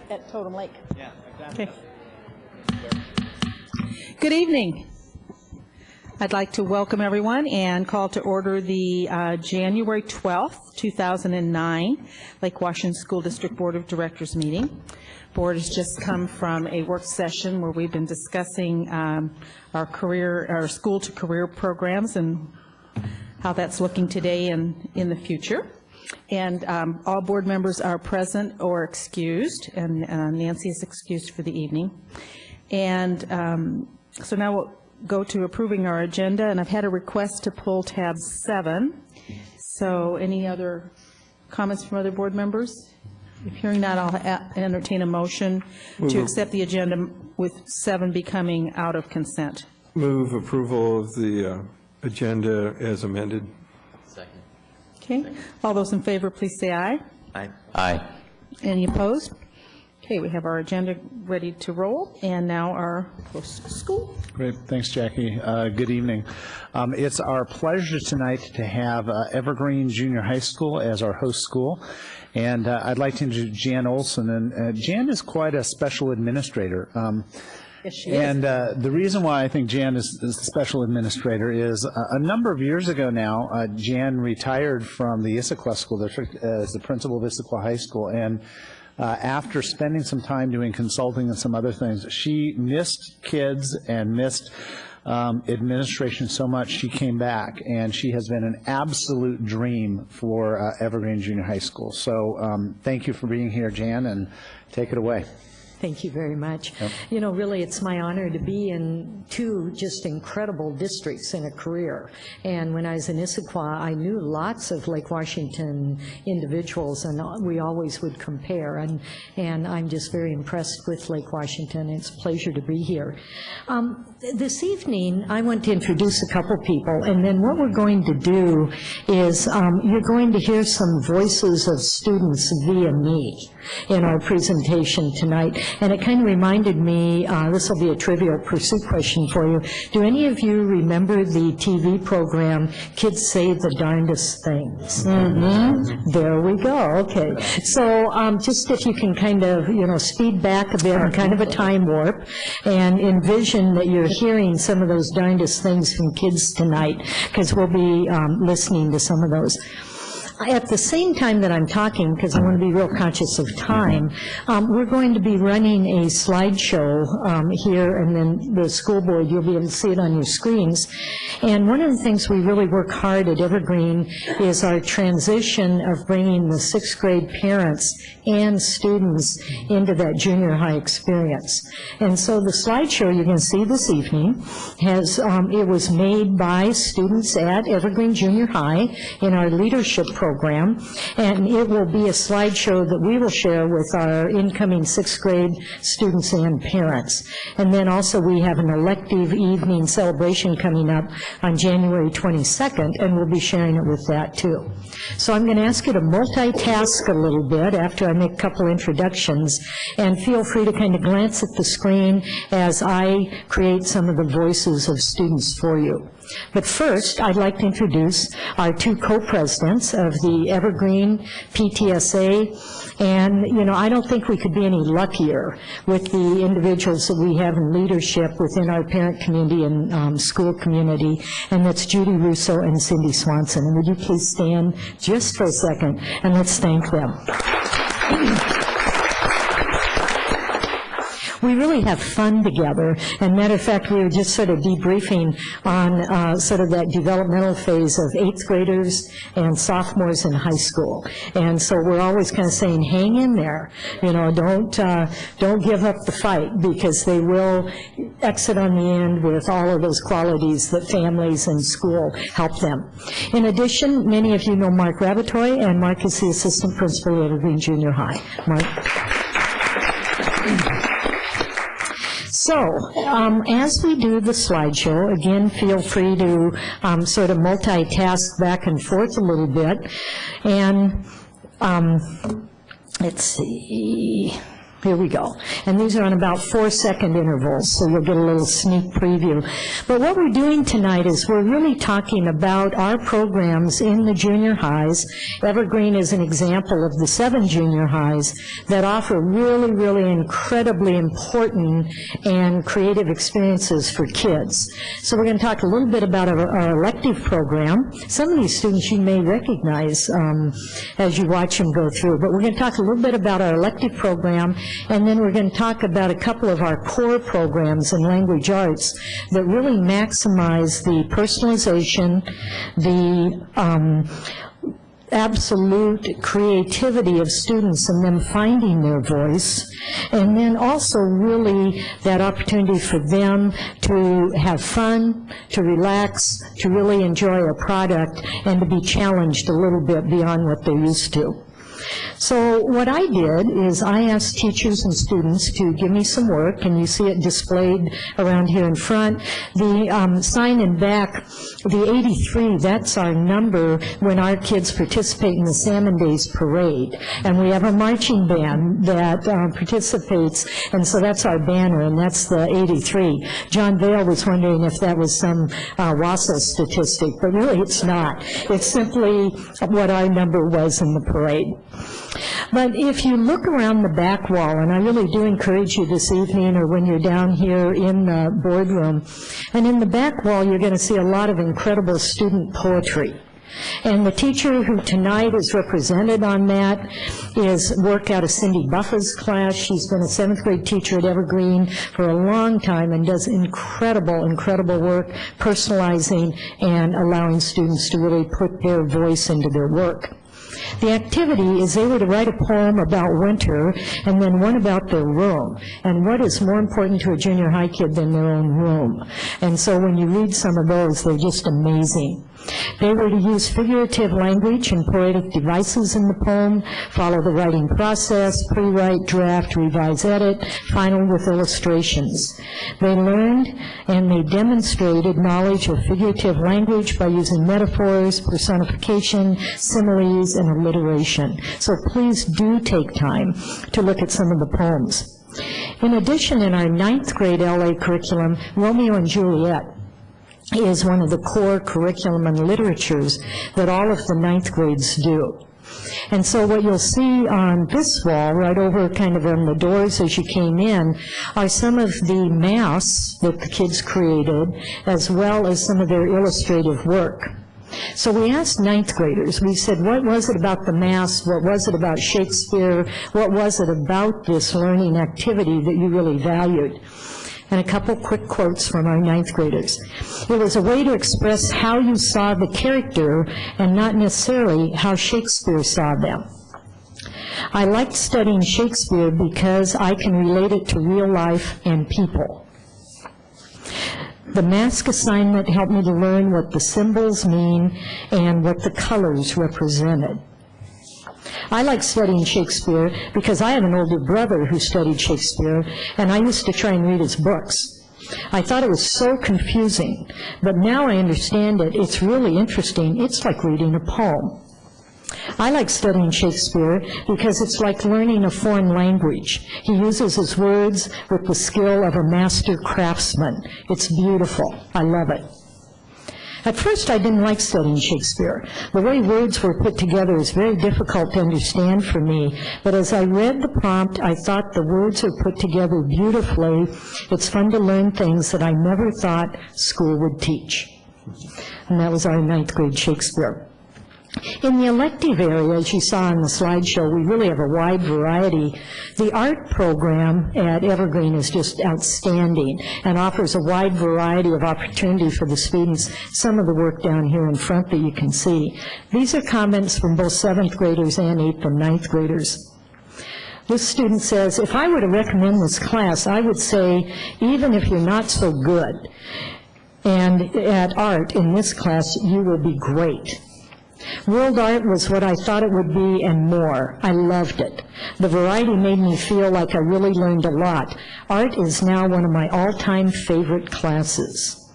at Totem Lake. Yeah, exactly. Okay. Good evening. I'd like to welcome everyone and call to order the January 12th, 2009 Lake Washington School District Board of Directors meeting. Board has just come from a work session where we've been discussing our school to career programs and how that's looking today and in the future. And all board members are present or excused, and Nancy is excused for the evening. And so now we'll go to approving our agenda, and I've had a request to pull tab 7. So any other comments from other board members? If hearing that, I'll entertain a motion to accept the agenda with 7 becoming out of consent. Move approval of the agenda as amended. Second. Okay. All those in favor, please say aye. Aye. Aye. Any opposed? Okay, we have our agenda ready to roll, and now our close to school. Great. Thanks, Jackie. Good evening. It's our pleasure tonight to have Evergreen Junior High School as our host school. And I'd like to introduce Jan Olson. And Jan is quite a special administrator. Yes, she is. And the reason why I think Jan is the special administrator is a number of years ago now, Jan retired from the Issaquah School District as the principal of Issaquah High School. And after spending some time doing consulting and some other things, she missed kids and missed administration so much she came back, and she has been an absolute dream for Evergreen Junior High School. So thank you for being here, Jan, and take it away. Thank you very much. Yep. You know, really, it's my honor to be in 2 just incredible districts in a career. And when I was in Issaquah, I knew lots of Lake Washington individuals, and we always would compare. And I'm just very impressed with Lake Washington. It's a pleasure to be here. This evening, I want to introduce a couple people, and then what we're going to do is you're going to hear some voices of students via me in our presentation tonight. And it kind of reminded me, this will be a Trivial Pursuit question for you. Do any of you remember the TV program, Kids Say the Darndest Things? Mm-hmm. There we go, okay. So just if you can kind of, speed back a bit in kind of a time warp and envision that you're hearing some of those darndest things from kids tonight, because we'll be listening to some of those. At the same time that I'm talking, because I want to be real conscious of time, we're going to be running a slideshow here, and then the school board, you'll be able to see it on your screens. And one of the things we really work hard at Evergreen is our transition of bringing the 6th grade parents and students into that junior high experience. And so the slideshow you're going to see this evening has, it was made by students at Evergreen Junior High in our leadership program, and it will be a slideshow that we will share with our incoming 6th grade students and parents. And then also we have an elective evening celebration coming up on January 22nd, and we'll be sharing it with that too. So I'm going to ask you to multitask a little bit after I make a couple introductions, and feel free to kind of glance at the screen as I create some of the voices of students for you. But first, I'd like to introduce our 2 co-presidents of the Evergreen PTSA. And, I don't think we could be any luckier with the individuals that we have in leadership within our parent community and school community. And that's Judy Russo and Cindy Swanson. And would you please stand just for a second, and let's thank them. We really have fun together, and matter of fact, we were just sort of debriefing on sort of that developmental phase of 8th graders and sophomores in high school. And so we're always kind of saying, hang in there, don't give up the fight, because they will exit on the end with all of those qualities that families and school help them. In addition, many of you know Mark Rabatoy, and Mark is the assistant principal at Evergreen Junior High. Mark. So, as we do the slideshow, again, feel free to sort of multitask back and forth a little bit. And let's see. Here we go. And these are on about 4-second intervals, so you'll get a little sneak preview. But what we're doing tonight is we're really talking about our programs in the junior highs. Evergreen is an example of the 7 junior highs that offer really, really incredibly important and creative experiences for kids. So we're going to talk a little bit about our elective program. Some of these students you may recognize as you watch them go through, but we're going to talk a little bit about our elective program. And then we're going to talk about a couple of our core programs in language arts that really maximize the personalization, the absolute creativity of students and them finding their voice, and then also really that opportunity for them to have fun, to relax, to really enjoy a product, and to be challenged a little bit beyond what they're used to. So what I did is I asked teachers and students to give me some work, and you see it displayed around here in front. The sign in back, the 83, that's our number when our kids participate in the Salmon Days Parade. And we have a marching band that participates, and so that's our banner, and that's the 83. John Vale was wondering if that was some WASA statistic, but really it's not. It's simply what our number was in the parade. But if you look around the back wall, and I really do encourage you this evening or when you're down here in the boardroom, and in the back wall you're going to see a lot of incredible student poetry. And the teacher who tonight is represented on that is work out of Cindy Buffa's class. She's been a 7th grade teacher at Evergreen for a long time and does incredible, incredible work personalizing and allowing students to really put their voice into their work. The activity is they were to write a poem about winter and then one about their room. And what is more important to a junior high kid than their own room? And so when you read some of those, they're just amazing. They were to use figurative language and poetic devices in the poem, follow the writing process, pre-write, draft, revise, edit, final with illustrations. They learned and they demonstrated knowledge of figurative language by using metaphors, personification, similes, and alliteration. So please do take time to look at some of the poems. In addition, in our 9th grade LA curriculum, Romeo and Juliet is one of the core curriculum and literatures that all of the 9th grades do. And so what you'll see on this wall, right over kind of on the doors as you came in, are some of the masks that the kids created, as well as some of their illustrative work. So we asked 9th graders, we said, what was it about the masks, what was it about Shakespeare, what was it about this learning activity that you really valued? And a couple quick quotes from our 9th graders. It was a way to express how you saw the character and not necessarily how Shakespeare saw them. I liked studying Shakespeare because I can relate it to real life and people. The mask assignment helped me to learn what the symbols mean and what the colors represented. I like studying Shakespeare because I have an older brother who studied Shakespeare, and I used to try and read his books. I thought it was so confusing, but now I understand it. It's really interesting. It's like reading a poem. I like studying Shakespeare because it's like learning a foreign language. He uses his words with the skill of a master craftsman. It's beautiful. I love it. At first, I didn't like studying Shakespeare. The way words were put together is very difficult to understand for me, but as I read the prompt, I thought the words are put together beautifully. It's fun to learn things that I never thought school would teach. And that was our 9th grade Shakespeare. In the elective area, as you saw on the slideshow, we really have a wide variety. The art program at Evergreen is just outstanding and offers a wide variety of opportunity for the students, some of the work down here in front that you can see. These are comments from both 7th graders and 8th and 9th graders. This student says, if I were to recommend this class, I would say, even if you're not so good and at art in this class, you will be great. World art was what I thought it would be and more. I loved it. The variety made me feel like I really learned a lot. Art is now one of my all-time favorite classes.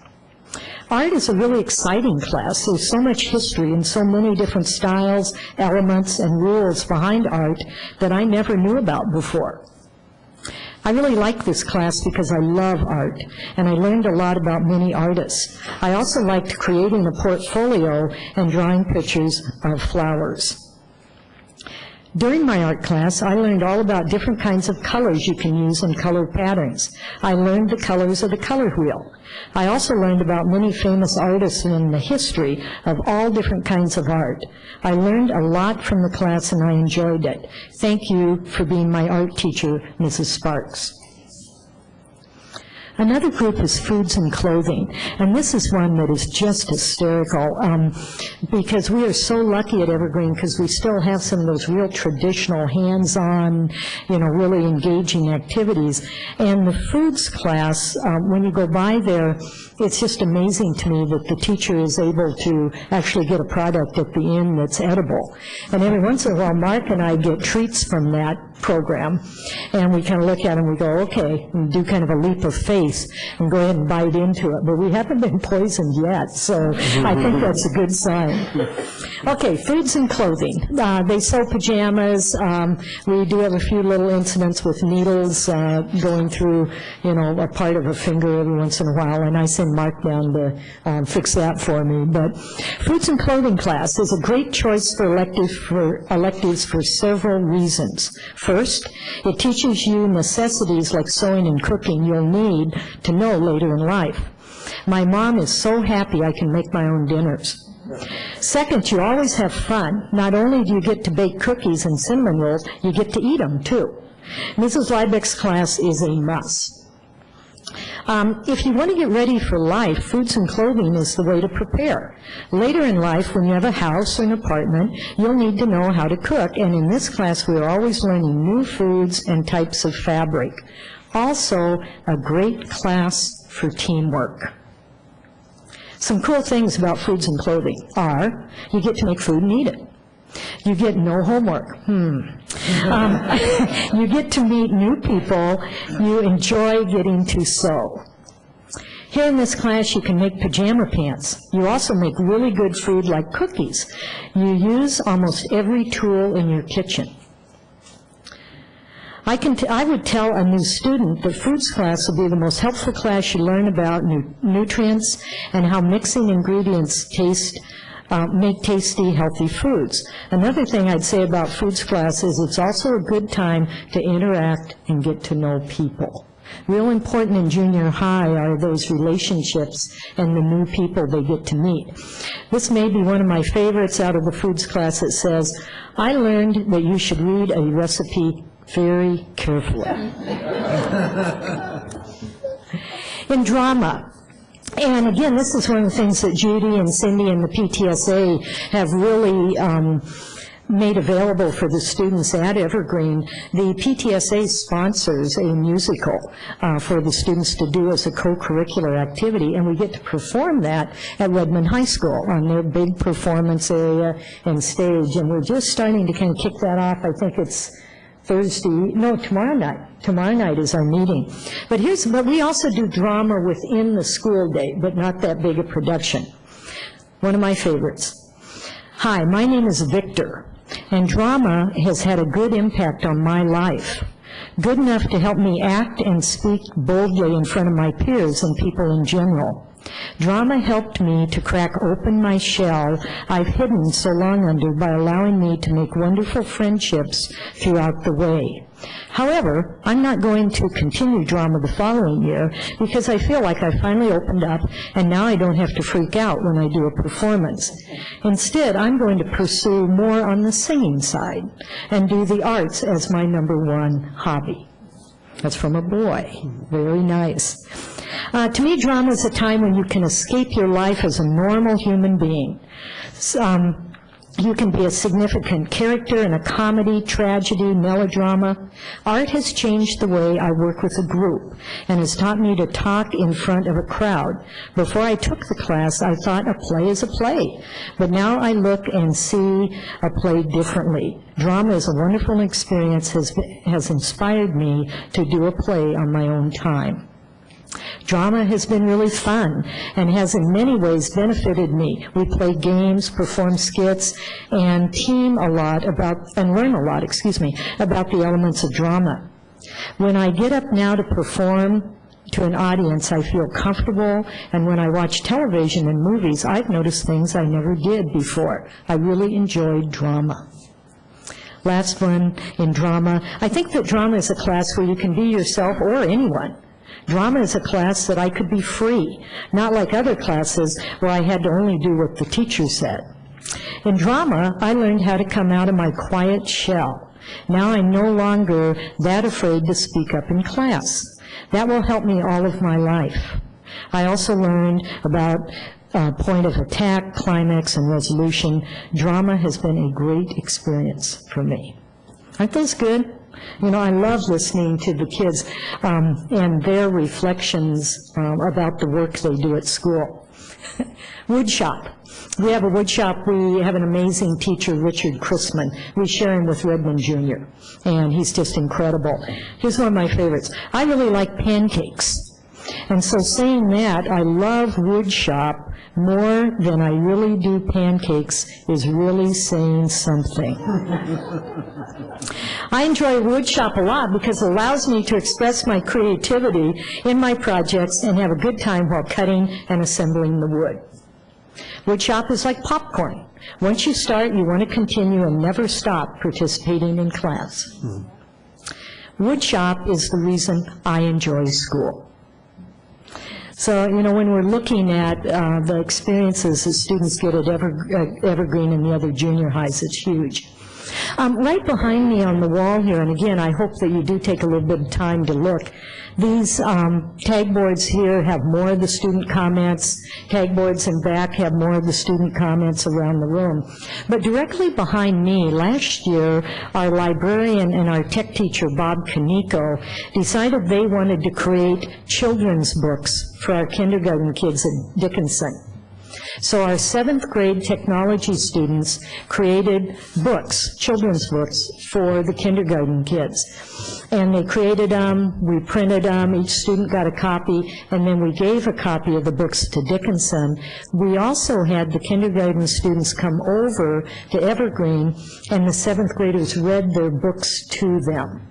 Art is a really exciting class. There's so much history and so many different styles, elements, and rules behind art that I never knew about before. I really like this class because I love art, and I learned a lot about many artists. I also liked creating a portfolio and drawing pictures of flowers. During my art class, I learned all about different kinds of colors you can use in color patterns. I learned the colors of the color wheel. I also learned about many famous artists and the history of all different kinds of art. I learned a lot from the class and I enjoyed it. Thank you for being my art teacher, Mrs. Sparks. Another group is foods and clothing, and this is one that is just hysterical because we are so lucky at Evergreen because we still have some of those real traditional hands-on, really engaging activities. And the foods class, when you go by there, it's just amazing to me that the teacher is able to actually get a product at the end that's edible. And every once in a while, Mark and I get treats from that program, and we kind of look at it and we go, okay, and do kind of a leap of faith and go ahead and bite into it. But we haven't been poisoned yet, so I think that's a good sign. Okay, foods and clothing. They sew pajamas. We do have a few little incidents with needles going through, a part of a finger every once in a while, and I send Mark down to fix that for me. But foods and clothing class is a great choice for electives for several reasons. First, it teaches you necessities like sewing and cooking you'll need to know later in life. My mom is so happy I can make my own dinners. Second, you always have fun. Not only do you get to bake cookies and cinnamon rolls, you get to eat them too. Mrs. Liebeck's class is a must. If you want to get ready for life, foods and clothing is the way to prepare. Later in life, when you have a house or an apartment, you'll need to know how to cook, and in this class we are always learning new foods and types of fabric. Also, a great class for teamwork. Some cool things about foods and clothing are you get to make food and eat it. You get no homework. You get to meet new people. You enjoy getting to sew. Here in this class, you can make pajama pants. You also make really good food like cookies. You use almost every tool in your kitchen. I would tell a new student that foods class will be the most helpful class you learn about nutrients and how mixing ingredients make tasty, healthy foods. Another thing I'd say about foods class is it's also a good time to interact and get to know people. Real important in junior high are those relationships and the new people they get to meet. This may be one of my favorites out of the foods class. It says, I learned that you should read a recipe very carefully. In drama, and again, this is one of the things that Judy and Cindy and the PTSA have really made available for the students at Evergreen. The PTSA sponsors a musical for the students to do as a co-curricular activity, and we get to perform that at Redmond High School on their big performance area and stage, and we're just starting to kind of kick that off. I think it's tomorrow night. Tomorrow night is our meeting. But we also do drama within the school day, but not that big a production. One of my favorites. Hi, my name is Victor, and drama has had a good impact on my life. Good enough to help me act and speak boldly in front of my peers and people in general. Drama helped me to crack open my shell I've hidden so long under by allowing me to make wonderful friendships throughout the way. However, I'm not going to continue drama the following year because I feel like I finally opened up and now I don't have to freak out when I do a performance. Instead, I'm going to pursue more on the singing side and do the arts as my #1 hobby. That's from a boy. Very nice. To me, drama is a time when you can escape your life as a normal human being. You can be a significant character in a comedy, tragedy, melodrama. Art has changed the way I work with a group and has taught me to talk in front of a crowd. Before I took the class, I thought a play is a play, but now I look and see a play differently. Drama is a wonderful experience, has inspired me to do a play on my own time. Drama has been really fun and has in many ways benefited me. We play games, perform skits, and learn a lot, about the elements of drama. When I get up now to perform to an audience, I feel comfortable, and when I watch television and movies, I've noticed things I never did before. I really enjoyed drama. Last one, in drama, I think that drama is a class where you can be yourself or anyone. Drama is a class that I could be free, not like other classes where I had to only do what the teacher said. In drama, I learned how to come out of my quiet shell. Now I'm no longer that afraid to speak up in class. That will help me all of my life. I also learned about point of attack, climax, and resolution. Drama has been a great experience for me. Aren't those good? You know, I love listening to the kids and their reflections about the work they do at school. Woodshop. We have a woodshop. We have an amazing teacher, Richard Chrisman. We share him with Redmond Jr., and he's just incredible. Here's one of my favorites. I really like pancakes. And so saying that, I love woodshop more than I really do pancakes is really saying something. I enjoy woodshop a lot because it allows me to express my creativity in my projects and have a good time while cutting and assembling the wood. Woodshop is like popcorn. Once you start, you want to continue and never stop participating in class. Woodshop is the reason I enjoy school. So, you know, when we're looking at the experiences that students get at Evergreen and the other junior highs, it's huge. Right behind me on the wall here, and again, I hope that you do take a little bit of time to look, these tag boards here have more of the student comments. Tag boards in back have more of the student comments around the room. But directly behind me, last year, our librarian and our tech teacher, Bob Kaneko, decided they wanted to create children's books for our kindergarten kids at Dickinson. So our 7th grade technology students created books, children's books, for the kindergarten kids. And they created them, we printed them, each student got a copy, and then we gave a copy of the books to Dickinson. We also had the kindergarten students come over to Evergreen, and the 7th graders read their books to them.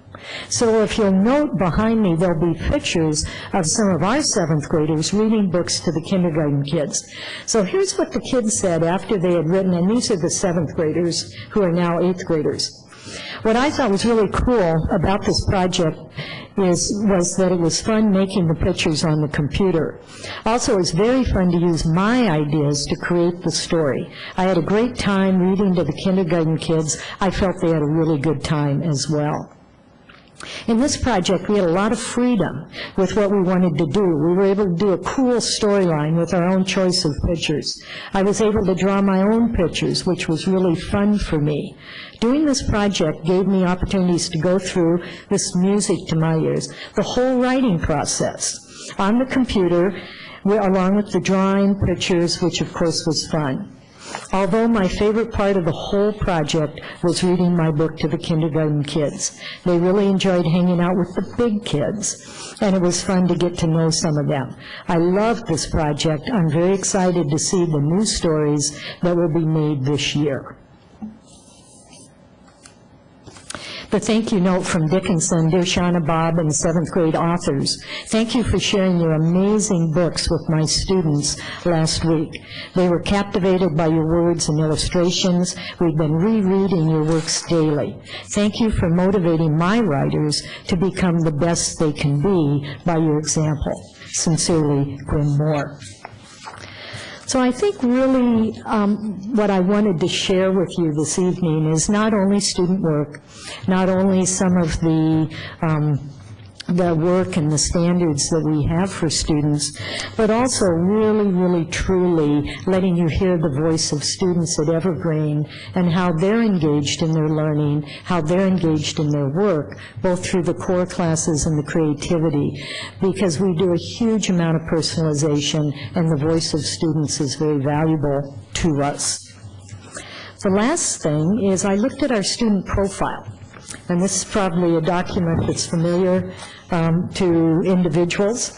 So if you'll note behind me, there'll be pictures of some of our 7th graders reading books to the kindergarten kids. So here's what the kids said after they had written, and these are the 7th graders who are now 8th graders. What I thought was really cool about this project was that it was fun making the pictures on the computer. Also, it was very fun to use my ideas to create the story. I had a great time reading to the kindergarten kids. I felt they had a really good time as well. In this project, we had a lot of freedom with what we wanted to do. We were able to do a cool storyline with our own choice of pictures. I was able to draw my own pictures, which was really fun for me. Doing this project gave me opportunities to go through this music to my ears, the whole writing process on the computer, along with the drawing pictures, which of course was fun. Although my favorite part of the whole project was reading my book to the kindergarten kids. They really enjoyed hanging out with the big kids, and it was fun to get to know some of them. I loved this project. I'm very excited to see the new stories that will be made this year. The thank you note from Dickinson, dear Shauna, Bob, and 7th grade authors. Thank you for sharing your amazing books with my students last week. They were captivated by your words and illustrations. We've been rereading your works daily. Thank you for motivating my writers to become the best they can be by your example. Sincerely, Gwen Moore. So I think really what I wanted to share with you this evening is not only student work, not only some of the work and the standards that we have for students, but also really, really, truly letting you hear the voice of students at Evergreen and how they're engaged in their learning, how they're engaged in their work, both through the core classes and the creativity, because we do a huge amount of personalization, and the voice of students is very valuable to us. The last thing is I looked at our student profile. And this is probably a document that's familiar to individuals.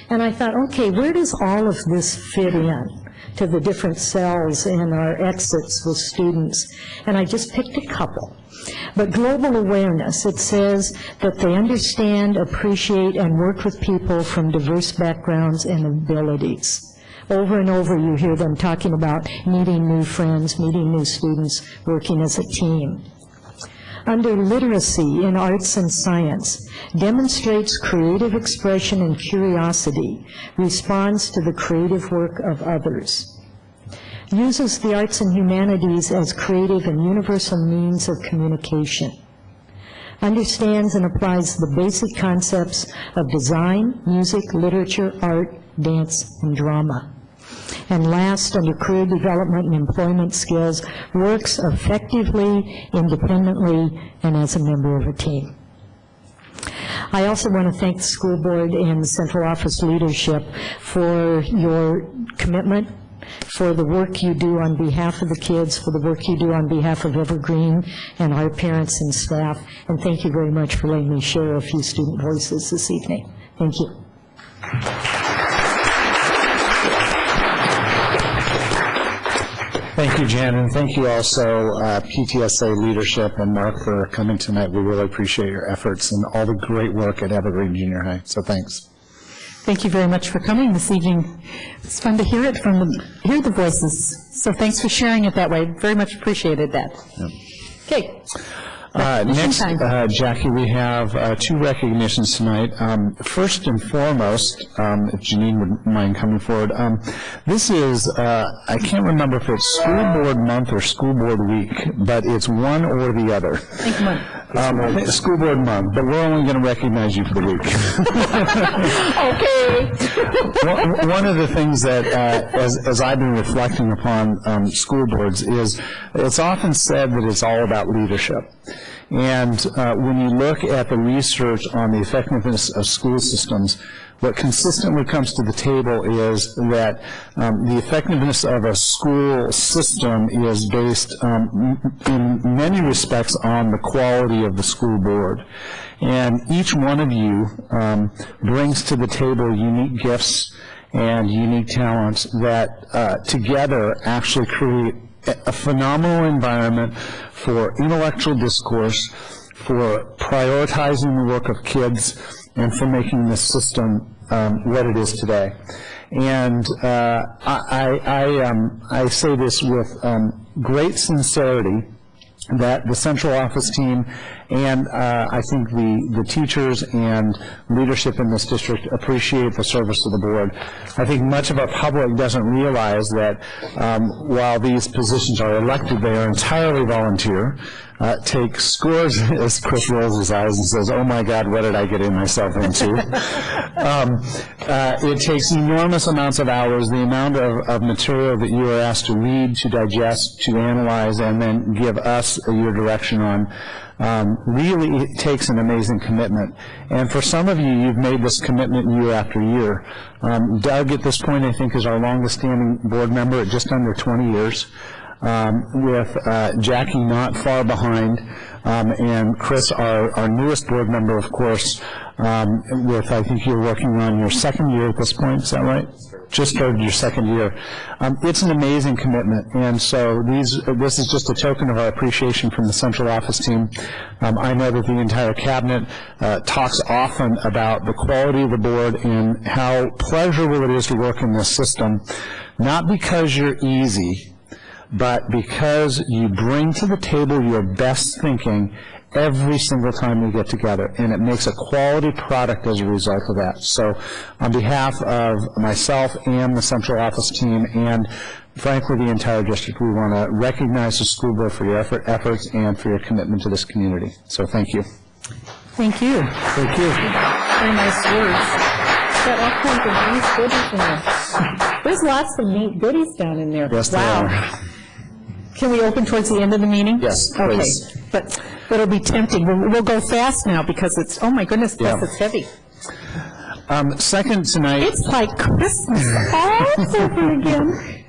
And I thought, okay, where does all of this fit in to the different cells in our exits with students, and I just picked a couple. But global awareness, it says that they understand, appreciate, and work with people from diverse backgrounds and abilities. Over and over you hear them talking about meeting new friends, meeting new students, working as a team. Under literacy in arts and science, demonstrates creative expression and curiosity, responds to the creative work of others. Uses the arts and humanities as creative and universal means of communication. Understands and applies the basic concepts of design, music, literature, art, dance, and drama. And last, under career development and employment skills, works effectively, independently, and as a member of a team. I also want to thank the school board and the central office leadership for your commitment, for the work you do on behalf of the kids, for the work you do on behalf of Evergreen and our parents and staff, and thank you very much for letting me share a few student voices this evening. Thank you. Thank you, Jan, and thank you also, PTSA leadership and Mark, for coming tonight. We really appreciate your efforts and all the great work at Evergreen Junior High, so thanks. Thank you very much for coming this evening. It's fun to hear it hear the voices. So thanks for sharing it that way. Very much appreciated that. Okay. Next, Jackie, we have two recognitions tonight. First and foremost, if Janine would mind coming forward, this is, I can't remember if it's School Board Month or School Board Week, but it's one or the other. Thank you, Month. I think School Board Month, but we're only going to recognize you for the week. Okay. One of the things that, as I've been reflecting upon school boards, is it's often said that it's all about leadership. And when you look at the research on the effectiveness of school systems, what consistently comes to the table is that the effectiveness of a school system is based in many respects on the quality of the school board. And each one of you brings to the table unique gifts and unique talents that together actually create a phenomenal environment for intellectual discourse, for prioritizing the work of kids, and for making this system what it is today. And I say this with great sincerity, that the central office team and I think the teachers and leadership in this district appreciate the service of the board. I think much of our public doesn't realize that while these positions are elected, they are entirely volunteer. Take scores, as Chris rolls his eyes and says, oh my God, what did I get myself into? It takes enormous amounts of hours, the amount of material that you are asked to read, to digest, to analyze, and then give us your direction on. Really it takes an amazing commitment. And for some of you, you've made this commitment year after year. Doug, at this point, I think, is our longest standing board member at just under 20 years. With Jackie not far behind, and Chris, our newest board member, of course, with, I think you're working on your second year at this point, is that right? Just started your second year. It's an amazing commitment, and so this is just a token of our appreciation from the central office team. I know that the entire cabinet talks often about the quality of the board and how pleasurable it is to work in this system, not because you're easy, but because you bring to the table your best thinking every single time we get together, and it makes a quality product as a result of that. So on behalf of myself and the central office team and frankly the entire district, we want to recognize the school board for your efforts and for your commitment to this community. So thank you. Thank you. Thank you. Very nice words. Got all kinds of nice goodies in there. There's lots of neat goodies down in there. Yes, there wow. are. Can we open towards the end of the meeting? Yes, okay. please. But it'll be tempting. We'll go fast now because it's, oh my goodness, Yeah. it's heavy. Second tonight. It's like Christmas all over again.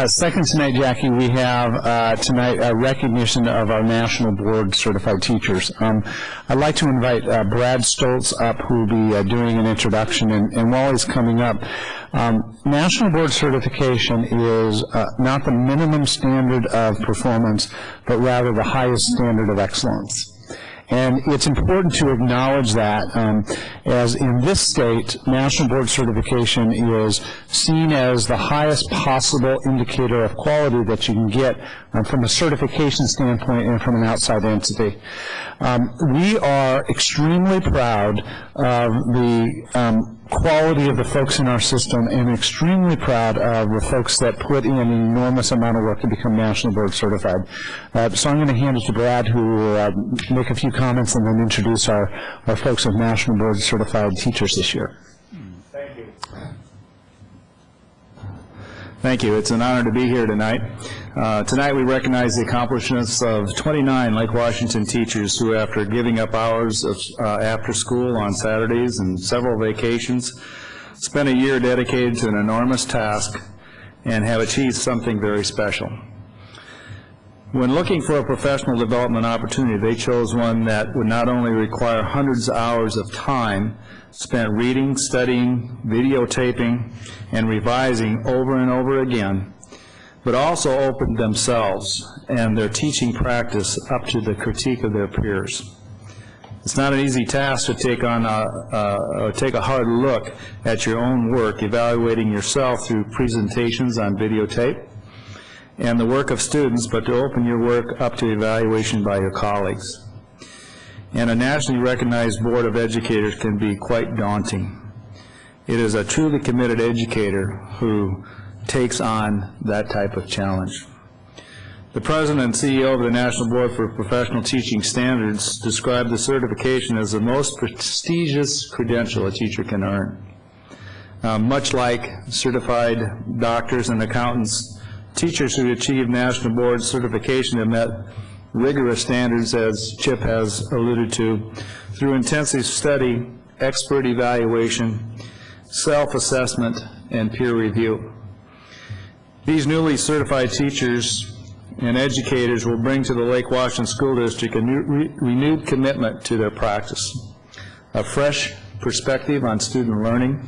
Second tonight, Jackie, we have tonight a recognition of our National Board Certified Teachers. I'd like to invite Brad Stoltz up, who will be doing an introduction, and while he's coming up, National Board Certification is not the minimum standard of performance, but rather the highest standard of excellence. And it's important to acknowledge that, as in this state, National Board Certification is seen as the highest possible indicator of quality that you can get from a certification standpoint and from an outside entity. We are extremely proud of the quality of the folks in our system, and extremely proud of the folks that put in an enormous amount of work to become National Board Certified. So I'm going to hand it to Brad, who will make a few comments and then introduce our folks of National Board Certified Teachers this year. Thank you. Thank you. It's an honor to be here tonight. Tonight we recognize the accomplishments of 29 Lake Washington teachers who, after giving up hours of after school on Saturdays and several vacations, spent a year dedicated to an enormous task and have achieved something very special. When looking for a professional development opportunity, they chose one that would not only require hundreds of hours of time spent reading, studying, videotaping, and revising over and over again, but also opened themselves and their teaching practice up to the critique of their peers. It's not an easy task to take on take a hard look at your own work, evaluating yourself through presentations on videotape and the work of students, but to open your work up to evaluation by your colleagues. And a nationally recognized board of educators can be quite daunting. It is a truly committed educator who takes on that type of challenge. The President and CEO of the National Board for Professional Teaching Standards described the certification as the most prestigious credential a teacher can earn. Much like certified doctors and accountants, teachers who achieve National Board certification have met rigorous standards, as Chip has alluded to, through intensive study, expert evaluation, self-assessment, and peer review. These newly certified teachers and educators will bring to the Lake Washington School District a renewed commitment to their practice, a fresh perspective on student learning,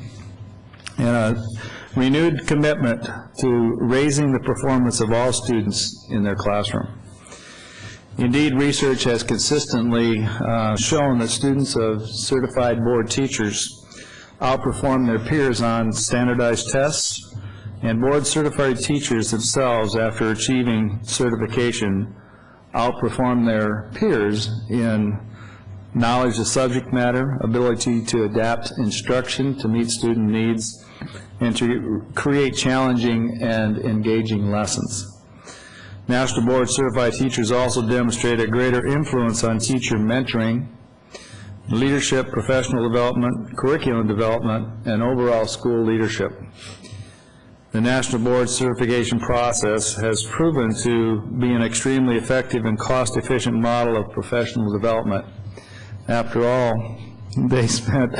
and a renewed commitment to raising the performance of all students in their classroom. Indeed, research has consistently shown that students of certified board teachers outperform their peers on standardized tests, and board certified teachers themselves, after achieving certification, outperform their peers in knowledge of subject matter, ability to adapt instruction to meet student needs, and to create challenging and engaging lessons. National Board Certified Teachers also demonstrate a greater influence on teacher mentoring, leadership, professional development, curriculum development, and overall school leadership. The National Board certification process has proven to be an extremely effective and cost-efficient model of professional development. After all, they spent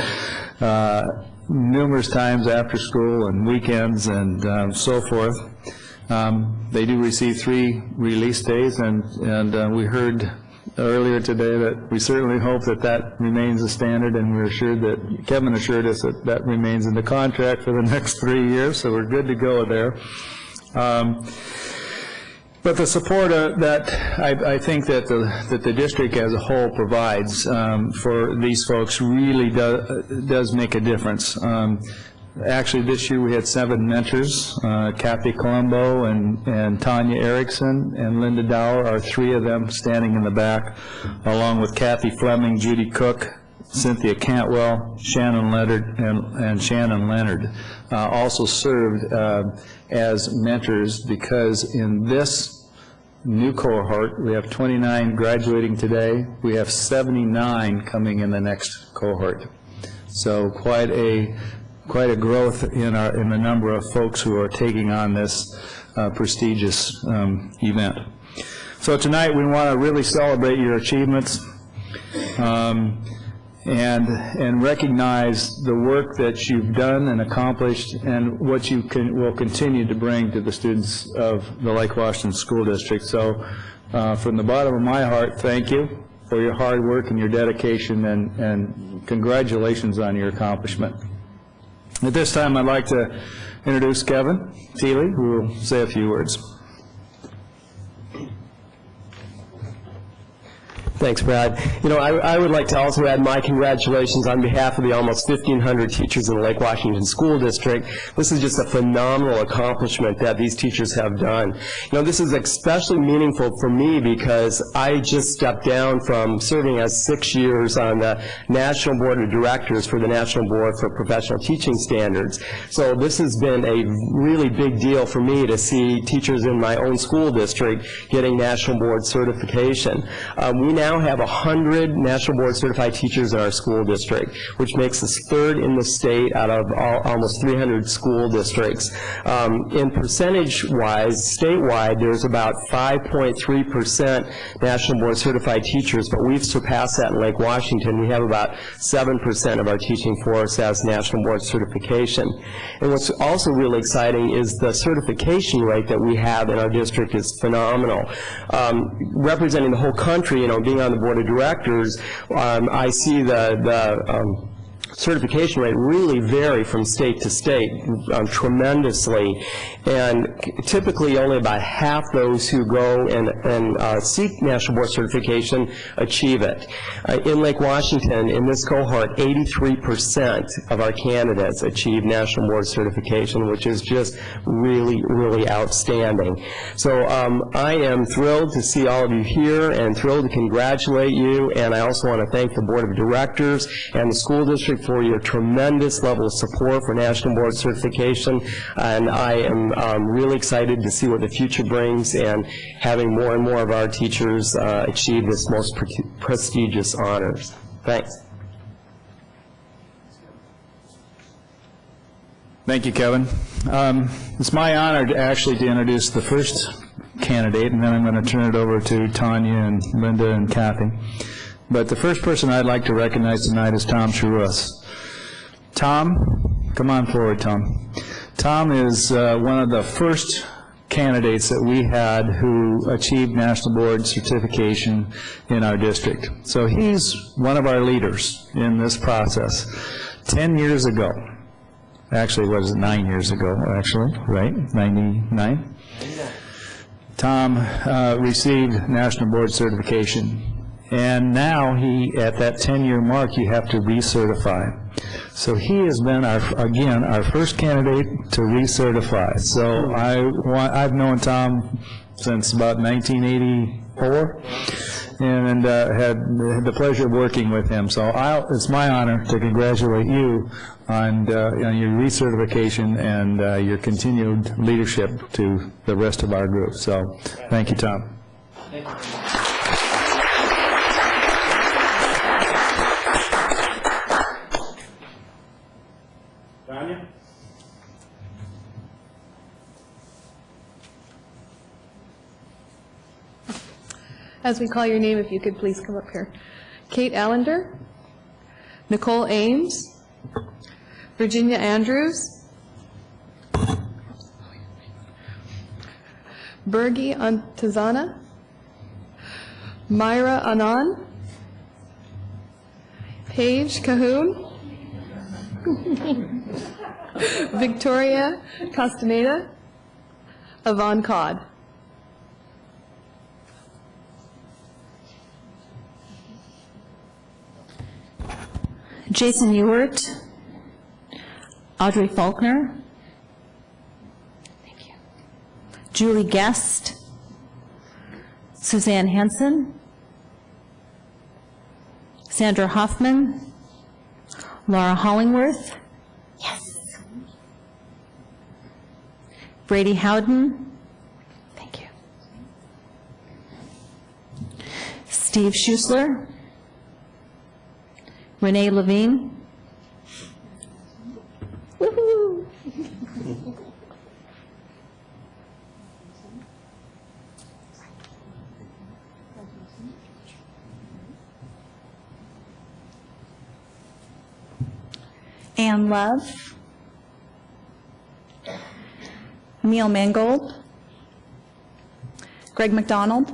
numerous times after school and weekends and so forth. They do receive 3 release days, and we heard earlier today that we certainly hope that that remains a standard, and we're assured that Kevin assured us that that remains in the contract for the next 3 years, so we're good to go there. But the support that I think that the district as a whole provides for these folks really does make a difference. Actually, this year we had 7 mentors. Kathy Colombo and Tanya Erickson and Linda Dower are 3 of them standing in the back, along with Kathy Fleming, Judy Cook, Cynthia Cantwell, Shannon Leonard, and Shannon Leonard also served as mentors, because in this new cohort, we have 29 graduating today. We have 79 coming in the next cohort. So quite a growth in the number of folks who are taking on this prestigious event. So tonight we want to really celebrate your achievements, and recognize the work that you've done and accomplished and what you will continue to bring to the students of the Lake Washington School District. So from the bottom of my heart, thank you for your hard work and your dedication, and congratulations on your accomplishment. At this time, I'd like to introduce Kevin Thiele, who will say a few words. Thanks, Brad. You know, I would like to also add my congratulations on behalf of the almost 1,500 teachers in the Lake Washington School District. This is just a phenomenal accomplishment that these teachers have done. You know, this is especially meaningful for me because I just stepped down from serving as 6 years on the National Board of Directors for the National Board for Professional Teaching Standards. So this has been a really big deal for me to see teachers in my own school district getting National Board certification. We now have 100 National Board certified teachers in our school district, which makes us third in the state out of almost 300 school districts. In percentage-wise, statewide, there's about 5.3% National Board certified teachers, but we've surpassed that in Lake Washington. We have about 7% of our teaching force as National Board certification. And what's also really exciting is the certification rate that we have in our district is phenomenal. Representing the whole country, you know, being on the board of directors, I see the certification rate really vary from state to state tremendously, and typically only about half those who go and seek National Board certification achieve it. In Lake Washington, in this cohort, 83% of our candidates achieve National Board certification, which is just really, really outstanding. So I am thrilled to see all of you here and thrilled to congratulate you, and I also want to thank the Board of Directors and the school district for your tremendous level of support for National Board certification, and I am really excited to see what the future brings and having more and more of our teachers achieve this most prestigious honors. Thanks. Thank you, Kevin. It's my honor to introduce the first candidate, and then I'm going to turn it over to Tanya and Linda and Kathy. But the first person I'd like to recognize tonight is Tom Chirus. Tom, come on forward, Tom. Tom is one of the first candidates that we had who achieved National Board certification in our district. So he's one of our leaders in this process. 10 years ago, actually, what is it, 9 years ago, actually, right? 99? Tom received National Board certification. And now at that 10-year mark, you have to recertify. So he has been, our first candidate to recertify. So I've known Tom since about 1984, and had the pleasure of working with him. So it's my honor to congratulate you on your recertification and your continued leadership to the rest of our group. So thank you, Tom. Thank you. As we call your name, if you could please come up here. Kate Allender, Nicole Ames, Virginia Andrews, Bergie Antazana, Myra Anand, Paige Cahoon, Victoria Castaneda, Yvonne Codd. Jason Ewert, Audrey Faulkner, thank you, Julie Guest, Suzanne Henson, Sandra Hoffman, Laura Hollingworth, yes, Brady Howden, thank you, Steve Schuessler, Renee Levine. Woohoo! Ann Love, Neil Mangold, Greg McDonald,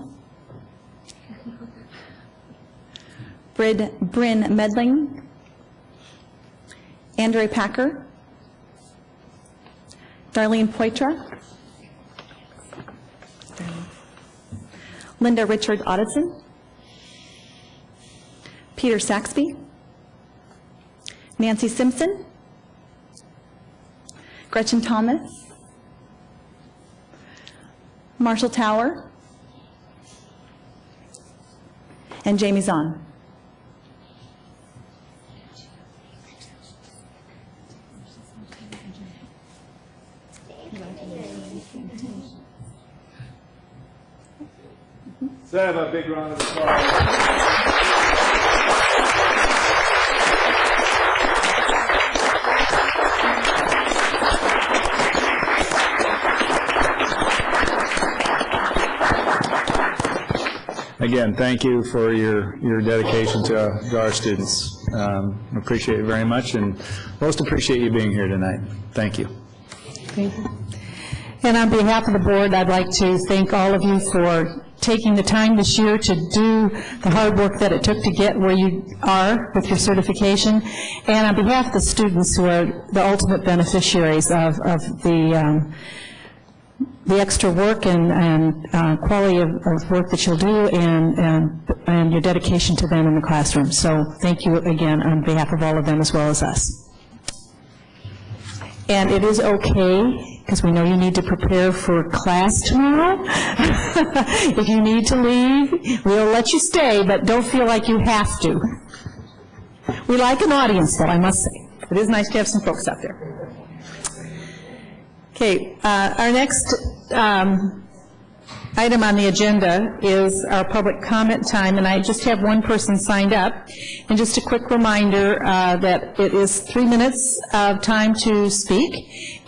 Bryn Medling, Andre Packer, Darlene Poitra, Linda Richard Odidson, Peter Saxby, Nancy Simpson, Gretchen Thomas, Marshall Tower, and Jamie Zahn. So have a big round of applause. Again, thank you for your dedication to our students. Appreciate it very much, and most appreciate you being here tonight. Thank you. Thank you. And on behalf of the board, I'd like to thank all of you for taking the time this year to do the hard work that it took to get where you are with your certification. And on behalf of the students who are the ultimate beneficiaries of the extra work and quality of work that you'll do and your dedication to them in the classroom. So thank you again on behalf of all of them as well as us. And it is okay, because we know you need to prepare for class tomorrow. If you need to leave, we'll let you stay, but don't feel like you have to. We like an audience, though, I must say. It is nice to have some folks out there. Okay, our next item on the agenda is our public comment time, and I just have one person signed up. And just a quick reminder that it is 3 minutes of time to speak,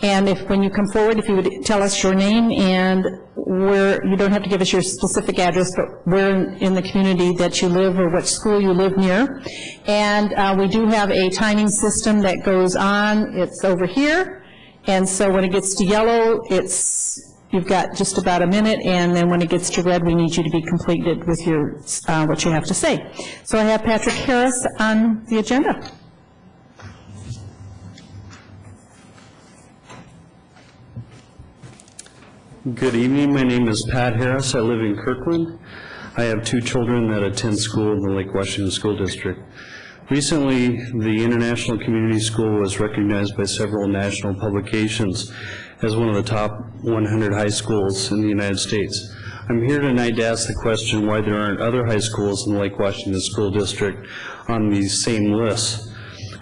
and when you come forward, if you would tell us your name and where, you don't have to give us your specific address, but where in the community that you live or what school you live near. And we do have a timing system that goes on. It's over here, and so when it gets to yellow, you've got just about a minute, and then when it gets to red, we need you to be completed with your what you have to say. So I have Patrick Harris on the agenda. Good evening. My name is Pat Harris. I live in Kirkland. I have 2 children that attend school in the Lake Washington School District. Recently, the International Community School was recognized by several national publications as one of the top 100 high schools in the United States. I'm here tonight to ask the question why there aren't other high schools in the Lake Washington School District on these same lists.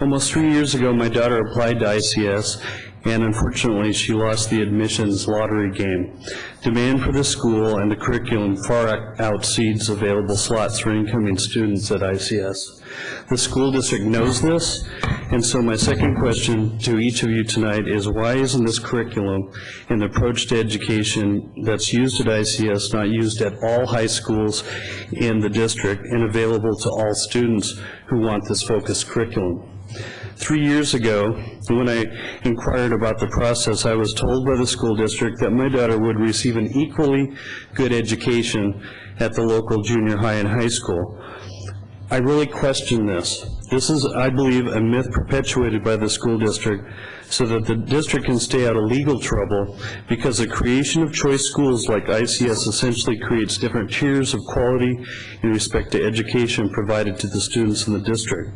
Almost 3 years ago, my daughter applied to ICS, and unfortunately, she lost the admissions lottery game. Demand for the school and the curriculum far exceeds available slots for incoming students at ICS. The school district knows this, and so my second question to each of you tonight is, why isn't this curriculum and the approach to education that's used at ICS not used at all high schools in the district and available to all students who want this focused curriculum? 3 years ago, when I inquired about the process, I was told by the school district that my daughter would receive an equally good education at the local junior high and high school. I really question this. This is, I believe, a myth perpetuated by the school district so that the district can stay out of legal trouble, because the creation of choice schools like ICS essentially creates different tiers of quality in respect to education provided to the students in the district,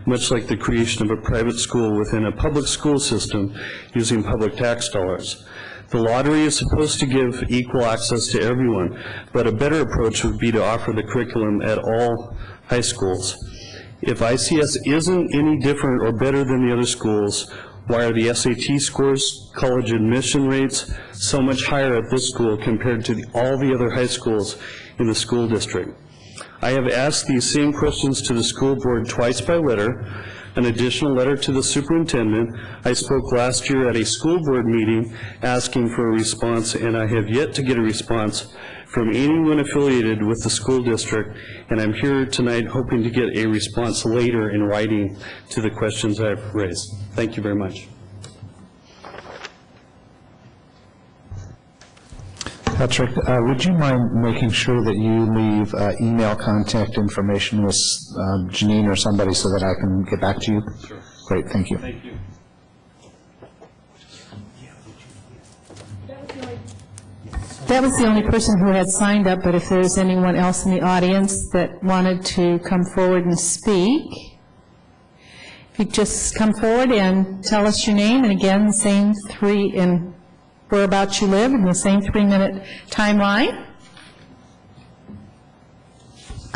much like the creation of a private school within a public school system using public tax dollars. The lottery is supposed to give equal access to everyone, but a better approach would be to offer the curriculum at all high schools. If ICS isn't any different or better than the other schools, why are the SAT scores, college admission rates so much higher at this school compared to all the other high schools in the school district? I have asked these same questions to the school board twice by letter, an additional letter to the superintendent. I spoke last year at a school board meeting asking for a response, and I have yet to get a response from anyone affiliated with the school district, and I'm here tonight hoping to get a response later in writing to the questions I've raised. Thank you very much. Patrick, would you mind making sure that you leave email contact information with Janine or somebody so that I can get back to you? Sure. Great, thank you. Thank you. That was the only person who had signed up, but if there's anyone else in the audience that wanted to come forward and speak, if you just come forward and tell us your name, and again, the same three, and whereabouts you live, in the same 3-minute timeline.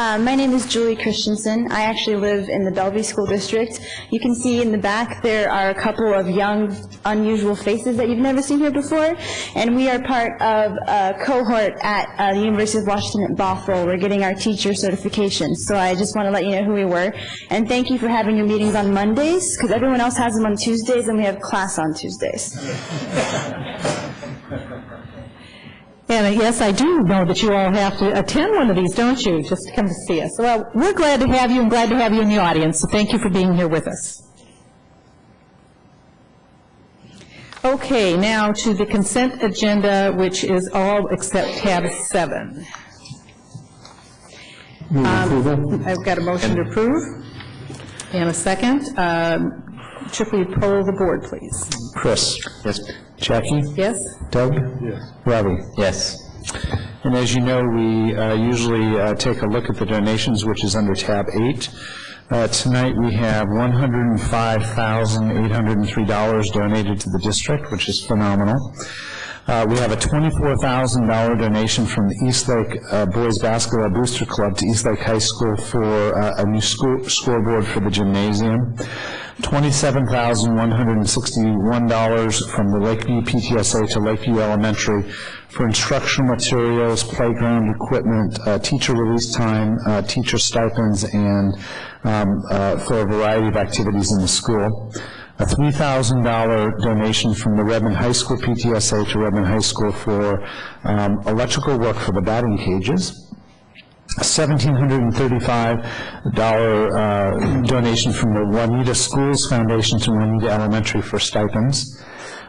My name is Julie Christensen. I actually live in the Bellevue School District. You can see in the back there are a couple of young, unusual faces that you've never seen here before, and we are part of a cohort at the University of Washington at Bothell. We're getting our teacher certification, so I just want to let you know who we were. And thank you for having your meetings on Mondays, because everyone else has them on Tuesdays, and we have class on Tuesdays. And yes, I do know that you all have to attend one of these, don't you, just to come to see us. Well, we're glad to have you and glad to have you in the audience, so thank you for being here with us. Okay, now to the consent agenda, which is all except tab 7. I've got a motion to approve and a second. Should we poll the board, please? Chris? Yes. Jackie? Yes? Doug? Yes. Robbie? Yes. And as you know, we usually take a look at the donations, which is under tab 8. Tonight we have $105,803 donated to the district, which is phenomenal. We have a $24,000 donation from the Eastlake Boys Basketball Booster Club to Eastlake High School for a new scoreboard for the gymnasium. $27,161 from the Lakeview PTSA to Lakeview Elementary for instructional materials, playground equipment, teacher release time, teacher stipends, and for a variety of activities in the school. A $3,000 donation from the Redmond High School PTSA to Redmond High School for electrical work for the batting cages. A $1,735 donation from the Juanita Schools Foundation to Juanita Elementary for stipends.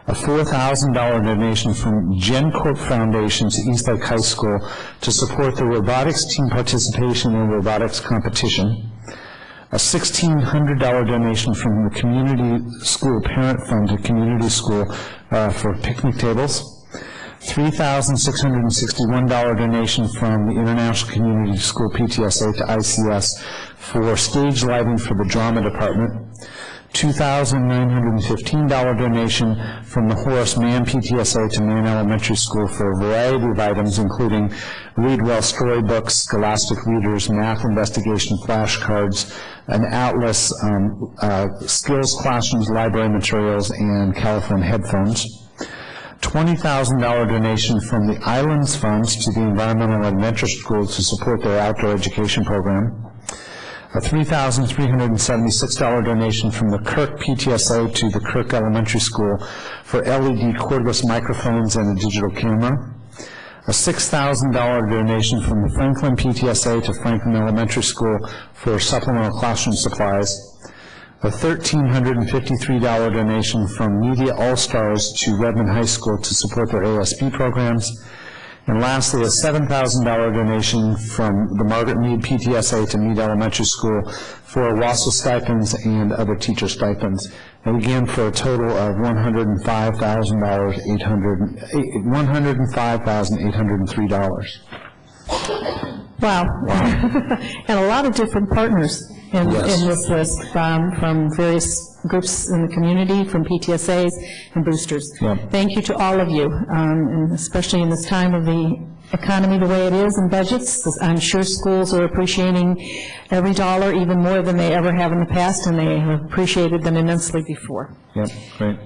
A $4,000 donation from GenCorp Foundation to Eastlake High School to support the robotics team participation in robotics competition. A $1,600 donation from the Community School Parent Fund to Community School for picnic tables. $3,661 donation from the International Community School PTSA to ICS for stage lighting for the drama department. $2,915 donation from the Horace Mann PTSA to Mann Elementary School for a variety of items, including Read Well storybooks, Scholastic readers, math investigation flashcards, an atlas, skills classrooms, library materials, and California headphones. $20,000 donation from the Islands Funds to the Environmental Elementary School to support their outdoor education program. A $3,376 donation from the Kirk PTSA to the Kirk Elementary School for LED cordless microphones and a digital camera. A $6,000 donation from the Franklin PTSA to Franklin Elementary School for supplemental classroom supplies. A $1,353 donation from Media All-Stars to Redmond High School to support their ASB programs. And lastly, a $7,000 donation from the Margaret Mead PTSA to Mead Elementary School for WASL stipends and other teacher stipends. And again, for a total of $105,803. Wow. And a lot of different partners in this list from various groups in the community, from PTSAs and boosters. Yep. Thank you to all of you, and especially in this time of the economy the way it is and budgets. I'm sure schools are appreciating every dollar even more than they ever have in the past, and they have appreciated them immensely before. Yep, great.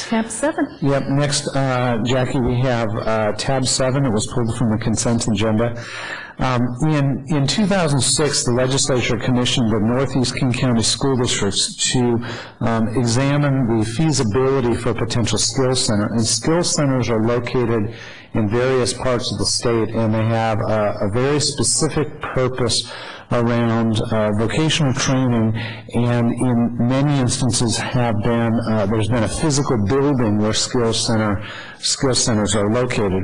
Tab 7. Yep, next, Jackie, we have tab 7. It was pulled from the consent agenda. In 2006, the legislature commissioned the Northeast King County School Districts to examine the feasibility for a potential skills center. And skills centers are located in various parts of the state, and they have a very specific purpose around vocational training, and in many instances there's been a physical building where skills centers are located.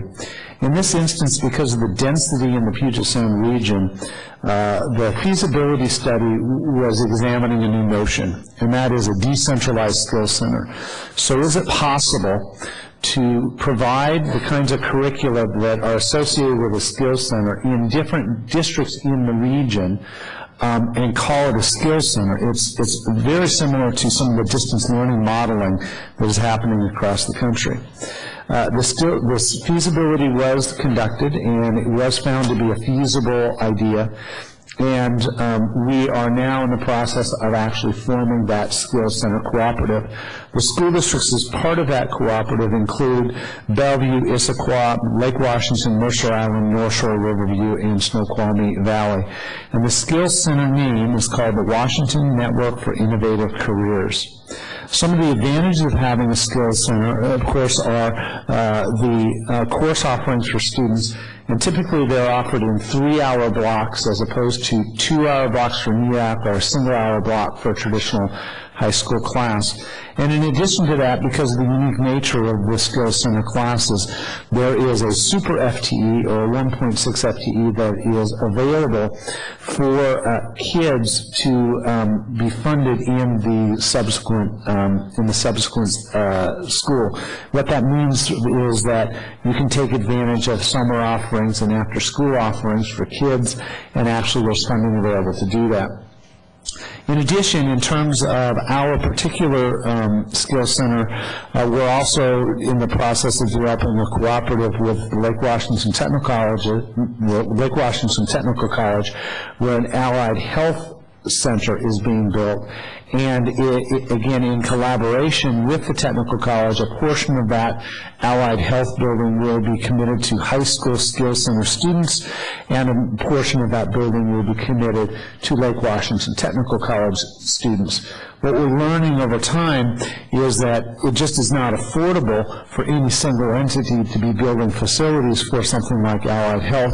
In this instance, because of the density in the Puget Sound region, the feasibility study was examining a new notion, and that is a decentralized skills center. So is it possible to provide the kinds of curricula that are associated with a skills center in different districts in the region and call it a skills center? It's very similar to some of the distance learning modeling that is happening across the country. This feasibility was conducted, and it was found to be a feasible idea. And we are now in the process of actually forming that skills center cooperative. The school districts as part of that cooperative include Bellevue, Issaquah, Lake Washington, Mercer Island, North Shore, Riverview, and Snoqualmie Valley. And the skills center name is called the Washington Network for Innovative Careers. Some of the advantages of having a skills center, of course, are the course offerings for students, and typically they're offered in 3-hour blocks as opposed to 2-hour blocks for NEAC or a single-hour block for a traditional high school class. And in addition to that, because of the unique nature of the Skills Center classes, there is a super FTE or a 1.6 FTE that is available for kids to be funded in the subsequent school. What that means is that you can take advantage of summer offerings and after-school offerings for kids, and actually there's funding available to do that. In addition, in terms of our particular skills center, we're also in the process of developing a cooperative with the Lake Washington Technical College, where an allied health center is being built. And again, in collaboration with the Technical College, a portion of that allied health building will be committed to high school skills center students, and a portion of that building will be committed to Lake Washington Technical College students. What we're learning over time is that it just is not affordable for any single entity to be building facilities for something like allied health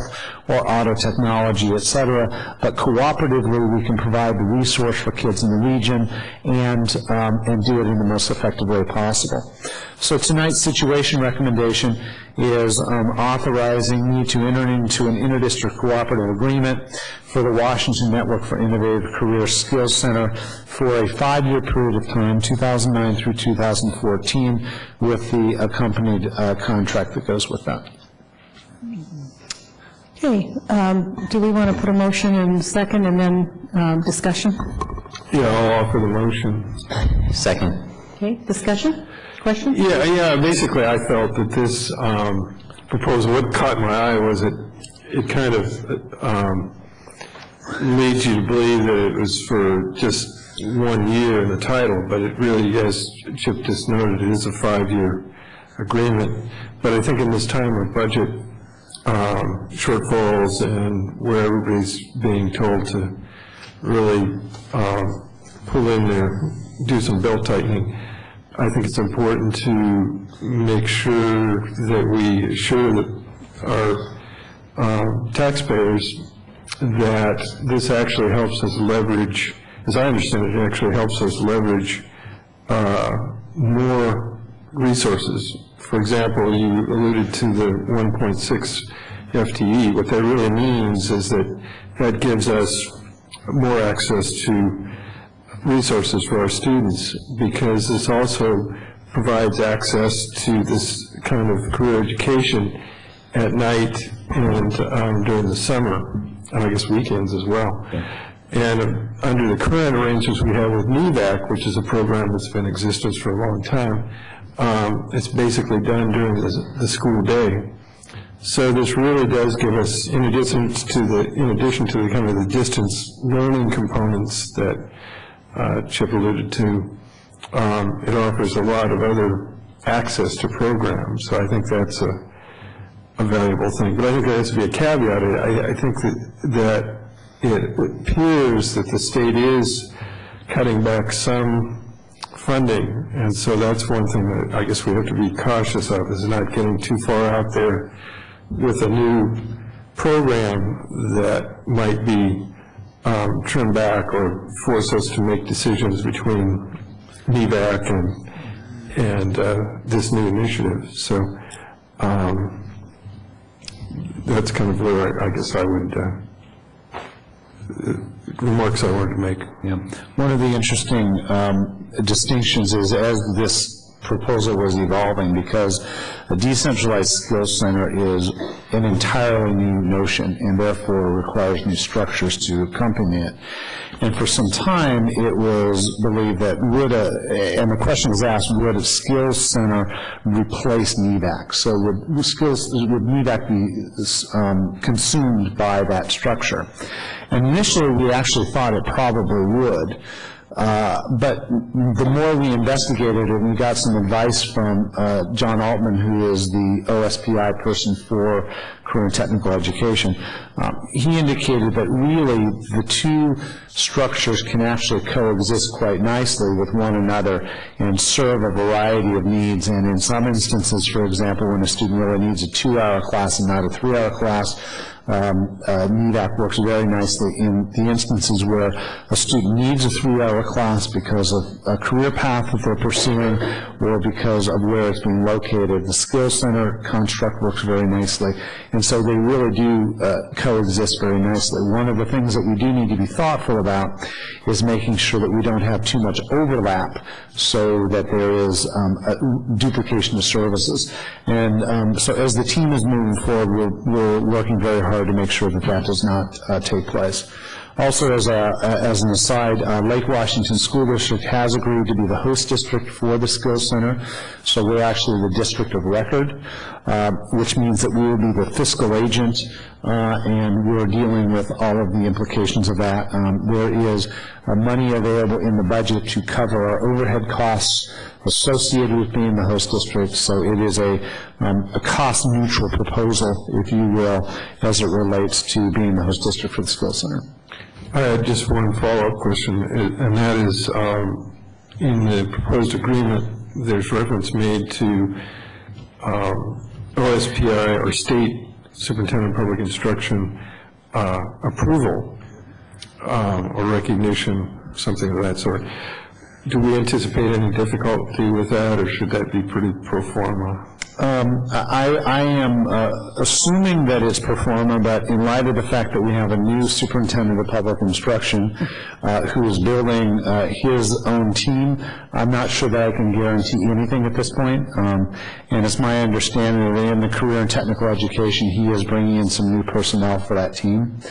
or auto technology, et cetera, but cooperatively we can provide the resource for kids in the region and do it in the most effective way possible. So tonight's situation recommendation is authorizing me to enter into an interdistrict cooperative agreement for the Washington Network for Innovative Career Skills Center for a 5-year period of time, 2009 through 2014, with the accompanied contract that goes with that. Okay, do we want to put a motion in second and then discussion? Yeah, I'll offer the motion. Second. Okay, discussion? Question? Yeah, basically I felt that this proposal, what caught my eye was it kind of leads you to believe that it was for just 1 year in the title, but it really, as Chip just noted, it is a 5-year agreement. But I think in this time of budget shortfalls and where everybody's being told to really pull in there, do some belt tightening, I think it's important to make sure that we assure that our taxpayers that this actually helps us leverage, as I understand it, actually helps us leverage more resources. For example, you alluded to the 1.6 FTE. What that really means is that that gives us more access to resources for our students, because this also provides access to this kind of career education at night and during the summer, and I guess weekends as well. And under the current arrangements we have with NEVAC, which is a program that's been in existence for a long time, it's basically done during the school day. So this really does give us, in addition to the kind of the distance learning components that Chip alluded to, it offers a lot of other access to programs. So I think that's a valuable thing. But I think there has to be a caveat. I think that it appears that the state is cutting back some funding, and so that's one thing that I guess we have to be cautious of, is not getting too far out there with a new program that might be trimmed back or force us to make decisions between NEVAC and this new initiative. So that's kind of where I guess I would remarks I wanted to make. Yeah. One of the interesting distinctions is, as this proposal was evolving, because a decentralized skills center is an entirely new notion and therefore requires new structures to accompany it. And for some time it was believed that and the question was asked, would a skills center replace NEVAC? So would NEVAC be consumed by that structure? And initially we actually thought it probably would. But the more we investigated it, we got some advice from John Altman, who is the OSPI person for career and technical education. He indicated that really the two structures can actually coexist quite nicely with one another and serve a variety of needs. And in some instances, for example, when a student really needs a 2-hour class and not a 3-hour class, NEVAC works very nicely. In the instances where a student needs a 3-hour class because of a career path that they're pursuing or because of where it's being located, the Skills Center construct works very nicely. And so they really do coexist very nicely. One of the things that we do need to be thoughtful about is making sure that we don't have too much overlap so that there is a duplication of services. And so as the team is moving forward, we're working very hard to make sure that that does not take place. Also, as an aside, Lake Washington School District has agreed to be the host district for the Skills Center. So we're actually the district of record, which means that we will be the fiscal agent, and we're dealing with all of the implications of that. There is money available in the budget to cover our overhead costs associated with being the host district, so it is a cost-neutral proposal, if you will, as it relates to being the host district for the Skills Center. I had just one follow-up question, and that is, in the proposed agreement, there's reference made to OSPI, or State Superintendent of Public Instruction, approval or recognition, something of that sort. Do we anticipate any difficulty with that, or should that be pretty pro forma? I am assuming that it's pro forma, but in light of the fact that we have a new superintendent of public instruction who is building his own team, I'm not sure that I can guarantee anything at this point. And it's my understanding that in the career and technical education, he is bringing in some new personnel for that team.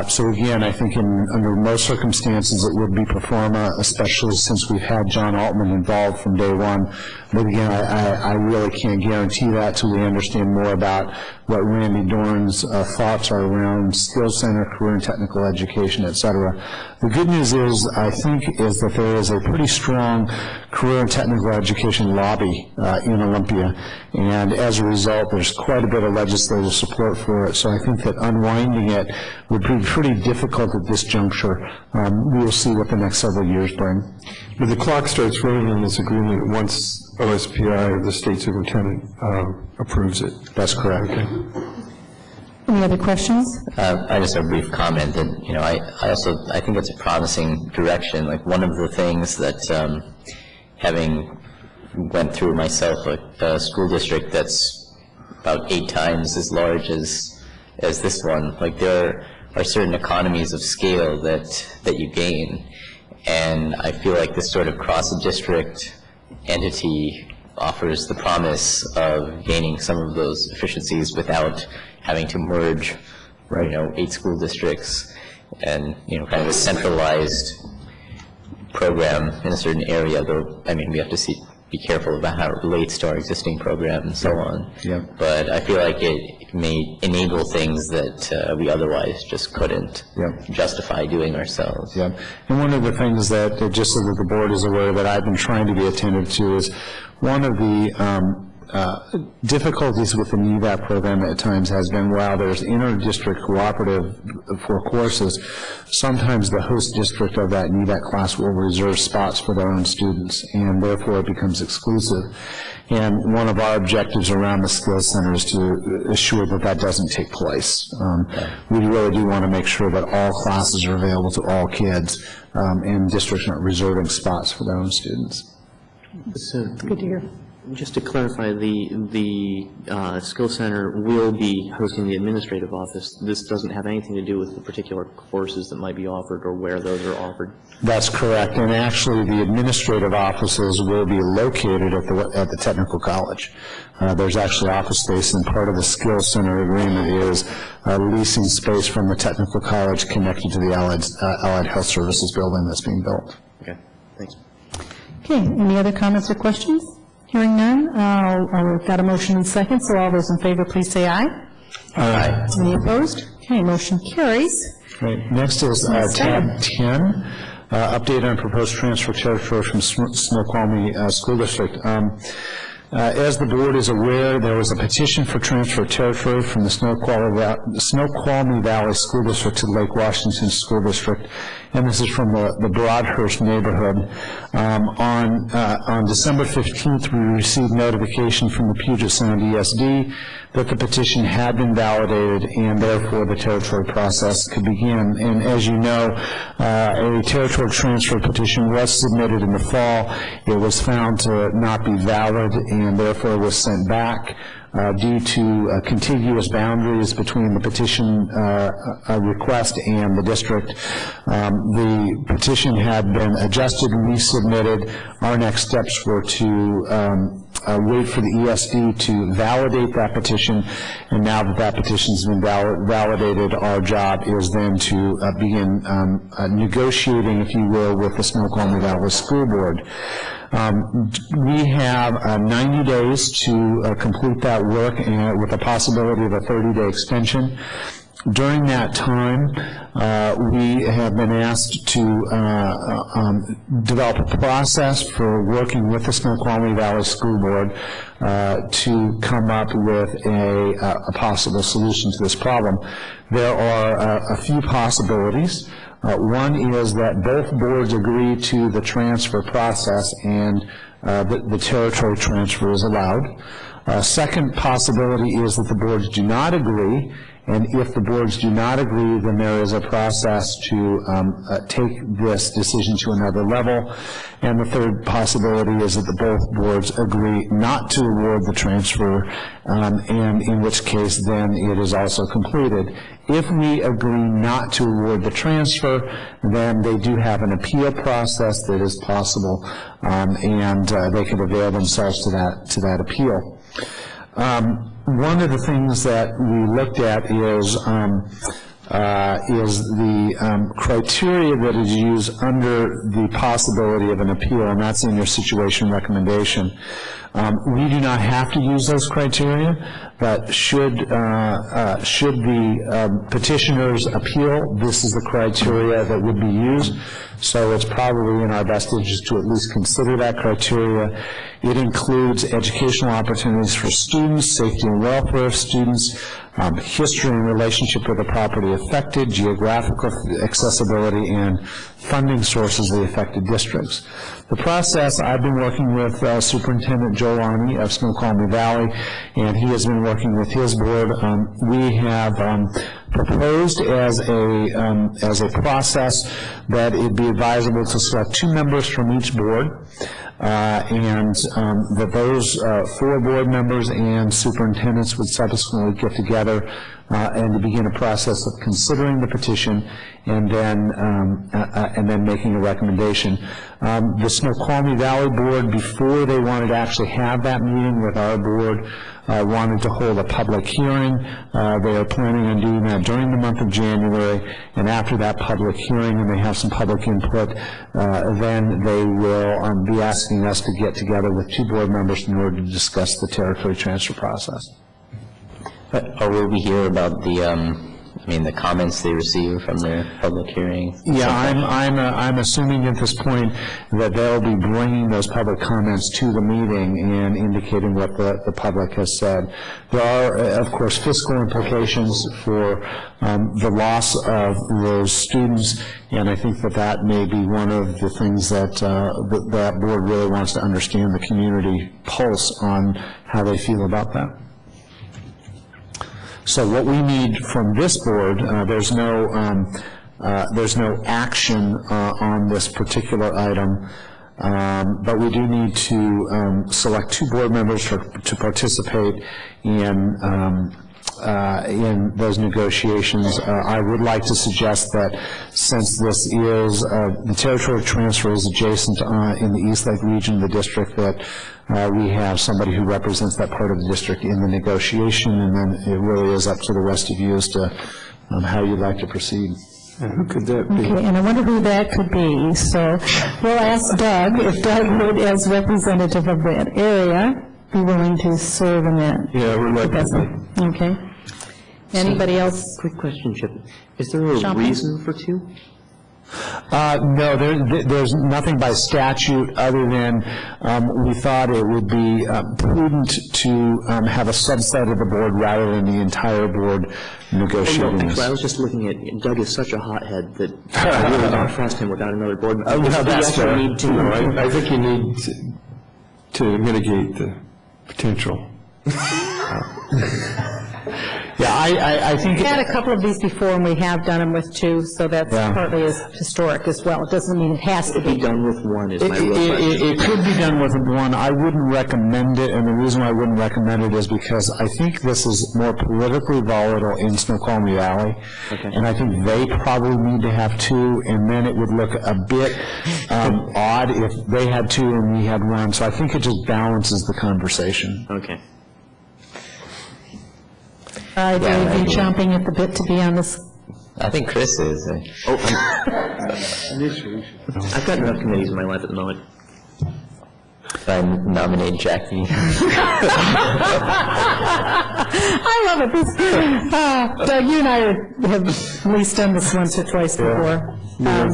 So again, I think under most circumstances it would be pro forma, especially since we've had John Altman involved from day one. But again, I really can't guarantee that till we understand more about what Randy Dorn's thoughts are around Skills Center, career and technical education, et cetera. The good news is, I think, is that there is a pretty strong career and technical education lobby in Olympia, and as a result, there's quite a bit of legislative support for it. So I think that unwinding it would be pretty difficult at this juncture. We will see what the next several years bring. But the clock starts running on this agreement once OSPI, or the state superintendent, approves it. That's correct. Okay. Any other questions? I just have a brief comment that, I think it's a promising direction. Like, one of the things that, having went through myself a school district that's about 8 times as large as this one, like, there are certain economies of scale that you gain. And I feel like this sort of cross-district entity offers the promise of gaining some of those efficiencies without having to merge, 8 school districts and, kind of a centralized program in a certain area, though, we have to be careful about how it relates to our existing program and so on. Yeah. But I feel like it may enable things that we otherwise just couldn't justify doing ourselves. Yeah. And one of the things that, just so that the board is aware, that I've been trying to be attentive to is one of the difficulties with the NEVAC program at times has been while there's inter-district cooperative for courses, sometimes the host district of that NEVAC class will reserve spots for their own students, and therefore it becomes exclusive. And one of our objectives around the Skills Center is to assure that that doesn't take place. We really do want to make sure that all classes are available to all kids, and districts aren't reserving spots for their own students. So, Good to hear. just to clarify, the Skills Center will be hosting the administrative office. This doesn't have anything to do with the particular courses that might be offered or where those are offered. That's correct, and actually the administrative offices will be located at the technical college. There's actually office space, and part of the Skills Center agreement is leasing space from the technical college connected to the Allied Health Services building that's being built. Okay, thanks. Okay, any other comments or questions? Hearing none, I've got a motion and second, so all those in favor, please say aye. Aye. Any opposed? Okay, motion carries. Right. Next is tab 10, update on proposed transfer territory from Snoqualmie School District. As the board is aware, there was a petition for transfer territory from the Snoqualmie Valley School District to Lake Washington School District, and this is from the Broadhurst neighborhood. On December 15th, we received notification from the Puget Sound ESD that the petition had been validated and therefore the territory process could begin. And as you know, a territory transfer petition was submitted in the fall. It was found to not be valid and therefore was sent back due to contiguous boundaries between the petition request and the district. The petition had been adjusted and resubmitted. Our next steps were to wait for the ESD to validate that petition, and now that that petition has been validated, our job is then to begin negotiating, if you will, with the Snoqualmie Valley School Board. We have 90 days to complete that work, and with the possibility of a 30-day extension. During that time, we have been asked to develop a process for working with the Snoqualmie Valley School Board to come up with a possible solution to this problem. There are a few possibilities. One is that both boards agree to the transfer process and the territory transfer is allowed. Second possibility is that the boards do not agree, and if the boards do not agree, then there is a process to take this decision to another level. And the third possibility is that both boards agree not to award the transfer, and in which case then it is also completed. If we agree not to award the transfer, then they do have an appeal process that is possible, and they can avail themselves to that appeal. One of the things that we looked at is the criteria that is used under the possibility of an appeal, and that's in your situation recommendation. We do not have to use those criteria, but should the petitioners appeal, this is the criteria that would be used. So it's probably in our best interest to at least consider that criteria. It includes educational opportunities for students, safety and welfare of students, history and relationship with the property affected, geographical accessibility, and funding sources of the affected districts. The process, I've been working with Superintendent Joel Army of Snoqualmie Valley, and he has been working with his board. We have proposed as a process that it be advisable to select 2 members from each board, and that those 4 board members and superintendents would subsequently get together and to begin a process of considering the petition and then making a recommendation. The Snoqualmie Valley Board, before they wanted to actually have that meeting with our board, wanted to hold a public hearing. They are planning on doing that during the month of January, and after that public hearing, and they have some public input, then they will be asking us to get together with 2 board members in order to discuss the territory transfer process. Or will we hear about the I mean, the comments they receive from their public hearing? Yeah, I'm assuming at this point that they'll be bringing those public comments to the meeting and indicating what the public has said. There are, of course, fiscal implications for the loss of those students, and I think that may be one of the things that that board really wants to understand the community pulse on how they feel about that. So what we need from this board, there's no action on this particular item, but we do need to select 2 board members to participate in those negotiations. I would like to suggest that since this is, the territory transfer is adjacent in the East Lake region of the district, that we have somebody who represents that part of the district in the negotiation, and then it really is up to the rest of you as to how you'd like to proceed. And who could that be? Okay, and I wonder who that could be. So we'll ask Doug, if Doug would, as representative of that area, be willing to serve in that. Yeah, reluctantly. Okay. Anybody else? Quick question, Chip. Is there a reason for 2? No, there's nothing by statute other than we thought it would be prudent to have a subset of the board rather than the entire board negotiating this. Actually, I was just looking at, Doug is such a hothead that I really don't trust him without another board member. No, that's fair. I think you need to mitigate the potential. Yeah, I think... We've had a couple of these before, and we have done them with 2, so that's partly as historic as well. It doesn't mean it has to be. Done with 1 is my real question. It could be done with 1. I wouldn't recommend it, and the reason why I wouldn't recommend it is because I think this is more politically volatile in Snoqualmie Valley, and I think they probably need to have 2, and then it would look a bit odd if they had 2 and we had 1, so I think it just balances the conversation. Okay. Dave, are you chomping at the bit to be on this? I think Chris is. I've got enough committees in my life at the moment. I nominate Jackie. I love it. Doug, you and I have at least done this once or twice before. Fine,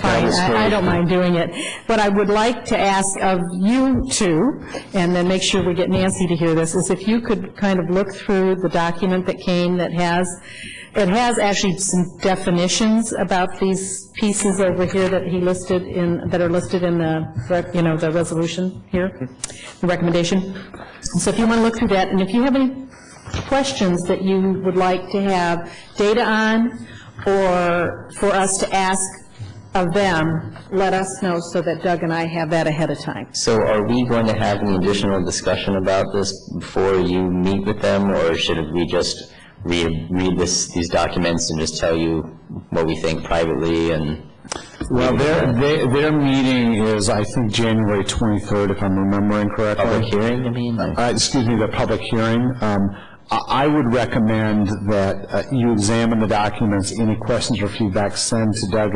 I don't mind doing it. What I would like to ask of you 2, and then make sure we get Nancy to hear this, is if you could kind of look through the document that came that has actually some definitions about these pieces over here that he listed that are listed in the the resolution here, the recommendation. So if you want to look through that, and if you have any questions that you would like to have data on, or for us to ask of them, let us know so that Doug and I have that ahead of time. So are we going to have any additional discussion about this before you meet with them, or should we just read these documents and just tell you what we think privately? And well, their meeting is, I think, January 23rd, if I'm remembering correctly. Public hearing, I mean? Excuse me, the public hearing. I would recommend that you examine the documents. Any questions or feedback, send to Doug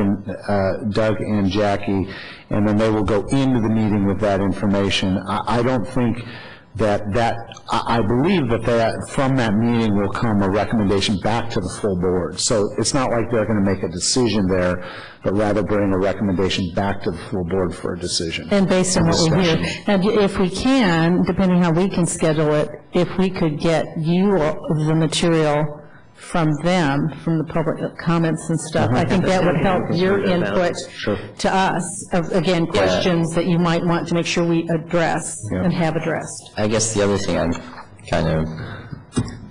and Jackie, and then they will go into the meeting with that information. I don't think I believe that from that meeting will come a recommendation back to the full board. So it's not like they're going to make a decision there, but rather bring a recommendation back to the full board for a decision. And based on what we hear. And if we can, depending how we can schedule it, if we could get you the material from them, from the public comments and stuff, I think that would help your input to us, of, again, questions that you might want to make sure we address and have addressed. I guess the other thing I'm kind of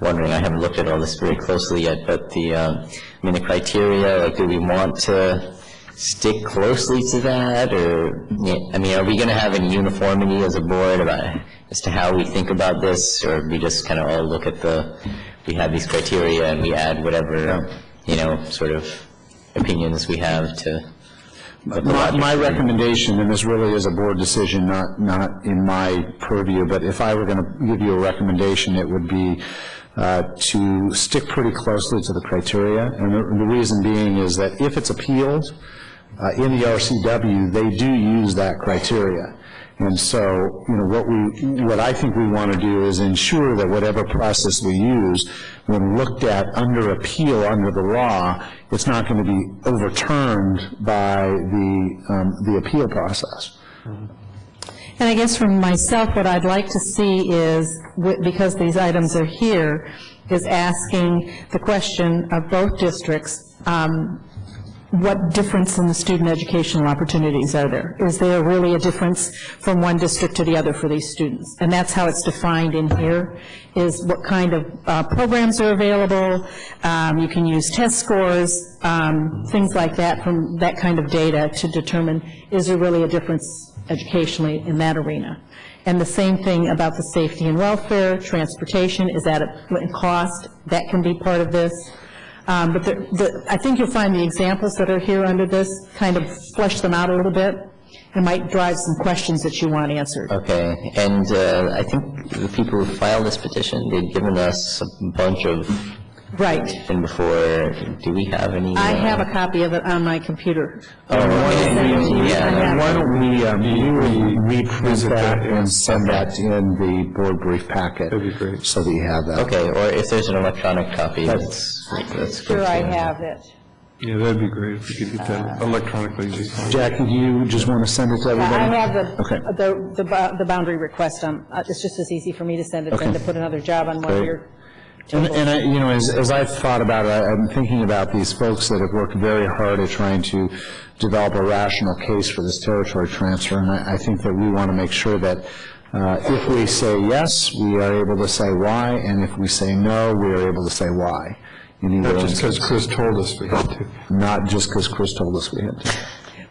wondering, I haven't looked at all this very closely yet, but the criteria, like, do we want to stick closely to that, or, I mean, are we going to have any uniformity as a board as to how we think about this, or we just kind of all look at we have these criteria and we add whatever, sort of opinions we have to. My recommendation, and this really is a board decision, not in my purview, but if I were going to give you a recommendation, it would be to stick pretty closely to the criteria. And the reason being is that if it's appealed, in the RCW, they do use that criteria. And so, what I think we want to do is ensure that whatever process we use, when looked at under appeal under the law, it's not going to be overturned by the appeal process. And I guess from myself, what I'd like to see is, because these items are here, is asking the question of both districts, what difference in the student educational opportunities are there? Is there really a difference from one district to the other for these students? And that's how it's defined in here, is what kind of programs are available. You can use test scores, things like that, from that kind of data to determine, is there really a difference educationally in that arena? And the same thing about the safety and welfare, transportation, is that a cost? That can be part of this. But I think you'll find the examples that are here under this kind of flesh them out a little bit. It might drive some questions that you want answered. Okay, and I think the people who filed this petition, they've given us a bunch of right. And before, do we have any? I have a copy of it on my computer. Why don't we reprint that and send that in the board brief packet? That'd be great. So that you have that. Okay, or if there's an electronic copy, that's good. Sure, I have it. Yeah, that'd be great if we could get that electronically. Jackie, do you just want to send it to everybody? I have the boundary request. It's just as easy for me to send it than to put another job on one of your. And I, as I've thought about it, I'm thinking about these folks that have worked very hard at trying to develop a rational case for this territory transfer, and I think that we want to make sure that if we say yes, we are able to say why, and if we say no, we are able to say why. Not just because Chris told us we had to. Not just because Chris told us we had to.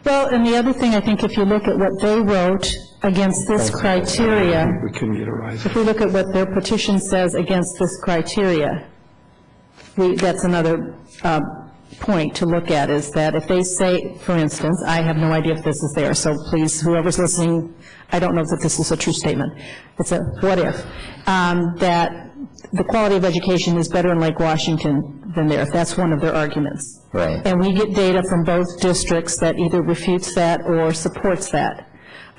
Well, and the other thing, I think if you look at what they wrote against this criteria, we couldn't get a rise. if we look at what their petition says against this criteria, that's another point to look at, is that if they say, for instance, I have no idea if this is there, so please, whoever's listening, I don't know that this is a true statement. It's a what if, that the quality of education is better in Lake Washington than there, if that's one of their arguments. Right. And we get data from both districts that either refutes that or supports that.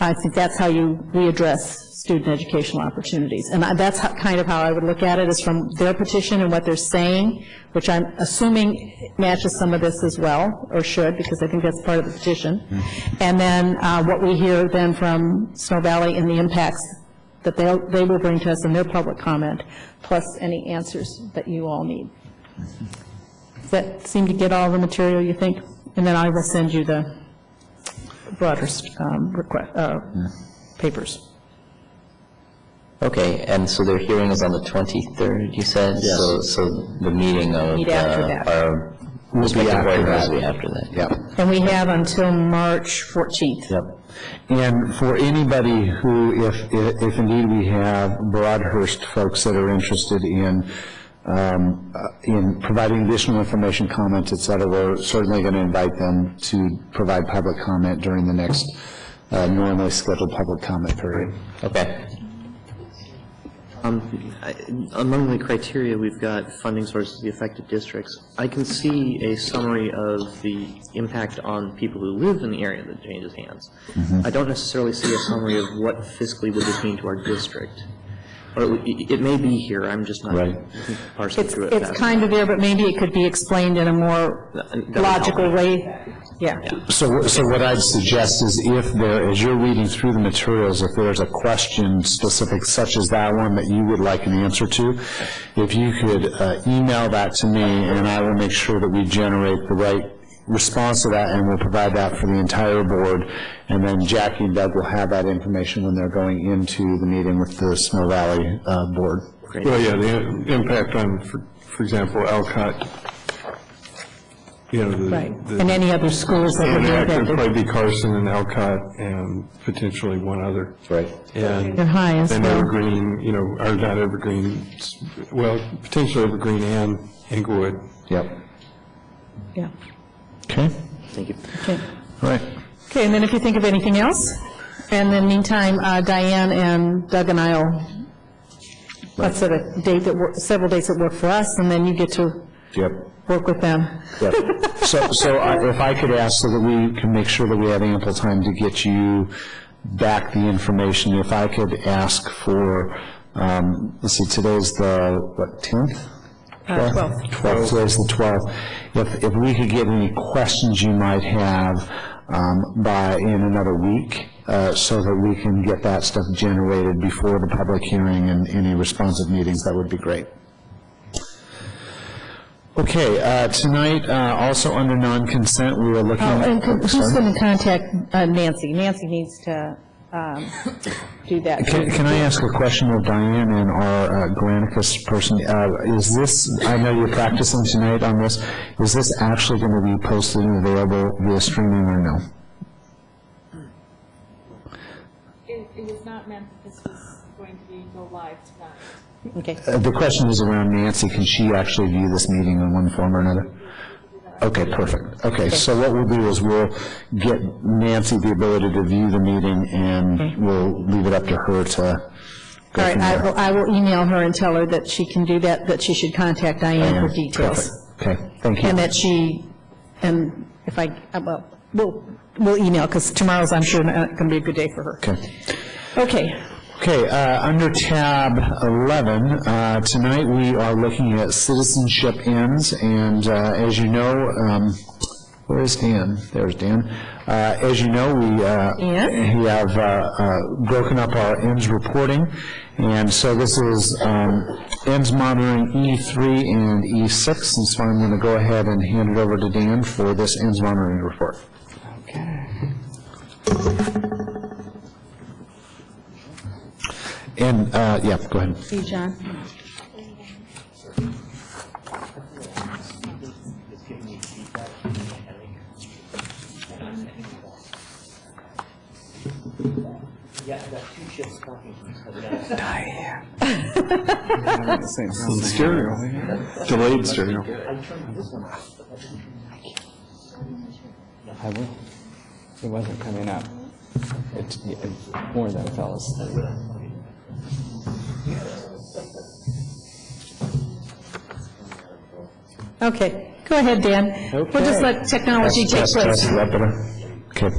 I think that's how we address student educational opportunities. And that's kind of how I would look at it, is from their petition and what they're saying, which I'm assuming matches some of this as well, or should, because I think that's part of the petition. And then what we hear then from Snow Valley and the impacts that they will bring to us in their public comment, plus any answers that you all need. Does that seem to get all the material you think? And then I will send you the broader papers. Okay, and so their hearing is on the 23rd, you said? Yes. So the meeting of our respective board members will be after that. Yep. And we have until March 14th. Yep. And for anybody who, if indeed we have Broadhurst folks that are interested in providing additional information, comments, et cetera, we're certainly going to invite them to provide public comment during the next normally scheduled public comment period. Okay. Among the criteria, we've got funding sources, the affected districts. I can see a summary of the impact on people who live in the area that changes hands. I don't necessarily see a summary of what fiscally would this mean to our district. Or it may be here, I'm just not parsing through it. It's kind of there, but maybe it could be explained in a more logical way. Yeah. So what I'd suggest is, if there, as you're reading through the materials, if there's a question specific such as that one that you would like an answer to, if you could email that to me, and I will make sure that we generate the right response to that, and we'll provide that for the entire board, and then Jackie and Doug will have that information when they're going into the meeting with the Snow Valley board. Great. Well, yeah, the impact on, for example, Alcott. And any other schools that would be affected. Would probably be Carson and Alcott and potentially one other. Right. And they're high as well. Evergreen, or not Evergreen, well, potentially Evergreen and Englewood. Yep. Yeah. Okay. Thank you. Okay. All right. Okay, and then if you think of anything else, and then meantime, Diane and Doug and I'll, let's set a date that several dates that work for us, and then you get to Yep. work with them. Yep. If I could ask so that we can make sure that we have ample time to get you back the information, if I could ask for, let's see, today's the, what, 10th? 12th. 12th, today's the 12th. If we could get any questions you might have in another week, so that we can get that stuff generated before the public hearing and any responsive meetings, that would be great. Okay, tonight, also under non-consent, we are looking at... And who's going to contact Nancy? Nancy needs to do that. Can I ask a question of Diane and our Granicus person? Is this, I know you're practicing tonight on this, is this actually going to be posted and available via streaming or no? It was not meant that this was going to go live tonight. Okay. The question is around Nancy. Can she actually view this meeting in one form or another? Okay, perfect. Okay, so what we'll do is we'll get Nancy the ability to view the meeting, and we'll leave it up to her to go. All right, I will email her and tell her that she can do that, that she should contact Diane for details. Perfect. Okay, thank you. And that if I, well, we'll email, because tomorrow's, I'm sure, not going to be a good day for her. Okay. Okay. Okay, under tab 11, tonight we are looking at citizenship ends, and as you know, where is Dan? There's Dan. As you know, we have broken up our ends reporting, and so this is ends monitoring E3 and E6, and so I'm going to go ahead and hand it over to Dan for this ends monitoring report. Okay. And, yeah, go ahead. See, John. Diane. Some stereo. Delayed stereo. I will. It wasn't coming up. It's more than fell asleep. Okay, go ahead, Dan. Okay. We'll just let technology take place. Is that better? Okay.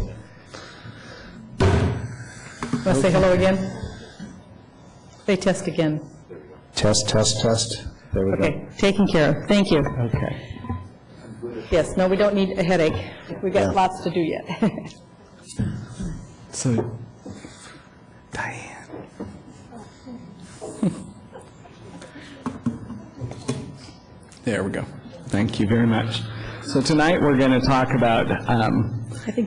Want to say hello again? Say test again. Test. There we go. Okay, taken care of. Thank you. Okay. Yes, no, we don't need a headache. We've got lots to do yet. So, Diane. There we go. Thank you very much. So tonight we're going to talk about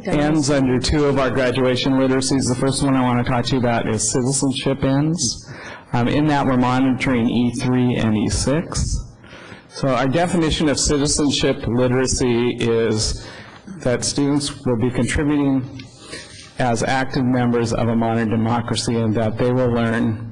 ends under two of our graduation literacies. The first one I want to talk to you about is citizenship ends. In that we're monitoring E3 and E6. So our definition of citizenship literacy is that students will be contributing as active members of a modern democracy, and that they will learn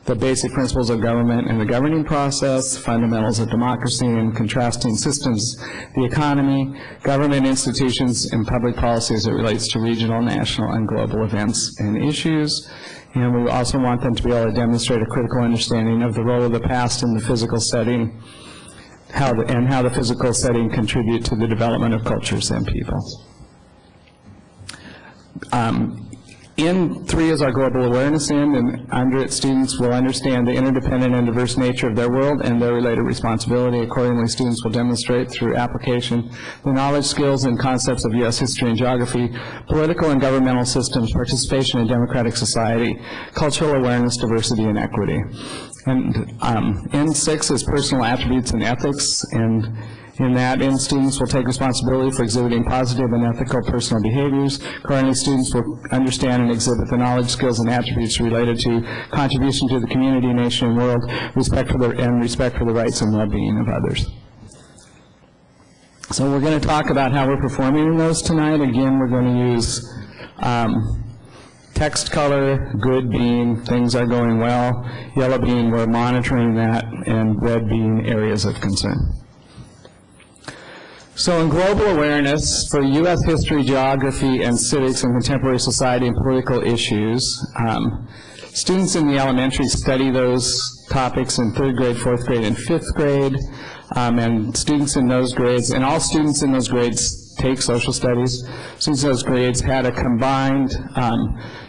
the basic principles of government and the governing process, fundamentals of democracy and contrasting systems, the economy, government institutions, and public policy as it relates to regional, national, and global events and issues. And we also want them to be able to demonstrate a critical understanding of the role of the past in the physical setting, how the physical setting contribute to the development of cultures and peoples. In 3 is our global awareness end, and under it students will understand the interdependent and diverse nature of their world and their related responsibility. Accordingly, students will demonstrate through application the knowledge, skills, and concepts of U.S. history and geography, political and governmental systems, participation in democratic society, cultural awareness, diversity, and equity. And N6 is personal attributes and ethics, and in that, students will take responsibility for exhibiting positive and ethical personal behaviors. Currently, students will understand and exhibit the knowledge, skills, and attributes related to contribution to the community, nation, and world, respect for the rights and well-being of others. So we're going to talk about how we're performing in those tonight. Again, we're going to use text color, good being, things are going well, yellow being, we're monitoring that, and red being areas of concern. So in global awareness for U.S. history, geography, and civics and contemporary society and political issues, Students in the elementary study those topics in 3rd grade, 4th grade, and 5th grade, and students in those grades, and all students in those grades take social studies. Students in those grades had a combined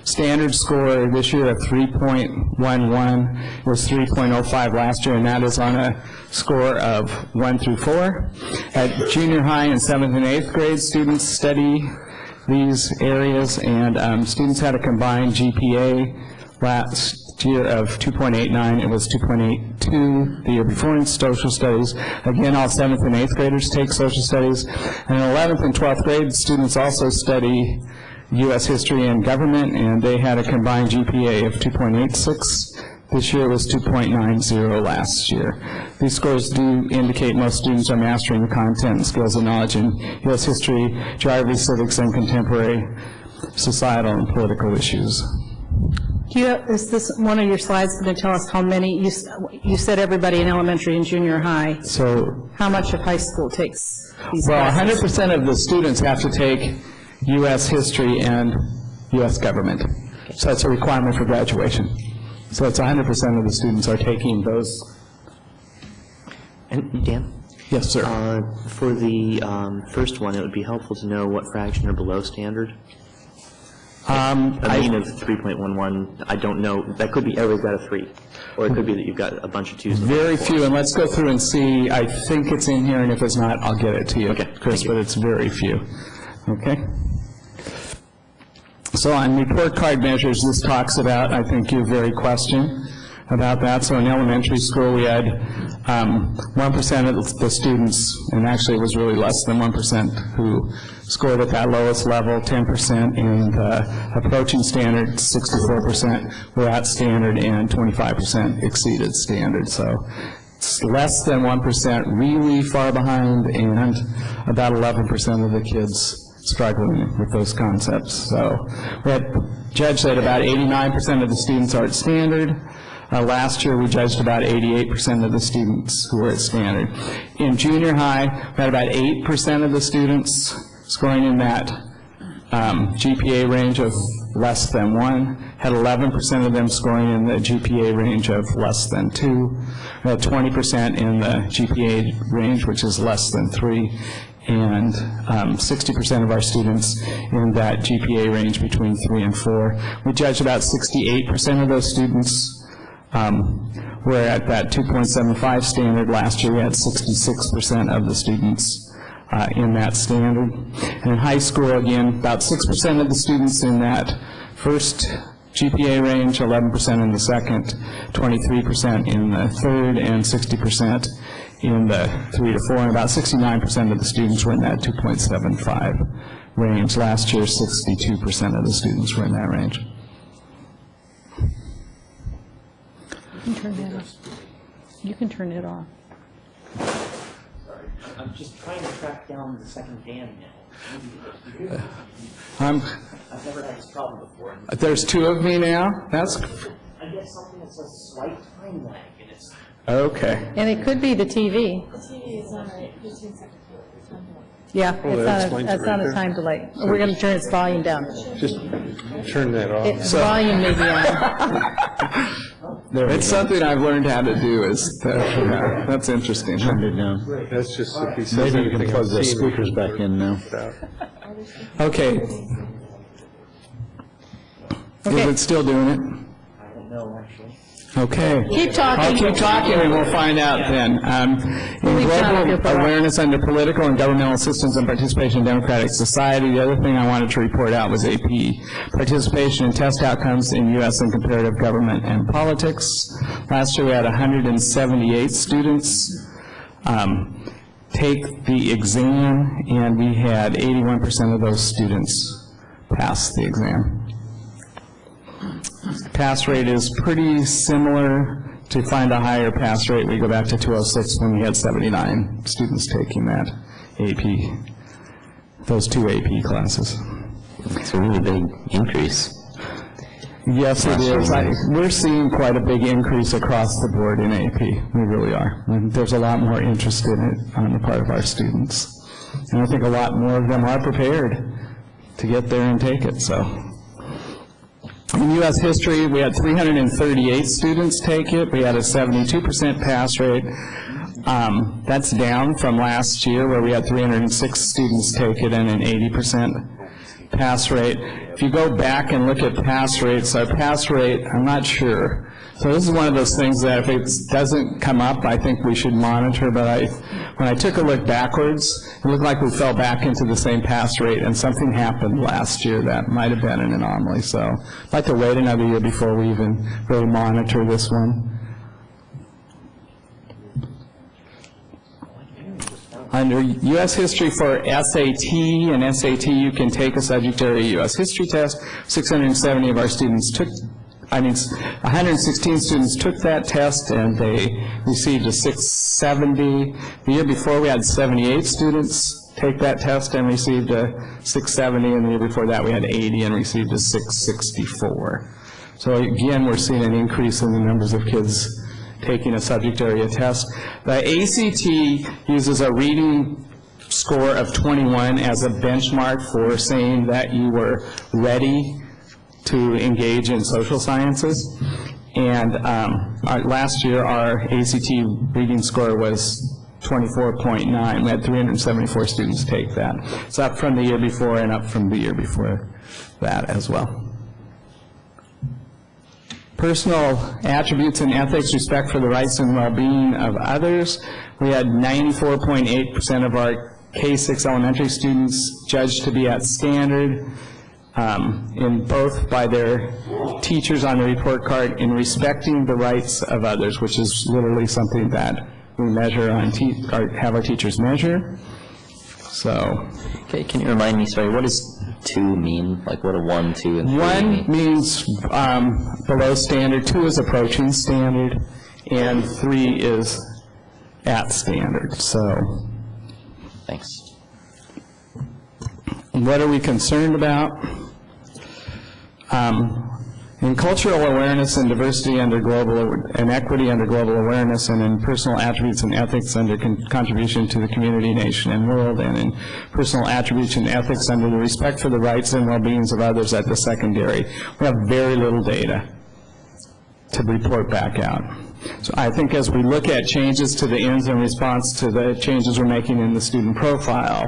standard score this year of 3.11. It was 3.05 last year, and that is on a score of 1 through 4. At junior high and 7th and 8th grade, students study these areas, and students had a combined GPA last year of 2.89. It was 2.82 the year before in social studies. Again, all 7th and 8th graders take social studies. And in 11th and 12th grade, students also study U.S. history and government, and they had a combined GPA of 2.86. This year it was 2.90 last year. These scores do indicate most students are mastering the content and skills and knowledge in U.S. history, geography, civics, and contemporary societal and political issues. Is this one of your slides going to tell us how many, you said everybody in elementary and junior high. So how much of high school takes these well, classes? 100% of the students have to take U.S. history and U.S. government. So that's a requirement for graduation. So it's 100% of the students are taking those. And Dan? Yes, sir. For the first one, it would be helpful to know what fraction are below standard. A mean of 3.11, I don't know. That could be everybody's got a 3. Or it could be that you've got a bunch of 2s. Very few, and let's go through and see. I think it's in here, and if it's not, I'll get it to you, okay, Chris, but it's very few. Okay? So on report card measures, this talks about, I think, your very question about that. So in elementary school, we had 1% of the students, and actually it was really less than 1%, who scored at that lowest level, 10% in the approaching standard, 64% were at standard, and 25% exceeded standard. So it's less than 1% really far behind, and about 11% of the kids struggling with those concepts. So we had judged that about 89% of the students are at standard. Last year we judged about 88% of the students who were at standard. In junior high, we had about 8% of the students scoring in that GPA range of less than 1, had 11% of them scoring in the GPA range of less than 2, we had 20% in the GPA range, which is less than 3, and 60% of our students in that GPA range between 3 and 4. We judged about 68% of those students were at that 2.75 standard. Last year we had 66% of the students in that standard. And in high school, again, about 6% of the students in that first GPA range, 11% in the second, 23% in the third, and 60% in the 3 to 4, and about 69% of the students were in that 2.75 range. Last year, 62% of the students were in that range. You can turn that off. You can turn it off. Sorry, I'm just trying to track down the second Dan now. I've never had this problem before. There's 2 of me now? That's I get something that says slight time lag, and it's... okay. And it could be the TV. The TV is on a 15 second. Yeah, that it's on a time delay. We're going to turn its volume down. Just turn that off. Its volume may be on. It's something I've learned how to do. That's interesting. Turn it down. That's just, if he says Maybe you can anything plug the obscene, speakers back in now. Okay. Is it still doing it? I don't know, actually. Okay. Keep talking. I'll keep talking and we'll find out then. In global awareness under political and governmental systems and participation in democratic society, the other thing I wanted to report out was AP participation in test outcomes in U.S. and comparative government and politics. Last year we had 178 students take the exam, and we had 81% of those students pass the exam. Pass rate is pretty similar. To find a higher pass rate, we go back to 2006 when we had 79 students taking that AP, those 2 AP classes. It's a really big increase. Yes, it is. We're seeing quite a big increase across the board in AP. We really are. And there's a lot more interest in it on the part of our students. And I think a lot more of them are prepared to get there and take it. So In U.S. history, we had 338 students take it. We had a 72% pass rate. That's down from last year where we had 306 students take it and an 80% pass rate. If you go back and look at pass rates, our pass rate, I'm not sure. So this is one of those things that if it doesn't come up, I think we should monitor. But when I took a look backwards, it looked like we fell back into the same pass rate, and something happened last year that might have been an anomaly. So I'd like to wait another year before we even really monitor this one. Under U.S. history for SAT and SAT, you can take a subject area U.S. history test. 670 of our students 116 students took that test and they received a 670. The year before we had 78 students take that test and received a 670, and the year before that we had 80 and received a 664. So again, we're seeing an increase in the numbers of kids taking a subject area test. The ACT uses a reading score of 21 as a benchmark for saying that you were ready to engage in social sciences. And last year, our ACT reading score was 24.9. We had 374 students take that. It's up from the year before and up from the year before that as well. Personal attributes and ethics, respect for the rights and well-being of others. We had 94.8% of our K-6 elementary students judged to be at standard in both by their teachers on the report card in respecting the rights of others, which is literally something that we measure on have our teachers measure. So. Okay, can you remind me, sorry, what does 2 mean? Like what do 1, 2, and 3 1 mean? means below standard, 2 is approaching standard, and 3 is at standard. So. Thanks. What are we concerned about? In cultural awareness and diversity under global, and equity under global awareness, and in personal attributes and ethics under contribution to the community, nation, and world, and in personal attributes and ethics under the respect for the rights and well-beings of others at the secondary, we have very little data to report back out. So I think as we look at changes to the ends in response to the changes we're making in the student profile,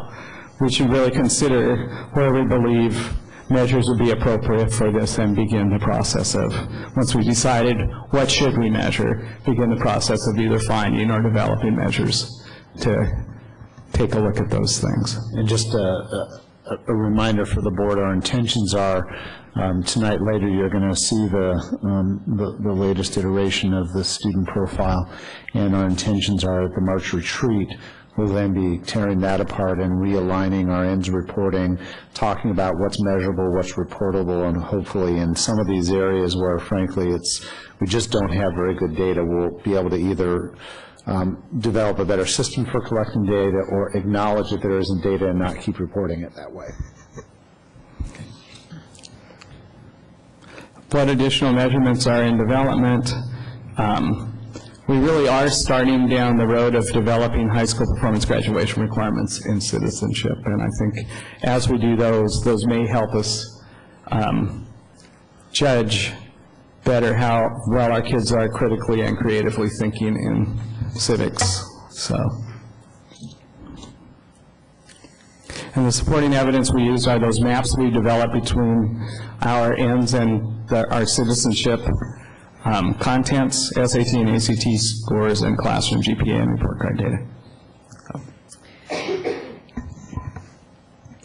we should really consider where we believe measures would be appropriate for this and begin the process of, once we decided what should we measure, begin the process of either finding or developing measures to take a look at those things. And just a reminder for the board, our intentions are tonight later you're going to see the latest iteration of the student profile, and our intentions are at the March retreat we'll then be tearing that apart and realigning our ends reporting, talking about what's measurable, what's reportable, and hopefully in some of these areas where frankly we just don't have very good data, we'll be able to either develop a better system for collecting data or acknowledge that there isn't data and not keep reporting it that way. What additional measurements are in development? We really are starting down the road of developing high school performance graduation requirements in citizenship, and I think as we do those may help us judge better how well our kids are critically and creatively thinking in civics. So, and the supporting evidence we use are those maps we developed between our ends and our citizenship contents, SAT and ACT scores, and classroom GPA and report card data.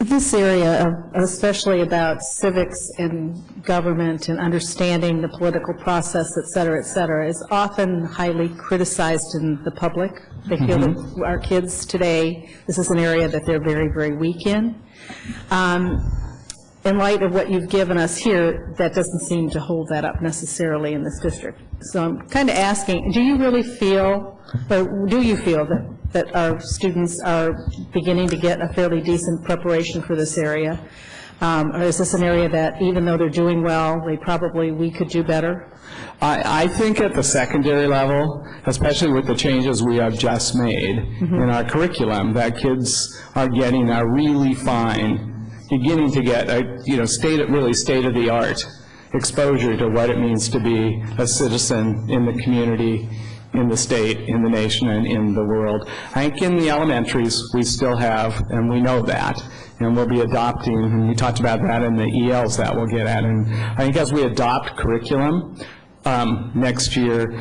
This area, especially about civics and government and understanding the political process, et cetera, is often highly criticized in the public. They feel that our kids today, this is an area that they're very, very weak in. In light of what you've given us here, that doesn't seem to hold that up necessarily in this district. So I'm kind of asking, do you really feel, or do you feel that our students are beginning to get a fairly decent preparation for this area? Or is this an area that even though they're doing well, we could do better? I think at the secondary level, especially with the changes we have just made in our curriculum, that kids are getting a really fine, beginning to get a really state-of-the-art exposure to what it means to be a citizen in the community, in the state, in the nation, and in the world. I think in the elementaries, we still have, and we know that, and we'll be adopting, and we talked about that in the ELs that we'll get at, and I think as we adopt curriculum next year,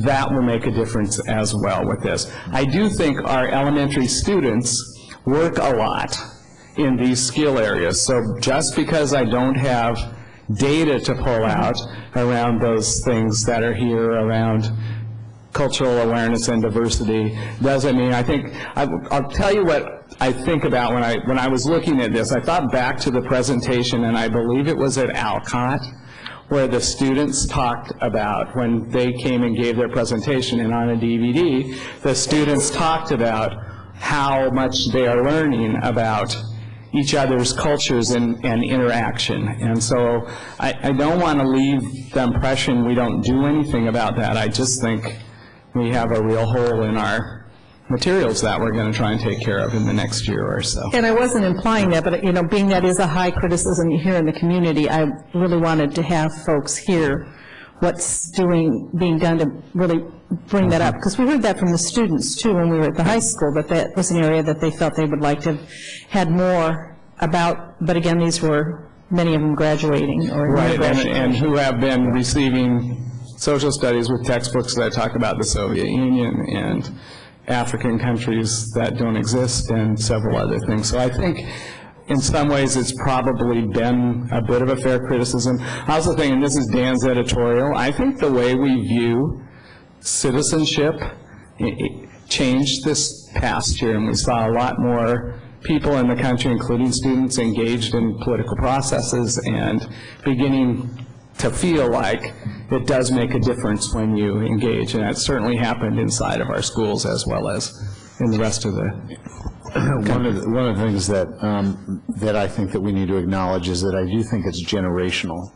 that will make a difference as well with this. I do think our elementary students work a lot in these skill areas, so just because I don't have data to pull out around those things that are here around cultural awareness and diversity doesn't mean, I think, I'll tell you what I think about when I was looking at this. I thought back to the presentation, and I believe it was at Alcott, where the students talked about, when they came and gave their presentation, and on a DVD, the students talked about how much they are learning about each other's cultures and interaction. And so I don't want to leave the impression we don't do anything about that. I just think we have a real hole in our materials that we're going to try and take care of in the next year or so. And I wasn't implying that, but, you know, being that is a high criticism here in the community, I really wanted to have folks hear what's being done to really bring that up. Because we heard that from the students, too, when we were at the high school, that that was an area that they felt they would like to have had more about. But again, these were many of them graduating or right, and who have been receiving social studies with textbooks that talk about the Soviet Union and African countries that don't exist and several other things. So I think in some ways it's probably been a bit of a fair criticism. I also think, and this is Dan's editorial, I think the way we view citizenship changed this past year, and we saw a lot more people in the country, including students, engaged in political processes and beginning to feel like it does make a difference when you engage, and that certainly happened inside of our schools as well as in the rest of the One of the things that that I think that we need to acknowledge is that I do think it's generational.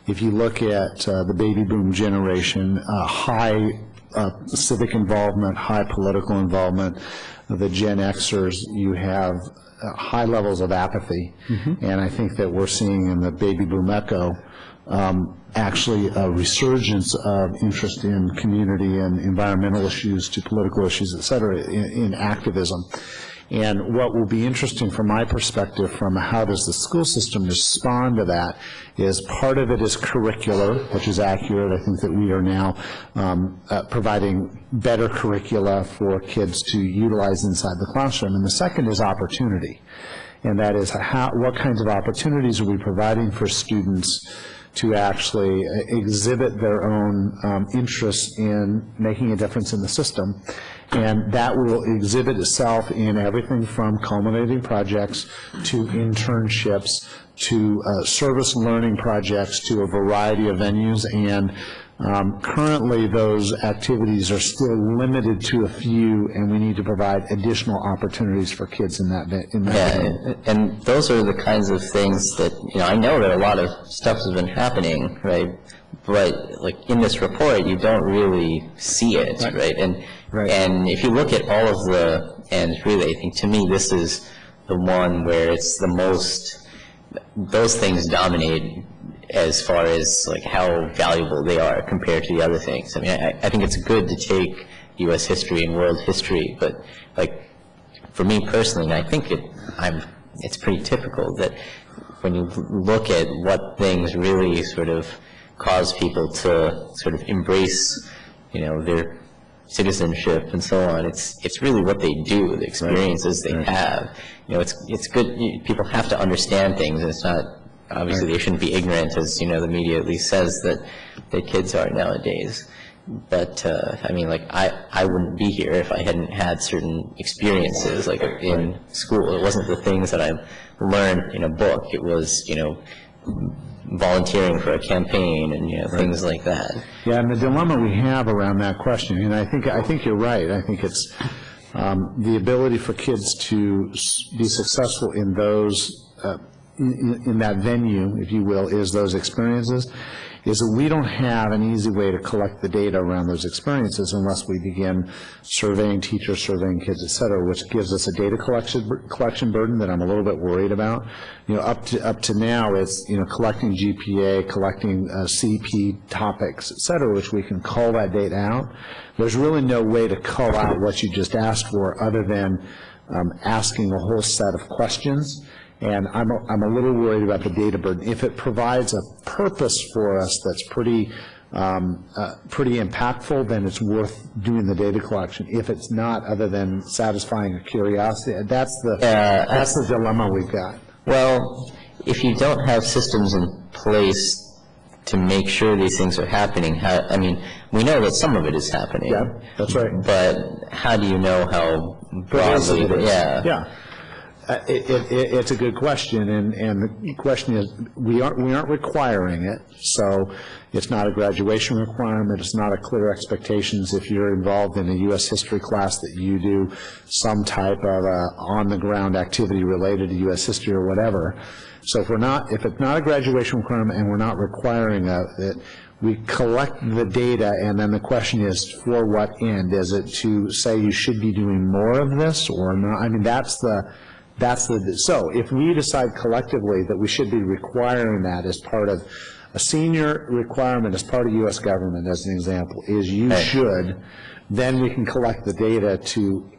If you look at the baby boom generation, high civic involvement, high political involvement, the Gen Xers, you have high levels of apathy, and I think that we're seeing in the baby boom echo actually a resurgence of interest in community and environmental issues to political issues, et cetera, in activism. And what will be interesting from my perspective from how does the school system respond to that is part of it is curricular, which is accurate. I think that we are now providing better curricula for kids to utilize inside the classroom. And the second is opportunity. And that is what kinds of opportunities are we providing for students to actually exhibit their own interest in making a difference in the system. And that will exhibit itself in everything from culminating projects to internships to service learning projects to a variety of venues. And currently those activities are still limited to a few, and we need to provide additional opportunities for kids in that venue. And those are the kinds of things that, you know, I know that a lot of stuff has been happening, right? But like in this report, you don't really see it, right? And if you look at all of the, and really, I think to me, this is the one where it's the most, those things dominate as far as like how valuable they are compared to the other things. I mean, I think it's good to take U.S. history and world history, but like for me personally, I think it's pretty typical that when you look at what things really sort of cause people to sort of embrace, you know, their citizenship and so on, it's really what they do, the experiences they have. You know, it's good. People have to understand things. It's not. Obviously, they shouldn't be ignorant, as, you know, the media at least says that kids are nowadays. But, I mean, like, I wouldn't be here if I hadn't had certain experiences, like, in school. It wasn't the things that I learned in a book. It was, you know, volunteering for a campaign and, you know, things like that. Yeah, and the dilemma we have around that question, and I think you're right. I think it's the ability for kids to be successful in those in that venue, if you will, is those experiences. is that we don't have an easy way to collect the data around those experiences unless we begin surveying teachers, surveying kids, et cetera, which gives us a data collection burden that I'm a little bit worried about. Up to now, it's, collecting GPA, collecting CP topics, et cetera, which we can call that data out. There's really no way to call out what you just asked for other than asking a whole set of questions. And I'm a little worried about the data burden. If it provides a purpose for us that's pretty impactful, then it's worth doing the data collection. If it's not, other than satisfying a curiosity, that's the dilemma we've got. Well, if you don't have systems in place to make sure these things are happening, we know that some of it is happening. Yeah, that's right. But how do you know how broadly? Yeah. It's a good question, and the question is, we aren't requiring it, so it's not a graduation requirement, it's not a clear expectations if you're involved in a U.S. history class that you do some type of on-the-ground activity related to U.S. history or whatever. So if it's not a graduation requirement and we're not requiring it, we collect the data, and then the question is, for what end? Is it to say you should be doing more of this or not? So if we decide collectively that we should be requiring that as part of a senior requirement as part of U.S. government, as an example, is you should, then we can collect the data to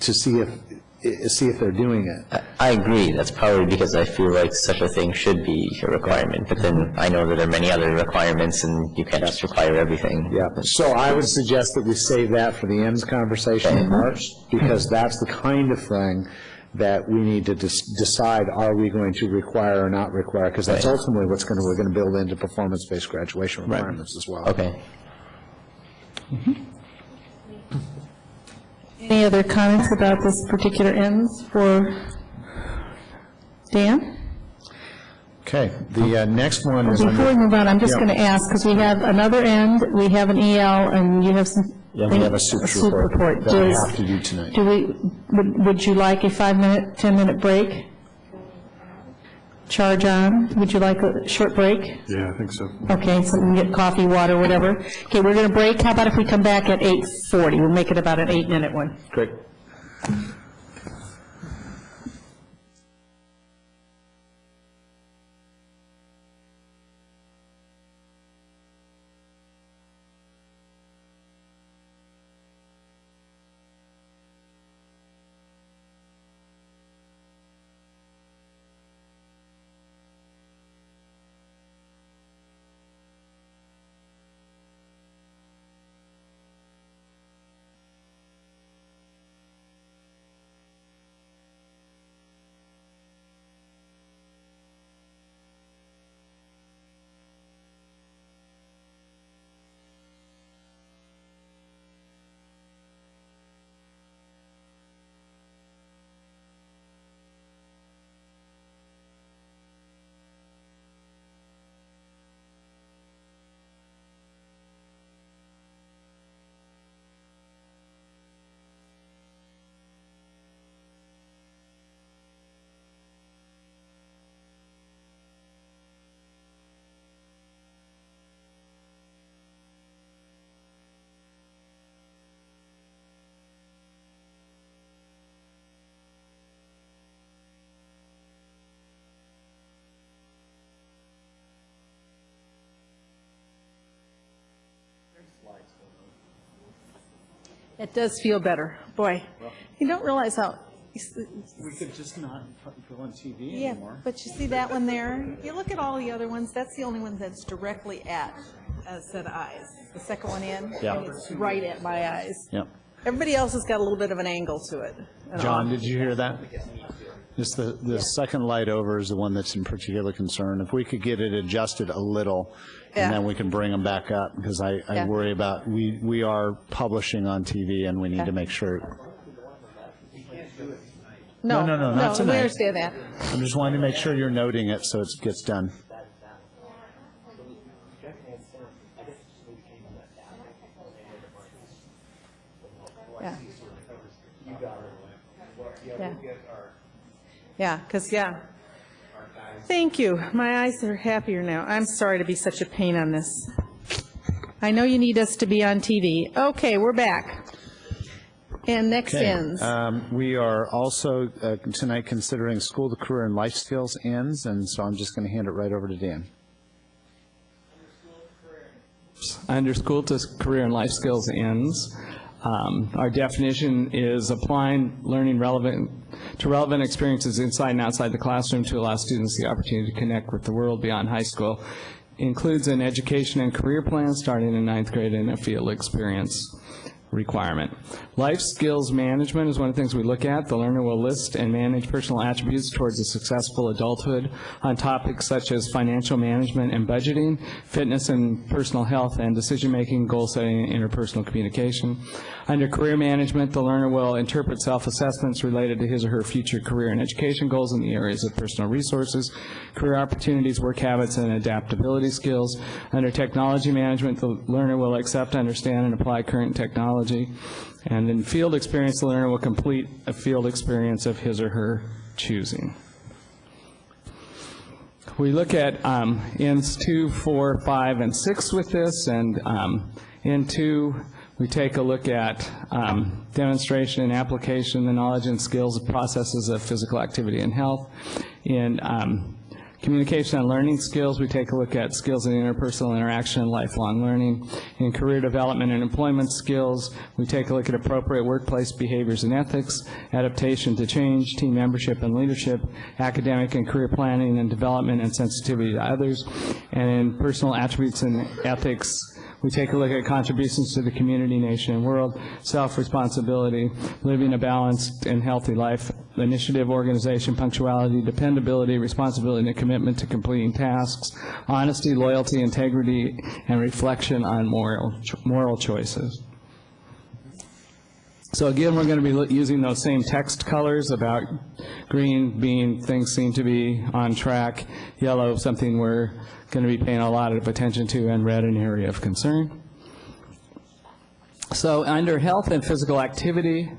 see if they're doing it. I agree. That's probably because I feel like such a thing should be a requirement. But then I know that there are many other requirements, and you can't just require everything. Yeah. So I would suggest that we save that for the ends conversation in March, because that's the kind of thing that we need to decide, are we going to require or not require, because that's ultimately we're going to build into performance-based graduation requirements as well. Okay. Any other comments about this particular ends for Dan? Okay, the next one is... Before we move on, I'm just going to ask, because we have another end, we have an EL, and you have some... Yeah, we have a SUPS report that we have to do tonight. Would you like a 5-minute, 10-minute break? Charge on. Would you like a short break? Yeah, I think so. Okay, so we can get coffee, water, whatever. Okay, we're going to break. How about if we come back at 8:40? We'll make it about an 8-minute one. Great. It does feel better. Boy, you don't realize how... We could just not go on TV Yeah, anymore. but you see that one there? You look at all the other ones, that's the only one that's directly at a set of eyes. The second one in, Yeah. and it's right at my eyes. Yep. Everybody else has got a little bit of an angle to it. John, did you hear that? Just the second light over is the one that's in particular concern. If we could get it adjusted a little, Yeah. and then we can bring them back up, because I Yeah. worry about, we are publishing on TV, and we need to make sure. No, not we tonight. understand that. I'm just wanting to make sure you're noting it so it gets done. Yeah. Yeah. Yeah, because, yeah. Thank you. My eyes are happier now. I'm sorry to be such a pain on this. I know you need us to be on TV. Okay, we're back. And next ends. We are also tonight considering school to career and life skills ends, and so I'm just going to hand it right over to Dan. Under school to career and life skills ends, our definition is applying learning to relevant experiences inside and outside the classroom to allow students the opportunity to connect with the world beyond high school. Includes an education and career plan starting in 9th grade and a field experience requirement. Life skills management is one of the things we look at. The learner will list and manage personal attributes towards a successful adulthood on topics such as financial management and budgeting, fitness and personal health, and decision-making, goal-setting, and interpersonal communication. Under career management, the learner will interpret self-assessments related to his or her future career and education goals in the areas of personal resources, career opportunities, work habits, and adaptability skills. Under technology management, the learner will accept, understand, and apply current technology. And in field experience, the learner will complete a field experience of his or her choosing. We look at ends 2, 4, 5, and 6 with this, and in 2, we take a look at demonstration and application, the knowledge and skills of processes of physical activity and health. In communication and learning skills, we take a look at skills in interpersonal interaction and lifelong learning. In career development and employment skills, we take a look at appropriate workplace behaviors and ethics, adaptation to change, team membership and leadership, academic and career planning and development, and sensitivity to others. And in personal attributes and ethics, we take a look at contributions to the community, nation, and world, self-responsibility, living a balanced and healthy life, initiative, organization, punctuality, dependability, responsibility, and commitment to completing tasks, honesty, loyalty, integrity, and reflection on moral choices. So again, we're going to be using those same text colors about green being things seem to be on track, yellow something we're going to be paying a lot of attention to, and red an area of concern. So under health and physical activity,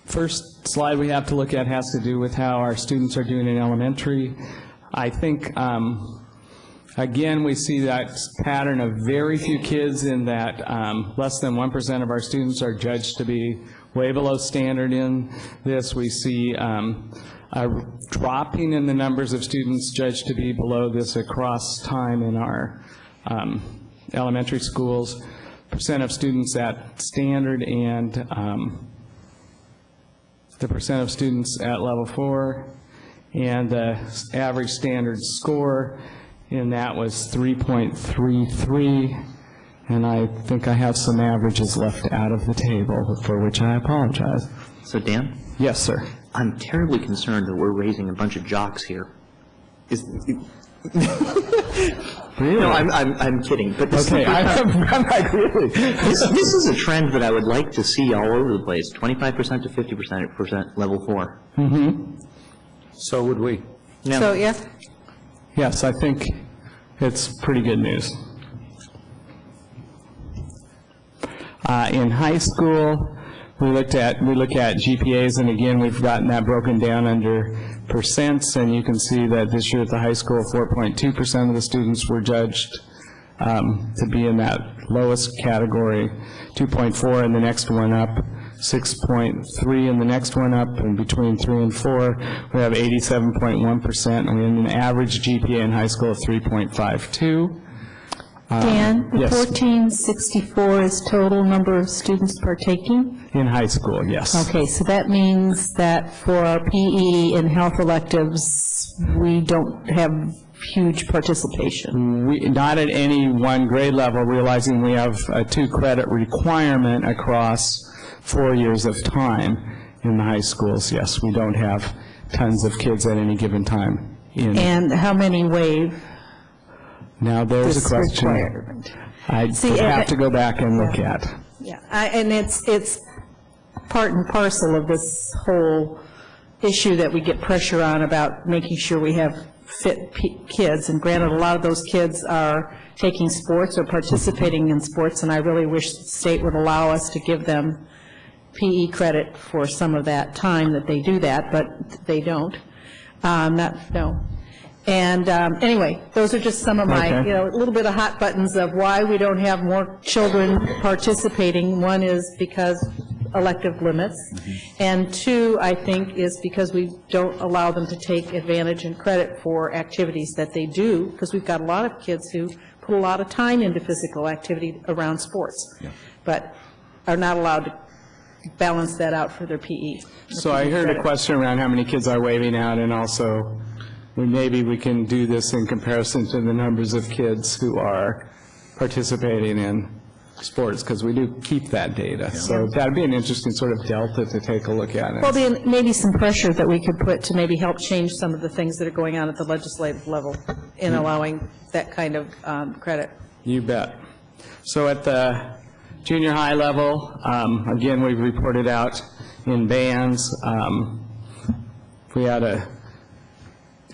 first slide we have to look at has to do with how our students are doing in elementary. I think again, we see that pattern of very few kids in that less than 1% of our students are judged to be way below standard in this. We see a dropping in the numbers of students judged to be below this across time in our elementary schools. Percent of students at standard and the percent of students at level 4, and the average standard score in that was 3.33, and I think I have some averages left out of the table, for which I apologize. So Dan? Yes, sir. I'm terribly concerned that we're raising a bunch of jocks here. Really? No, I'm kidding. But this okay, I'm like, really? This is a trend that I would like to see all over the place, 25% to 50% level 4. Mm-hmm. So would we. Yeah. So, yeah? Yes, I think it's pretty good news. In high school, we look at GPAs, and again, we've gotten that broken down under percents, and you can see that this year at the high school, 4.2% of the students were judged to be in that lowest category, 2.4 in the next one up, 6.3 in the next one up, and between 3 and 4, we have 87.1%, and we have an average GPA in high school of 3.52. Dan, the yes. 1464 is total number of students partaking? In high school, yes. Okay, so that means that for our PE and health electives, we don't have huge participation. Not at any one grade level, realizing we have a 2-credit requirement across 4 years of time in the high schools. Yes, we don't have tons of kids at any given time. And how many waive? Now there's a question I have to go back and look at. Yeah, and it's part and parcel of this whole issue that we get pressure on about making sure we have fit kids. And granted, a lot of those kids are taking sports or participating in sports, and I really wish the state would allow us to give them PE credit for some of that time that they do that, but they don't. No. And anyway, those are just some of my, Okay. a little bit of hot buttons of why we don't have more children participating. One is because elective limits, and two, I think, is because we don't allow them to take advantage and credit for activities that they do, because we've got a lot of kids who put a lot of time into physical activity around sports, but are not allowed to balance that out for their PE. So I heard a question around how many kids are waiving out, and also maybe we can do this in comparison to the numbers of kids who are participating in sports, because we do keep that data. So that'd be an interesting sort of delta to take a look at. Well, then maybe some pressure that we could put to maybe help change some of the things that are going on at the legislative level in allowing that kind of credit. You bet. So at the junior high level, again, we've reported out in bands. We had a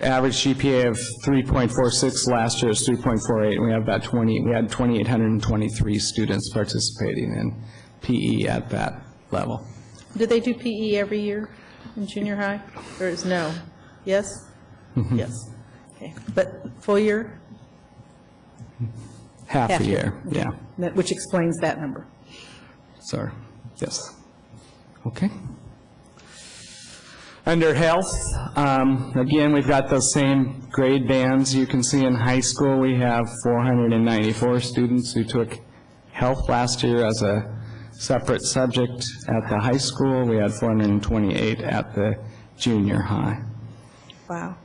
average GPA of 3.46 last year. Is 3.48. We have about 2,823 students participating in PE at that level. Do they do PE every year in junior high, or is no? Yes? Yes. Okay. But full year? Half a year, Okay. yeah. Which explains that number. Sorry, yes. Okay. Under health, again, we've got those same grade bands. You can see in high school we have 494 students who took health last year as a separate subject at the high school. We had 428 at the junior high. Wow.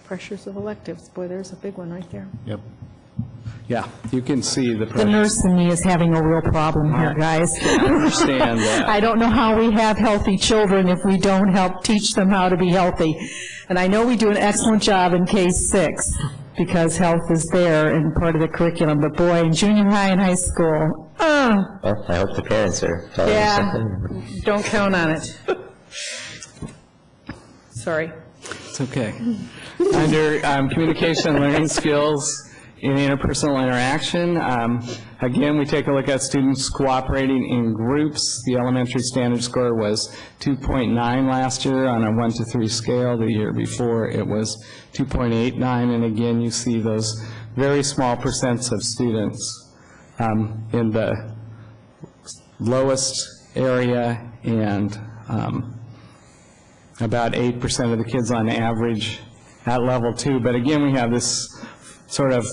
Pressures of electives. Boy, there's a big one right there. Yep. Yeah, you can see the The pressure. nurse in me is having a real problem here, guys. I understand that. I don't know how we have healthy children if we don't help teach them how to be healthy. And I know we do an excellent job in K-6 because health is there and part of the curriculum, but boy, in junior high and high school, Well, I hope the parents are telling you yeah, something. don't count on it. Sorry. It's okay. Under communication and learning skills in interpersonal interaction, again, we take a look at students cooperating in groups. The elementary standard score was 2.9 last year on a 1 to 3 scale. The year before it was 2.89, and again, you see those very small percents of students in the lowest area, and about 8% of the kids on average at level 2. But again, we have this sort of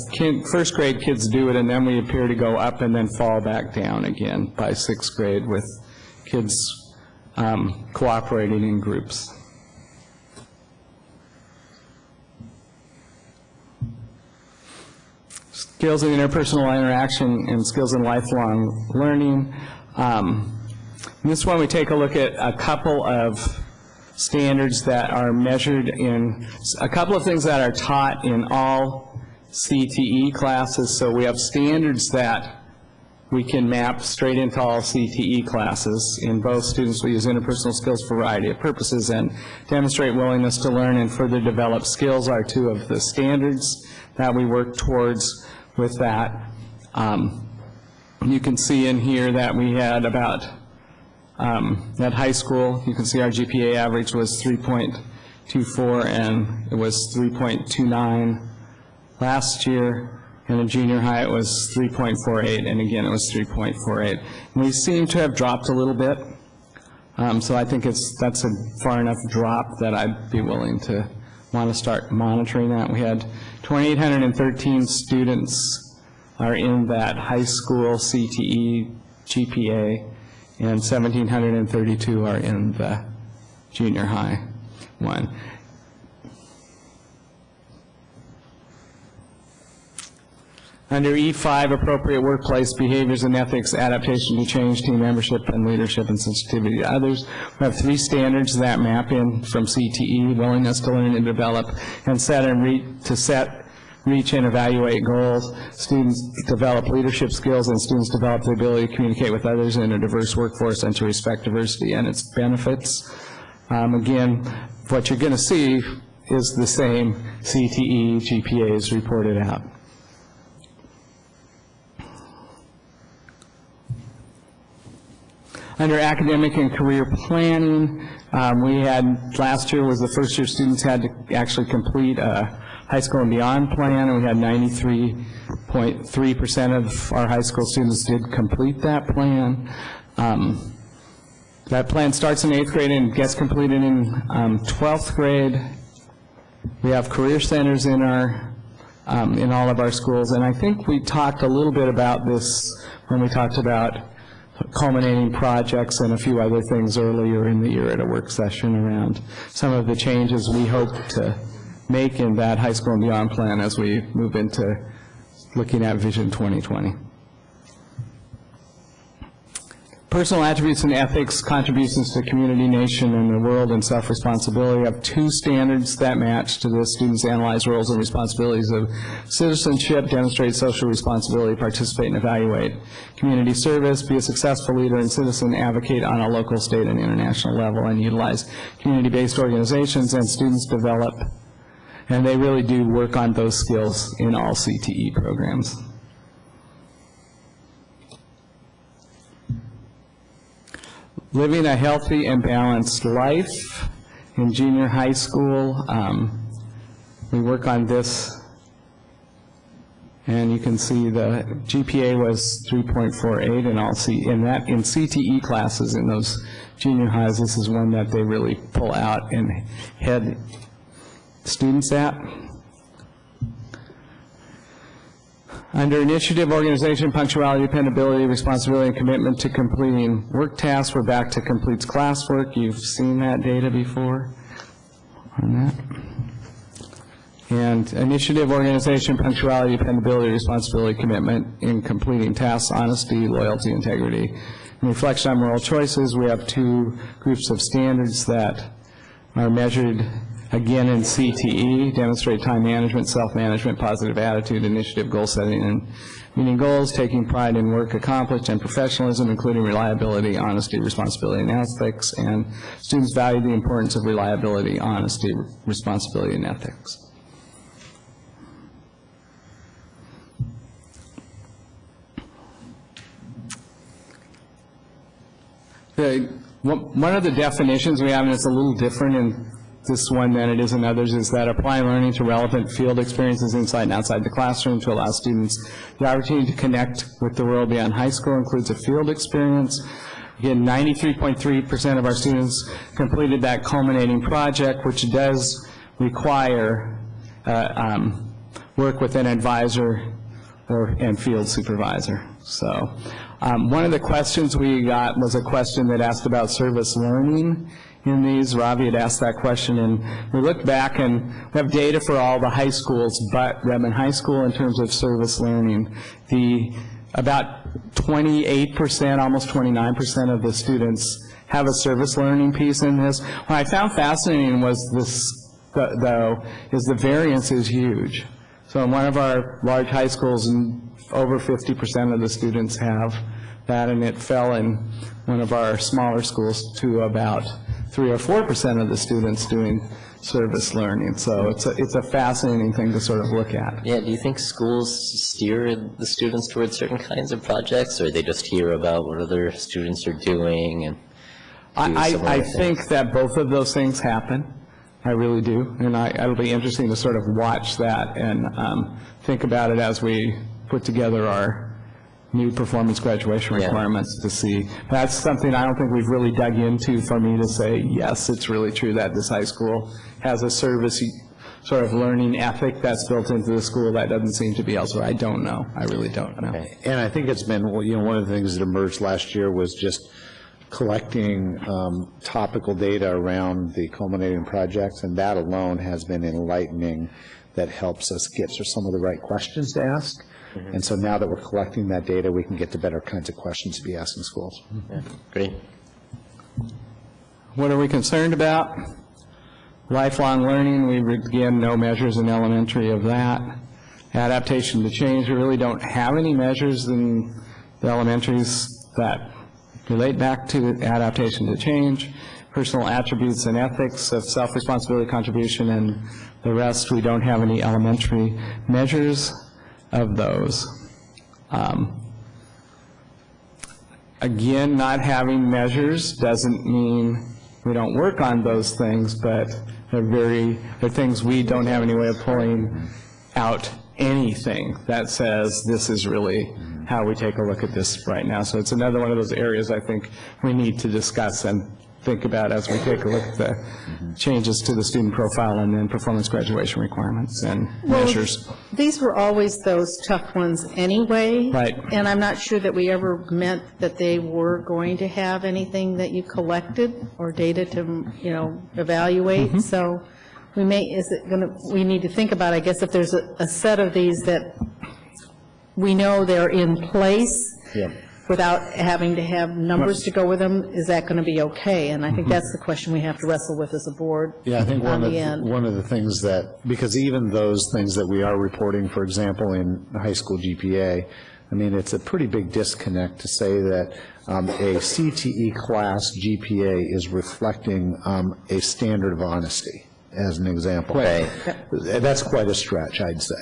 first grade kids do it, and then we appear to go up and then fall back down again by 6th grade with kids cooperating in groups. Skills in interpersonal interaction and skills in lifelong learning. In this one, we take a look at a couple of standards that are measured in, a couple of things that are taught in all CTE classes. So we have standards that we can map straight into all CTE classes. In both, students will use interpersonal skills for a variety of purposes and demonstrate willingness to learn and further develop skills are two of the standards that we work towards with that. You can see in here that we had about, at high school, you can see our GPA average was 3.24 and it was 3.29 last year. And in junior high it was 3.48, and again it was 3.48. And we seem to have dropped a little bit, so I think that's a far enough drop that I'd be willing to want to start monitoring that. We had 2,813 students are in that high school CTE GPA, and 1,732 are in the junior high one. Under E5, appropriate workplace behaviors and ethics, adaptation to change, team membership, and leadership and sensitivity to others. We have 3 standards that map in from CTE: willingness to learn and develop, and reach and evaluate goals. Students develop leadership skills, and students develop the ability to communicate with others in a diverse workforce and to respect diversity and its benefits. Again, what you're going to see is the same CTE GPAs reported out. Under academic and career planning, we had, last year was the first year students had to actually complete a high school and beyond plan, and we had 93.3% of our high school students did complete that plan. That plan starts in 8th grade and gets completed in 12th grade. We have career centers in our in all of our schools, and I think we talked a little bit about this when we talked about culminating projects and a few other things earlier in the year at a work session around some of the changes we hope to make in that high school and beyond plan as we move into looking at Vision 2020. Personal attributes and ethics, contributions to community, nation, and the world, and self-responsibility. We have 2 standards that match to this. Students analyze roles and responsibilities of citizenship, demonstrate social responsibility, participate and evaluate community service, be a successful leader and citizen, advocate on a local, state, and international level, and utilize community-based organizations, and students develop, and they really do work on those skills in all CTE programs. Living a healthy and balanced life in junior high school. We work on this, and you can see the GPA was 3.48 in all in CTE classes in those junior highs. This is one that they really pull out and head students at. Under initiative, organization, punctuality, dependability, responsibility, and commitment to completing work tasks, we're back to completes classwork. You've seen that data before on that. And initiative, organization, punctuality, dependability, responsibility, commitment in completing tasks, honesty, loyalty, integrity. In reflection on moral choices, we have 2 groups of standards that are measured again in CTE, demonstrate time management, self-management, positive attitude, initiative, goal setting, and meeting goals, taking pride in work accomplished, and professionalism, including reliability, honesty, responsibility, and ethics. And students value the importance of reliability, honesty, responsibility, and ethics. One of the definitions we have, and it's a little different in this one than it is in others, is that apply learning to relevant field experiences inside and outside the classroom to allow students the opportunity to connect with the world beyond high school includes a field experience. Again, 93.3% of our students completed that culminating project, which does require work with an advisor and field supervisor. So one of the questions we got was a question that asked about service learning in these. Ravi had asked that question, and we looked back and we have data for all the high schools but Redmond High School in terms of service learning. About 28%, almost 29% of the students have a service learning piece in this. What I found fascinating was this, though, is the variance is huge. So in one of our large high schools, over 50% of the students have that, and it fell in one of our smaller schools to about 3 or 4% of the students doing service learning. So it's a fascinating thing to sort of look at. Yeah, do you think schools steer the students towards certain kinds of projects, or they just hear about what other students are doing and I think that both of those things happen. I really do, and it'll be interesting to sort of watch that and think about it as we put together our new performance graduation requirements to see. That's something I don't think we've really dug into for me to say, yes, it's really true that this high school has a service sort of learning ethic that's built into the school that doesn't seem to be elsewhere. I don't know. I really don't know. Okay. And I think it's been, one of the things that emerged last year was just collecting topical data around the culminating projects, and that alone has been enlightening. That helps us get to some of the right questions to ask. And so now that we're collecting that data, we can get to better kinds of questions to be asking schools. Yeah, great. What are we concerned about? Lifelong learning, we again no measures in elementary of that. Adaptation to change, we really don't have any measures in the elementaries that relate back to adaptation to change. Personal attributes and ethics of self-responsibility, contribution, and the rest, we don't have any elementary measures of those. again, not having measures doesn't mean we don't work on those things, but they're things we don't have any way of pulling out anything that says this is really how we take a look at this right now. So it's another one of those areas I think we need to discuss and think about as we take a look at the changes to the student profile and then performance graduation requirements and measures. These were always those tough ones anyway. Right. And I'm not sure that we ever meant that they were going to have anything that you collected or data to, evaluate. So we need to think about, I guess, if there's a set of these that we know they're in place. Yeah. Without having to have numbers to go with them, is that going to be okay? And I think that's the question we have to wrestle with as a board. Yeah, I think on the end. one of the things that, because even those things that we are reporting, for example, in high school GPA, I mean, it's a pretty big disconnect to say that a CTE class GPA is reflecting a standard of honesty, as an example. Right. That's quite a stretch, I'd say.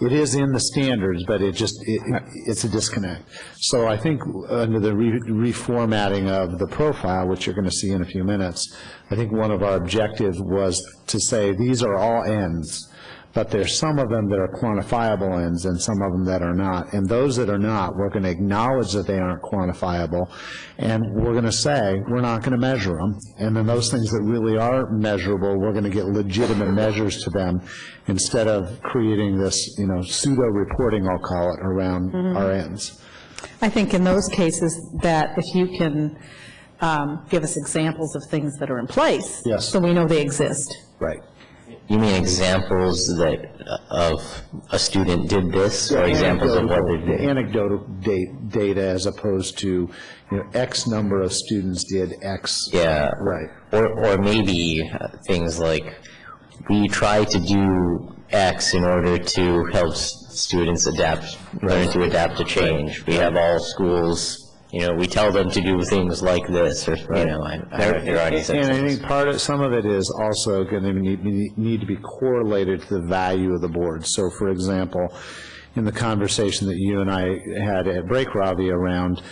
It is in the standards, but it's a disconnect. So I think under the reformatting of the profile, which you're going to see in a few minutes, I think one of our objectives was to say these are all ends, but there's some of them that are quantifiable ends and some of them that are not. And those that are not, we're going to acknowledge that they aren't quantifiable, and we're going to say we're not going to measure them. And then those things that really are measurable, we're going to get legitimate measures to them instead of creating this, pseudo-reporting, I'll call it, around our ends. I think in those cases that if you can give us examples of things that are in place, yes, so we know they exist. Right. You mean examples that of a student did this, or examples of what they did? Anecdotal data as opposed to, X number of students did X. Yeah. Right. Or maybe things like, we try to do X in order to help students learn to adapt to change. We have all schools, we tell them to do things like this, or, there are any such and things. I think some of it is also going to need to be correlated to the value of the board. So, for example, in the conversation that you and I had at break, Ravi, around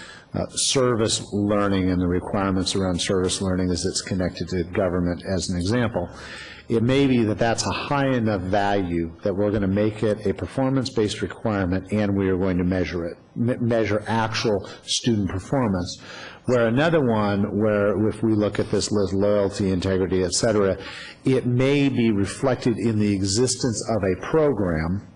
service learning and the requirements around service learning as it's connected to government, as an example, it may be that that's a high enough value that we're going to make it a performance-based requirement and we are going to measure it, measure actual student performance. Where another one, where if we look at this list, loyalty, integrity, et cetera, it may be reflected in the existence of a program,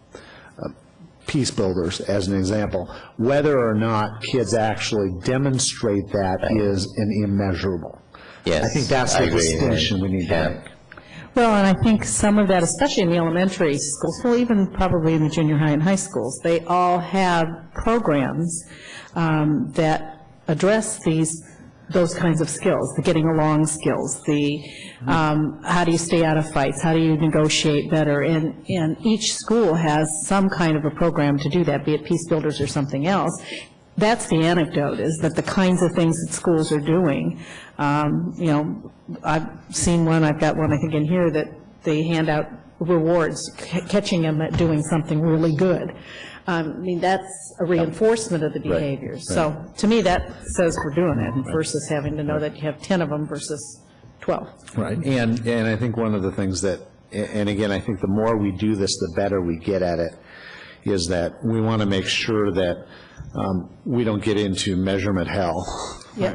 Peace Builders as an example. Whether or not kids actually demonstrate that is an immeasurable. Yes, I think that's the distinction we need to make. Well, and I think some of that, especially in the elementary schools, well, even probably in the junior high and high schools, they all have programs that address those kinds of skills, the getting along skills, the how do you stay out of fights, how do you negotiate better, and each school has some kind of a program to do that, be it Peace Builders or something else. That's the anecdote, is that the kinds of things that schools are doing, I've seen one, I've got one I think in here, that they hand out rewards, catching them at doing something really good. I mean, that's a reinforcement of the behaviors. Right. So to me, that says we're doing it versus having to know that you have 10 of them versus 12. Right. And I think one of the things that, and again, I think the more we do this, the better we get at it, is that we want to make sure that we don't get into measurement hell. Yeah.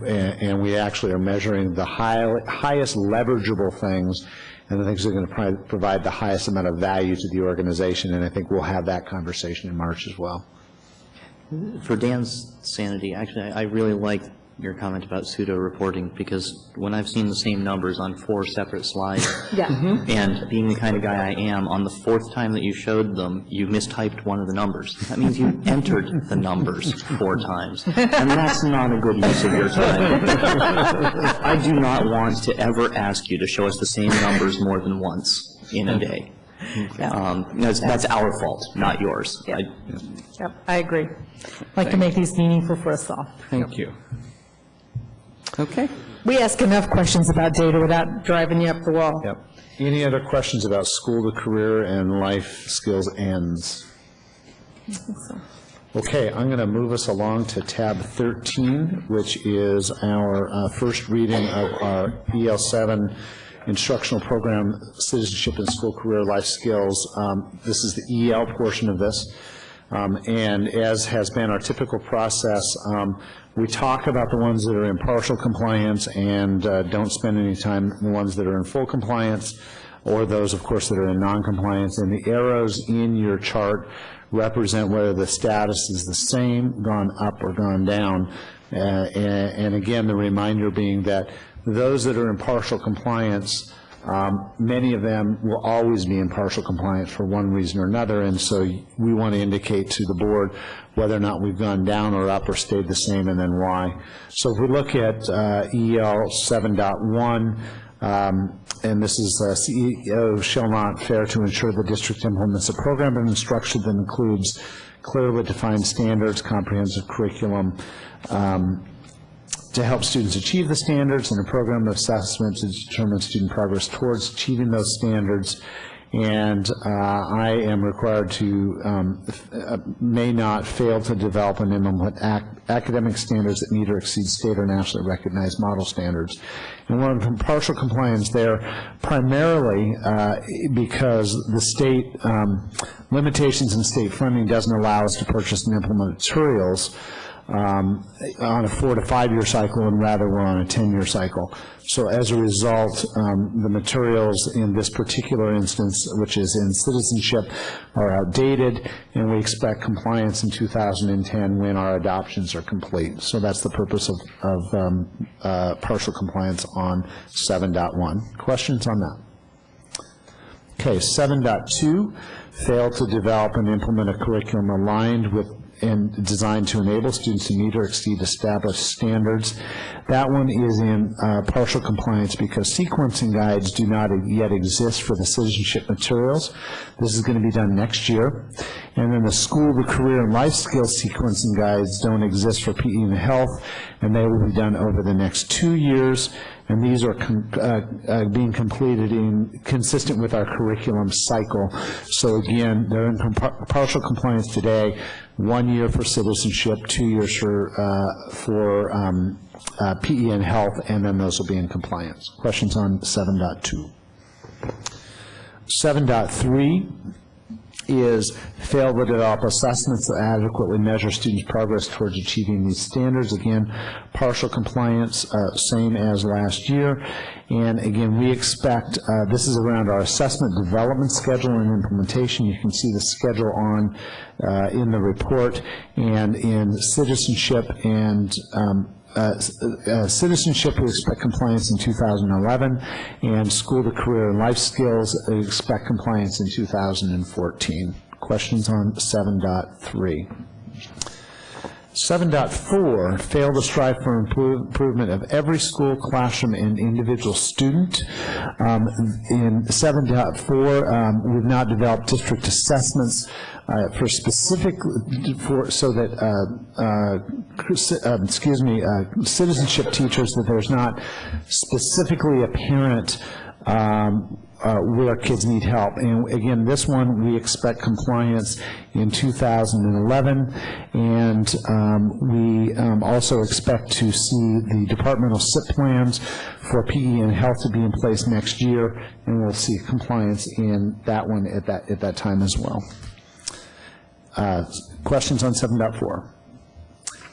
And we actually are measuring the highest leverageable things and the things that are going to provide the highest amount of value to the organization, and I think we'll have that conversation in March as well. For Dan's sanity, actually, I really like your comment about pseudo-reporting, because when I've seen the same numbers on 4 separate slides, and being the kind of guy I am, on the 4th time that you showed them, you mistyped one of the numbers. That means you entered the numbers 4 times, and that's not a good use of your time. I do not want to ever ask you to show us the same numbers more than once in a day. That's our fault, not yours. Yep, I agree. I'd like to make these meaningful for us all. Thank you. Okay. We ask enough questions about data without driving you up the wall. Yep. Any other questions about school to career and life skills ends? Okay, I'm going to move us along to tab 13, which is our first reading of our EL7 instructional program, Citizenship and School Career Life Skills. This is the EL portion of this. And as has been our typical process, we talk about the ones that are in partial compliance and don't spend any time on the ones that are in full compliance, or those, of course, that are in non-compliance. And the arrows in your chart represent whether the status is the same, gone up, or gone down. And again, the reminder being that those that are in partial compliance, many of them will always be in partial compliance for one reason or another, and so we want to indicate to the board whether or not we've gone down or up or stayed the same, and then why. So if we look at EL 7.1, and this is CEO shall not fail to ensure the district implements a program of instruction that includes clearly defined standards, comprehensive curriculum, to help students achieve the standards, and a program of assessment to determine student progress towards achieving those standards. And I am required to, may not fail to develop and implement academic standards that meet or exceed state or nationally recognized model standards. And we're in partial compliance there primarily because the state limitations in state funding doesn't allow us to purchase and implement materials on a 4 to 5 year cycle, and rather we're on a 10-year cycle. So as a result, the materials in this particular instance, which is in citizenship, are outdated, and we expect compliance in 2010 when our adoptions are complete. So that's the purpose of partial compliance on 7.1. Questions on that? Okay, 7.2, fail to develop and implement a curriculum aligned with and designed to enable students to meet or exceed established standards. That one is in partial compliance because sequencing guides do not yet exist for the citizenship materials. This is going to be done next year. And then the school, the career and life skills sequencing guides don't exist for PE and health, and they will be done over the next 2 years. And these are being completed consistent with our curriculum cycle. So again, they're in partial compliance today, 1 year for citizenship, 2 years for PE and health, and then those will be in compliance. Questions on 7.2? 7.3 is fail to develop assessments that adequately measure students' progress towards achieving these standards. Again, partial compliance, same as last year. And again, we expect, this is around our assessment development schedule and implementation. You can see the schedule on in the report, and in citizenship and citizenship, we expect compliance in 2011, and school to career and life skills, we expect compliance in 2014. Questions on 7.3? 7.4, fail to strive for improvement of every school, classroom, and individual student. In 7.4, we've not developed district assessments for specific, so that, citizenship teachers, that there's not specifically apparent where kids need help. And again, this one, we expect compliance in 2011, and we also expect to see the departmental SIP plans for PE and health to be in place next year, and we'll see compliance in that one at that time as well. Questions on 7.4?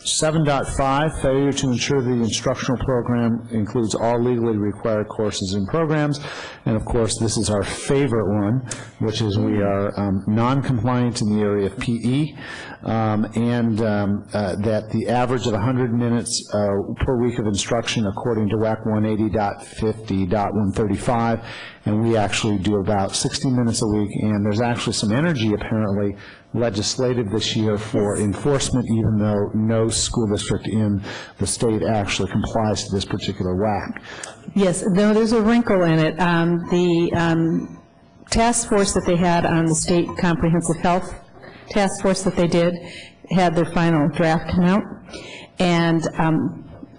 7.5, failure to ensure the instructional program includes all legally required courses and programs. And of course, this is our favorite one, which is we are non-compliant in the area of PE, and that the average of 100 minutes per week of instruction according to WAC 180.50.135, and we actually do about 60 minutes a week, and there's actually some energy apparently legislative this year for enforcement, even though no school district in the state actually complies to this particular WAC. Yes, no, there's a wrinkle in it. The task force that they had on the state comprehensive health task force that they did had their final draft come out, and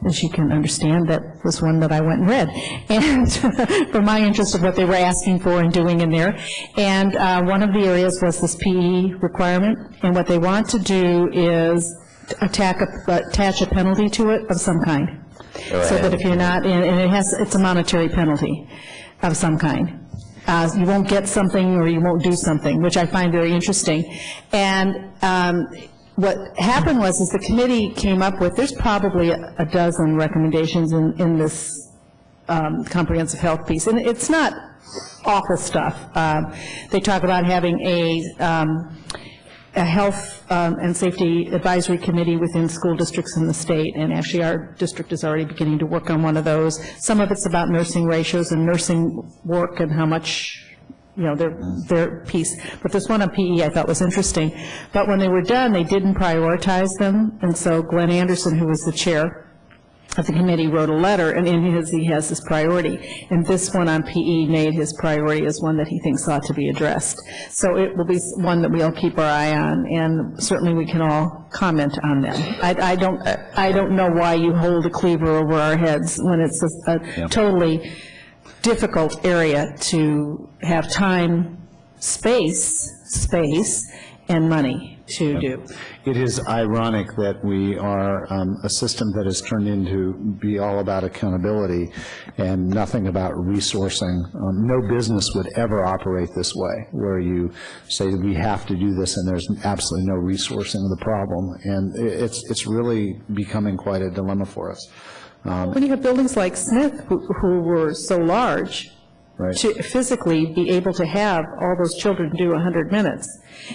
as you can understand, that was one that I went and read, and for my interest of what they were asking for and doing in there. And one of the areas was this PE requirement, and what they want to do is attach a penalty to it of some kind. So that if you're not in, and it's a monetary penalty of some kind. You won't get something or you won't do something, which I find very interesting. And what happened was the committee came up with, there's probably a dozen recommendations in this comprehensive health piece, and it's not awful stuff. They talk about having a health and safety advisory committee within school districts in the state, and actually our district is already beginning to work on one of those. Some of it's about nursing ratios and nursing work and how much, you know, their piece. But this one on PE I thought was interesting. But when they were done, they didn't prioritize them, and so Glenn Anderson, who was the chair of the committee, wrote a letter, and in his, he has this priority. And this one on PE made his priority as one that he thinks ought to be addressed. So it will be one that we'll keep our eye on, and certainly we can all comment on them. I don't know why you hold a cleaver over our heads when it's a totally difficult area to have time, space, and money to do. It is ironic that we are a system that has turned into be all about accountability and nothing about resourcing. No business would ever operate this way, where you say we have to do this and there's absolutely no resourcing of the problem. And it's really becoming quite a dilemma for us. When you have buildings like Smith, who were so large, right, to physically be able to have all those children do 100 minutes.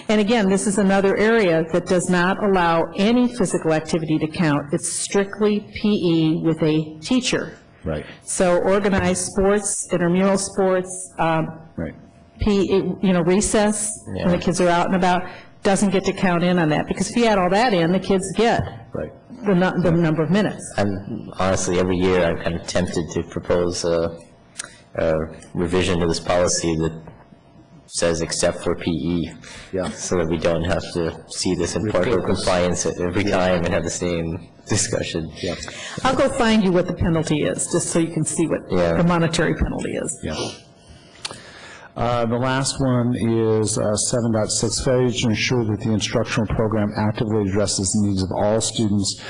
And again, this is another area that does not allow any physical activity to count. It's strictly PE with a teacher. Right. So organized sports, intramural sports, right, PE, recess, when the kids are out and about, doesn't get to count in on that. Because if you add all that in, the kids get the number of minutes. I'm honestly, every year I'm kind of tempted to propose a revision to this policy that says except for PE, so that we don't have to see this in partial compliance every time and have the same discussion. I'll go find you what the penalty is, just so you can see what the monetary penalty is. The last one is 7.6, failure to ensure that the instructional program actively addresses the needs of all students.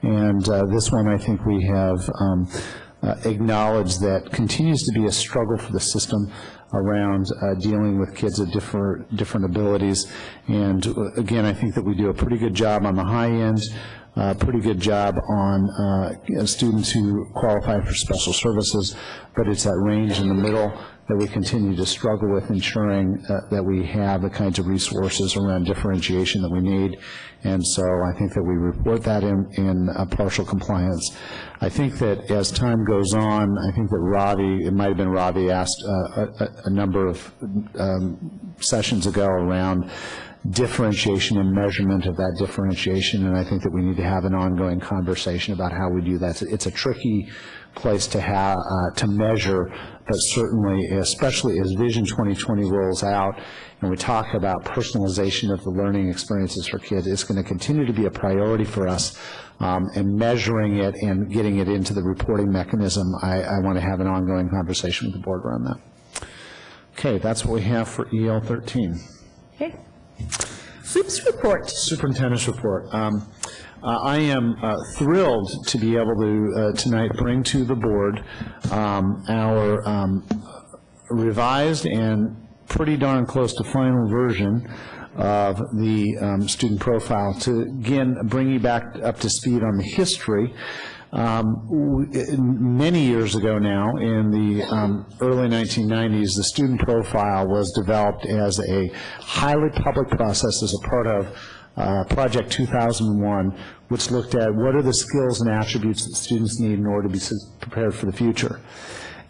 And this one, I think we have acknowledged that continues to be a struggle for the system around dealing with kids of different abilities. And again, I think that we do a pretty good job on the high end, pretty good job on students who qualify for special services, but it's that range in the middle that we continue to struggle with ensuring that we have the kinds of resources around differentiation that we need. And so I think that we report that in partial compliance. I think that as time goes on, I think that Ravi, it might have been Ravi, asked a number of sessions ago around differentiation and measurement of that differentiation, and I think that we need to have an ongoing conversation about how we do that. It's a tricky place to have to measure, but certainly, especially as Vision 2020 rolls out, and we talk about personalization of the learning experiences for kids, it's going to continue to be a priority for us, and measuring it and getting it into the reporting mechanism. I want to have an ongoing conversation with the board around that. Okay, that's what we have for EL 13. Okay. SUP's report. Superintendent's report. I am thrilled to be able to tonight bring to the board our revised and pretty darn close to final version of the student profile to, again, bring you back up to speed on the history. Many years ago now, in the early 1990s, the student profile was developed as a highly public process as a part of Project 2001, which looked at what are the skills and attributes that students need in order to be prepared for the future.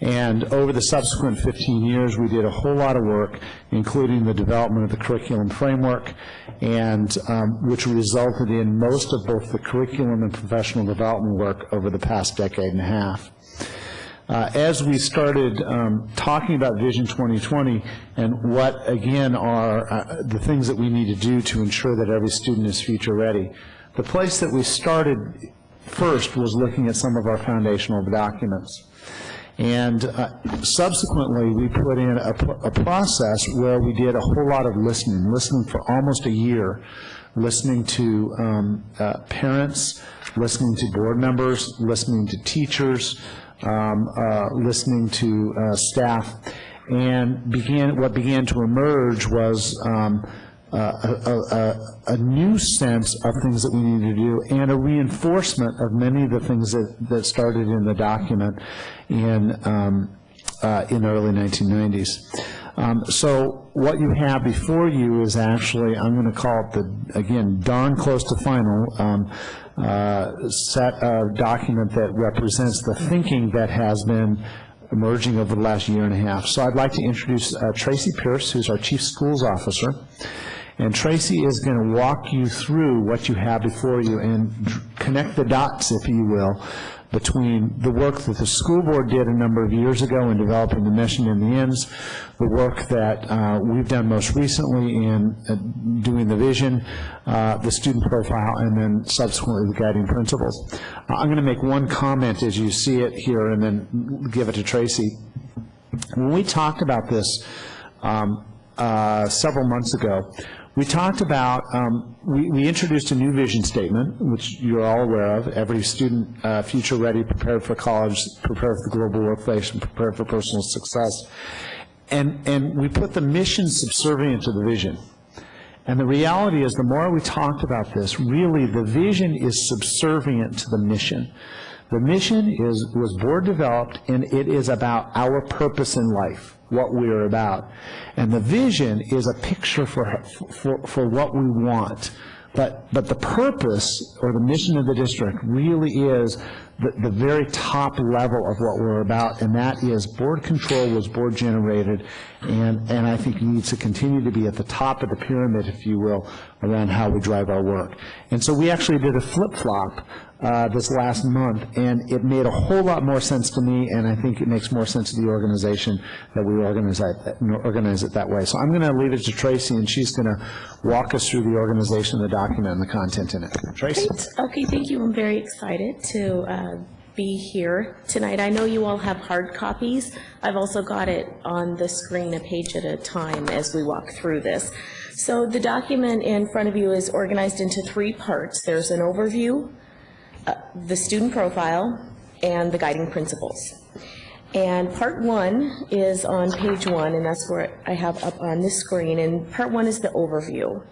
And over the subsequent 15 years, we did a whole lot of work, including the development of the curriculum framework, and which resulted in most of both the curriculum and professional development work over the past decade and a half. As we started talking about Vision 2020 and what, again, are the things that we need to do to ensure that every student is future ready, the place that we started first was looking at some of our foundational documents. And subsequently, we put in a process where we did a whole lot of listening for almost a year, listening to parents, listening to board members, listening to teachers, listening to staff. And what began to emerge was a new sense of things that we need to do and a reinforcement of many of the things that started in the document in the early 1990s. So what you have before you is actually, I'm going to call it again, darn close to final set of document that represents the thinking that has been emerging over the last year and a half. So I'd like to introduce Tracy Pierce, who's our Chief Schools Officer. And Tracy is going to walk you through what you have before you and connect the dots, if you will, between the work that the school board did a number of years ago in developing the mission and the ends, the work that we've done most recently in doing the vision, the student profile, and then subsequently the guiding principles. I'm going to make one comment as you see it here and then give it to Tracy. When we talked about this several months ago, we talked about, we introduced a new vision statement, which you're all aware of, every student future ready, prepared for college, prepared for the global workplace, and prepared for personal success. And we put the mission subservient to the vision. And the reality is, the more we talked about this, really the vision is subservient to the mission. The mission was board developed, and it is about our purpose in life, what we are about. And the vision is a picture for what we want. But the purpose or the mission of the district really is the very top level of what we're about, and that is board control was board generated, and I think needs to continue to be at the top of the pyramid, if you will, around how we drive our work. And so we actually did a flip-flop this last month, and it made a whole lot more sense to me, and I think it makes more sense to the organization that we organize it that way. So I'm going to leave it to Tracy, and she's going to walk us through the organization of the document and the content in it. Tracy? Great. Okay, thank you. I'm very excited to be here tonight. I know you all have hard copies. I've also got it on the screen a page at a time as we walk through this. So the document in front of you is organized into 3 parts. There's an overview, the student profile, and the guiding principles. And part 1 is on page 1, and that's where I have up on this screen. And part 1 is the overview.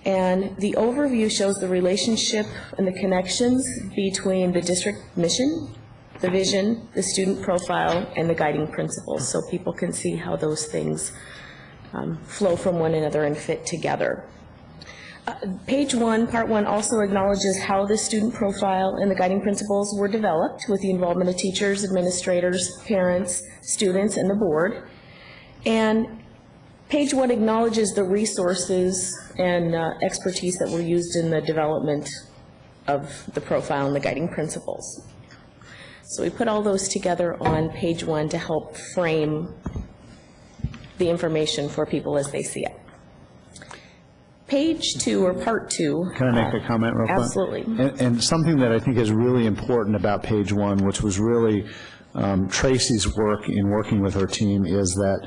And the overview shows the relationship and the connections between the district mission, the vision, the student profile, and the guiding principles, so people can see how those things flow from one another and fit together. Page 1, part 1, also acknowledges how the student profile and the guiding principles were developed with the involvement of teachers, administrators, parents, students, and the board. And page 1 acknowledges the resources and expertise that were used in the development of the profile and the guiding principles. So we put all those together on page 1 to help frame the information for people as they see it. Page 2, or part 2. Can I make a comment real quick? Absolutely. And something that I think is really important about page 1, which was really Tracy's work in working with her team, is that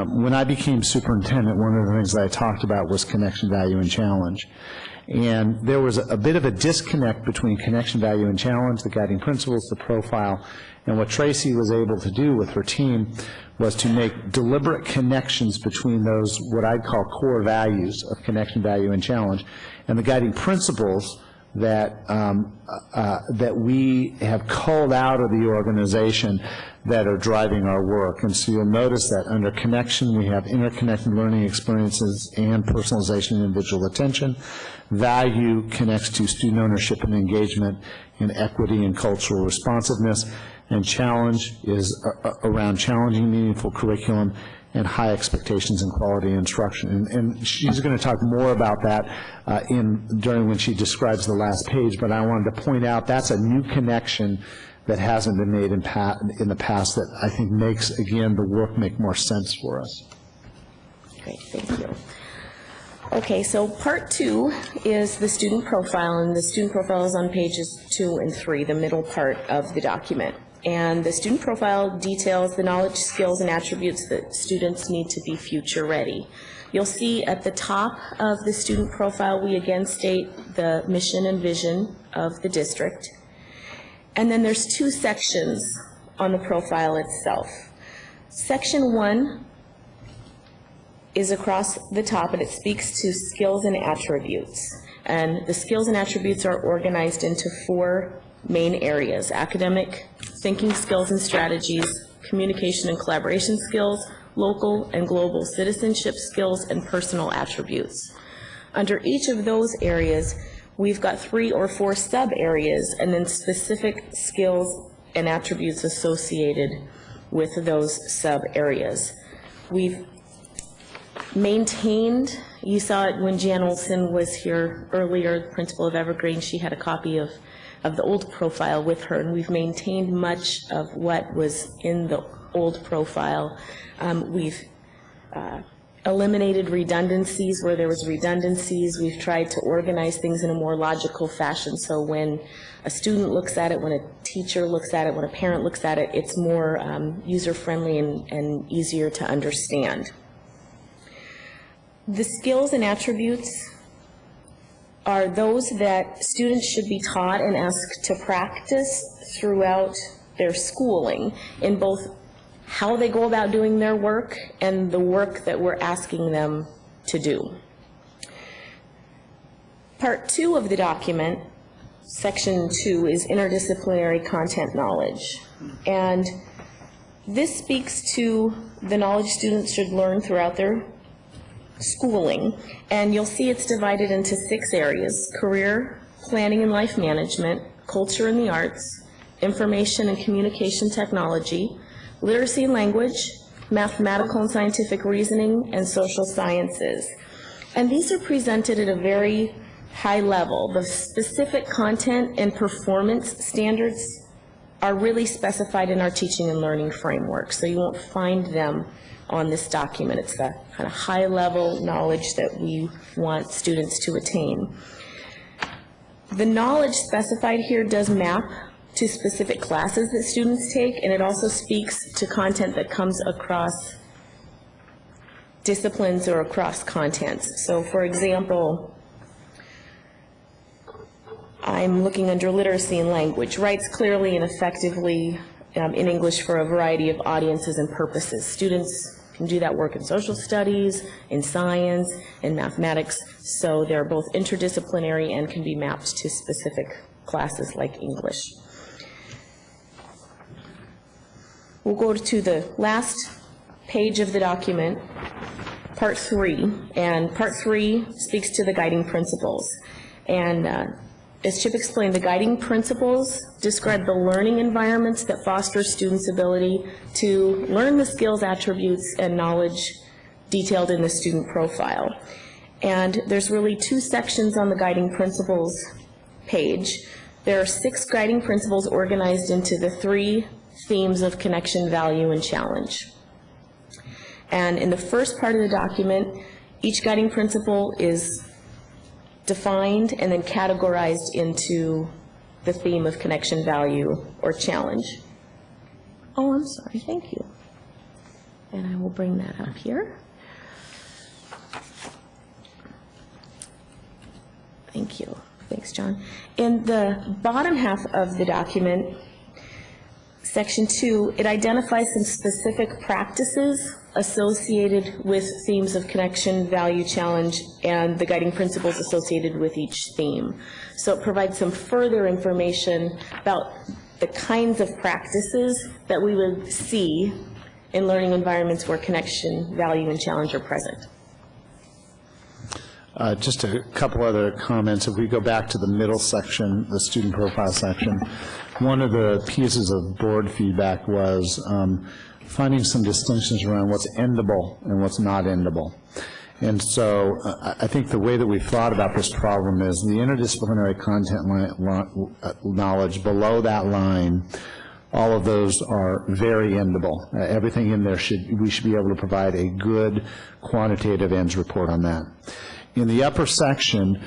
when I became superintendent, one of the things that I talked about was connection, value, and challenge. And there was a bit of a disconnect between connection, value, and challenge, the guiding principles, the profile, and what Tracy was able to do with her team was to make deliberate connections between those, what I'd call core values of connection, value, and challenge, and the guiding principles that that we have culled out of the organization that are driving our work. And so you'll notice that under connection, we have interconnected learning experiences and personalization and individual attention. Value connects to student ownership and engagement, and equity and cultural responsiveness. And challenge is around challenging, meaningful curriculum and high expectations and quality instruction. And she's going to talk more about that during when she describes the last page, but I wanted to point out that's a new connection that hasn't been made in the past that I think makes, again, the work make more sense for us. Great, thank you. Okay, so part 2 is the student profile, and the student profile is on pages 2 and 3, the middle part of the document. And the student profile details the knowledge, skills, and attributes that students need to be future ready. You'll see at the top of the student profile, we again state the mission and vision of the district. And then there's 2 sections on the profile itself. Section 1 is across the top, and it speaks to skills and attributes. And the skills and attributes are organized into 4 main areas: academic, thinking skills and strategies, communication and collaboration skills, local and global citizenship skills, and personal attributes. Under each of those areas, we've got 3 or 4 sub-areas, and then specific skills and attributes associated with those sub-areas. We've maintained, you saw it when Jan Olson was here earlier, the principal of Evergreen, she had a copy of the old profile with her, and we've maintained much of what was in the old profile. We've eliminated redundancies where there was redundancies. We've tried to organize things in a more logical fashion, so when a student looks at it, when a teacher looks at it, when a parent looks at it, it's more user-friendly and easier to understand. The skills and attributes are those that students should be taught and asked to practice throughout their schooling in both how they go about doing their work and the work that we're asking them to do. Part 2 of the document, section 2, is interdisciplinary content knowledge. And this speaks to the knowledge students should learn throughout their schooling, and you'll see it's divided into 6 areas: career, planning and life management, culture and the arts, information and communication technology, literacy and language, mathematical and scientific reasoning, and social sciences. And these are presented at a very high level. The specific content and performance standards are really specified in our teaching and learning framework, so you won't find them on this document. It's the kind of high-level knowledge that we want students to attain. The knowledge specified here does map to specific classes that students take, and it also speaks to content that comes across disciplines or across contents. So, for example, I'm looking under literacy and language. Writes clearly and effectively in English for a variety of audiences and purposes. Students can do that work in social studies, in science, in mathematics, so they're both interdisciplinary and can be mapped to specific classes like English. We'll go to the last page of the document, part 3, and part 3 speaks to the guiding principles. And as Chip explained, the guiding principles describe the learning environments that foster students' ability to learn the skills, attributes, and knowledge detailed in the student profile. And there's really 2 sections on the guiding principles page. There are 6 guiding principles organized into the 3 themes of connection, value, and challenge. And in the first part of the document, each guiding principle is defined and then categorized into the theme of connection, value, or challenge. Oh, I'm sorry, thank you. And I will bring that up here. Thank you. Thanks, John. In the bottom half of the document, section 2, it identifies some specific practices associated with themes of connection, value, challenge, and the guiding principles associated with each theme. So it provides some further information about the kinds of practices that we would see in learning environments where connection, value, and challenge are present. Just a couple other comments. If we go back to the middle section, the student profile section, one of the pieces of board feedback was finding some distinctions around what's endable and what's not endable. And so I think the way that we've thought about this problem is the interdisciplinary content knowledge below that line, all of those are very endable. Everything in there we should be able to provide a good quantitative ends report on that. in the upper section,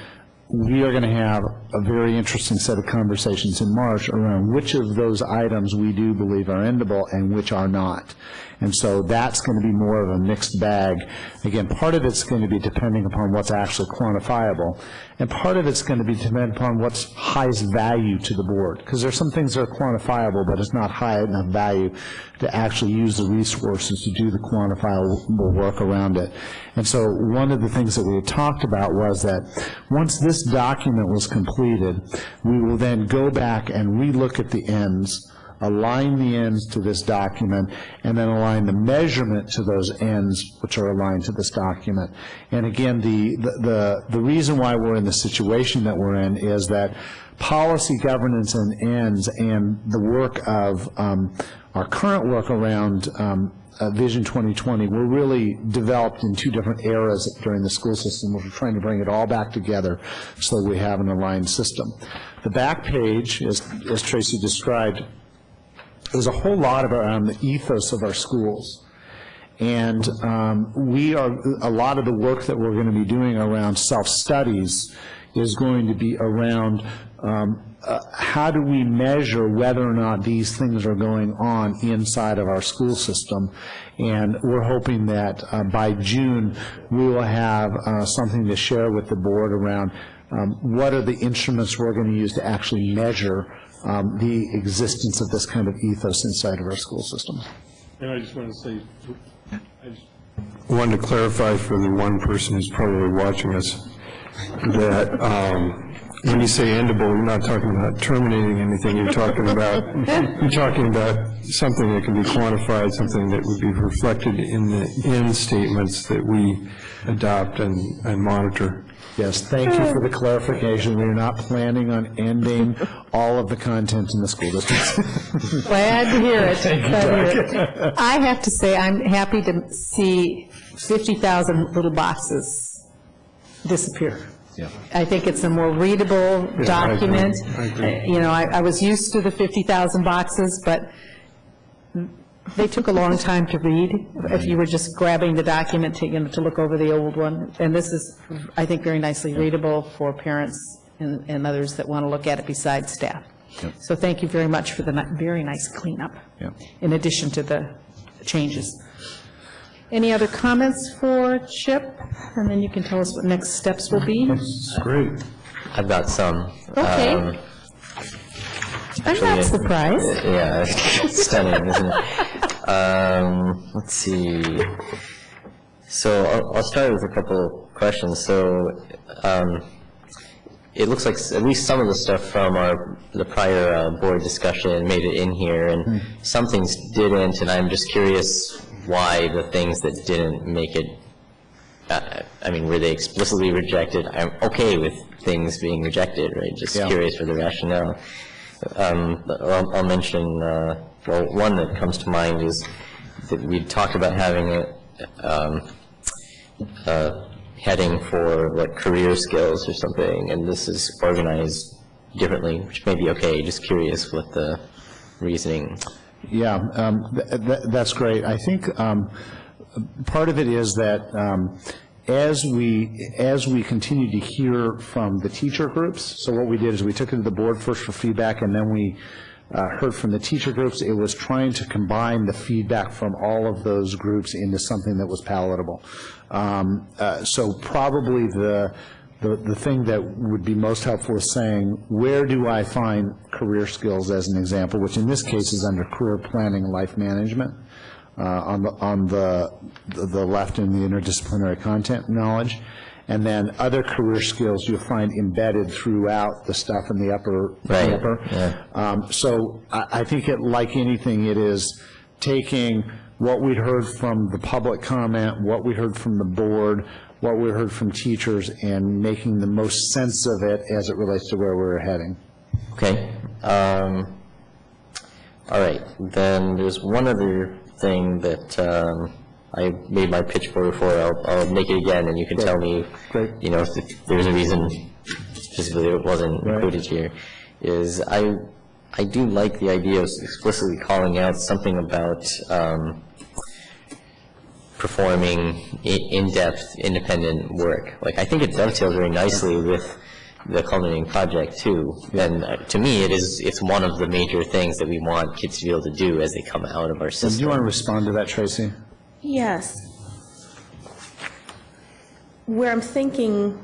we are going to have a very interesting set of conversations in March around which of those items we do believe are endable and which are not. And so that's going to be more of a mixed bag. Again, part of it's going to be depending upon what's actually quantifiable, and part of it's going to be dependent upon what's highest value to the board, because there's some things that are quantifiable, but it's not high enough value to actually use the resources to do the quantifiable work around it. And so one of the things that we had talked about was that once this document was completed, we will then go back and relook at the ends, align the ends to this document, and then align the measurement to those ends which are aligned to this document. And again, the reason why we're in the situation that we're in is that policy, governance, and ends, and the work of our current work around Vision 2020 were really developed in two different eras during the school system. We're trying to bring it all back together so that we have an aligned system. The back page, as Tracy described, there's a whole lot around the ethos of our schools. And a lot of the work that we're going to be doing around self-studies is going to be around how do we measure whether or not these things are going on inside of our school system. And we're hoping that by June we will have something to share with the board around what are the instruments we're going to use to actually measure the existence of this kind of ethos inside of our school system. And I just want to say, I just wanted to clarify for the one person who's probably watching us that when you say endable, you're not talking about terminating anything. You're talking about something that can be quantified, something that would be reflected in the end statements that we adopt and monitor. Yes, thank you for the clarification. We're not planning on ending all of the content in the school district. Glad to hear it. Glad to hear it. I have to say, I'm happy to see 50,000 little boxes disappear. Yeah. I think it's a more readable document. I agree. You know, I was used to the 50,000 boxes, but they took a long time to read if you were just grabbing the document to look over the old one. And this is, I think, very nicely readable for parents and others that want to look at it besides staff. Yep. So thank you very much for the very nice cleanup, in addition to the changes. Any other comments for Chip? And then you can tell us what next steps will be. That's great. I've got some. Okay. I'm not surprised. Yeah, it's stunning, isn't it? Let's see. So I'll start with a couple questions. So it looks like at least some of the stuff from the prior board discussion made it in here, and some things didn't, and I'm just curious why the things that didn't make it, I mean, were they explicitly rejected? I'm okay with things being rejected, right? Just curious for the rationale. I'll mention, well, one that comes to mind is that we talked about having a heading for like career skills or something, and this is organized differently, which may be okay. Just curious what the reasoning. Yeah, that's great. I think part of it is that as we continue to hear from the teacher groups, so what we did is we took it to the board first for feedback, and then we heard from the teacher groups. It was trying to combine the feedback from all of those groups into something that was palatable. So probably the thing that would be most helpful is saying, where do I find career skills as an example, which in this case is under career planning and life management. On the left in the interdisciplinary content knowledge, and then other career skills you'll find embedded throughout the stuff in the upper. Right. Yeah. So I think like anything, it is taking what we'd heard from the public comment, what we heard from the board, what we heard from teachers, and making the most sense of it as it relates to where we're heading. Okay. All right. Then there's one other thing that I made my pitch for before. I'll make it again, and you can tell me, you know, if there's a reason specifically it wasn't included here. Is I do like the idea of explicitly calling out something about performing in-depth, independent work. Like, I think it dovetails very nicely with the culminating project too. And to me, it's one of the major things that we want kids to be able to do as they come out of our system. Do you want to respond to that, Tracy? Yes. Where I'm thinking,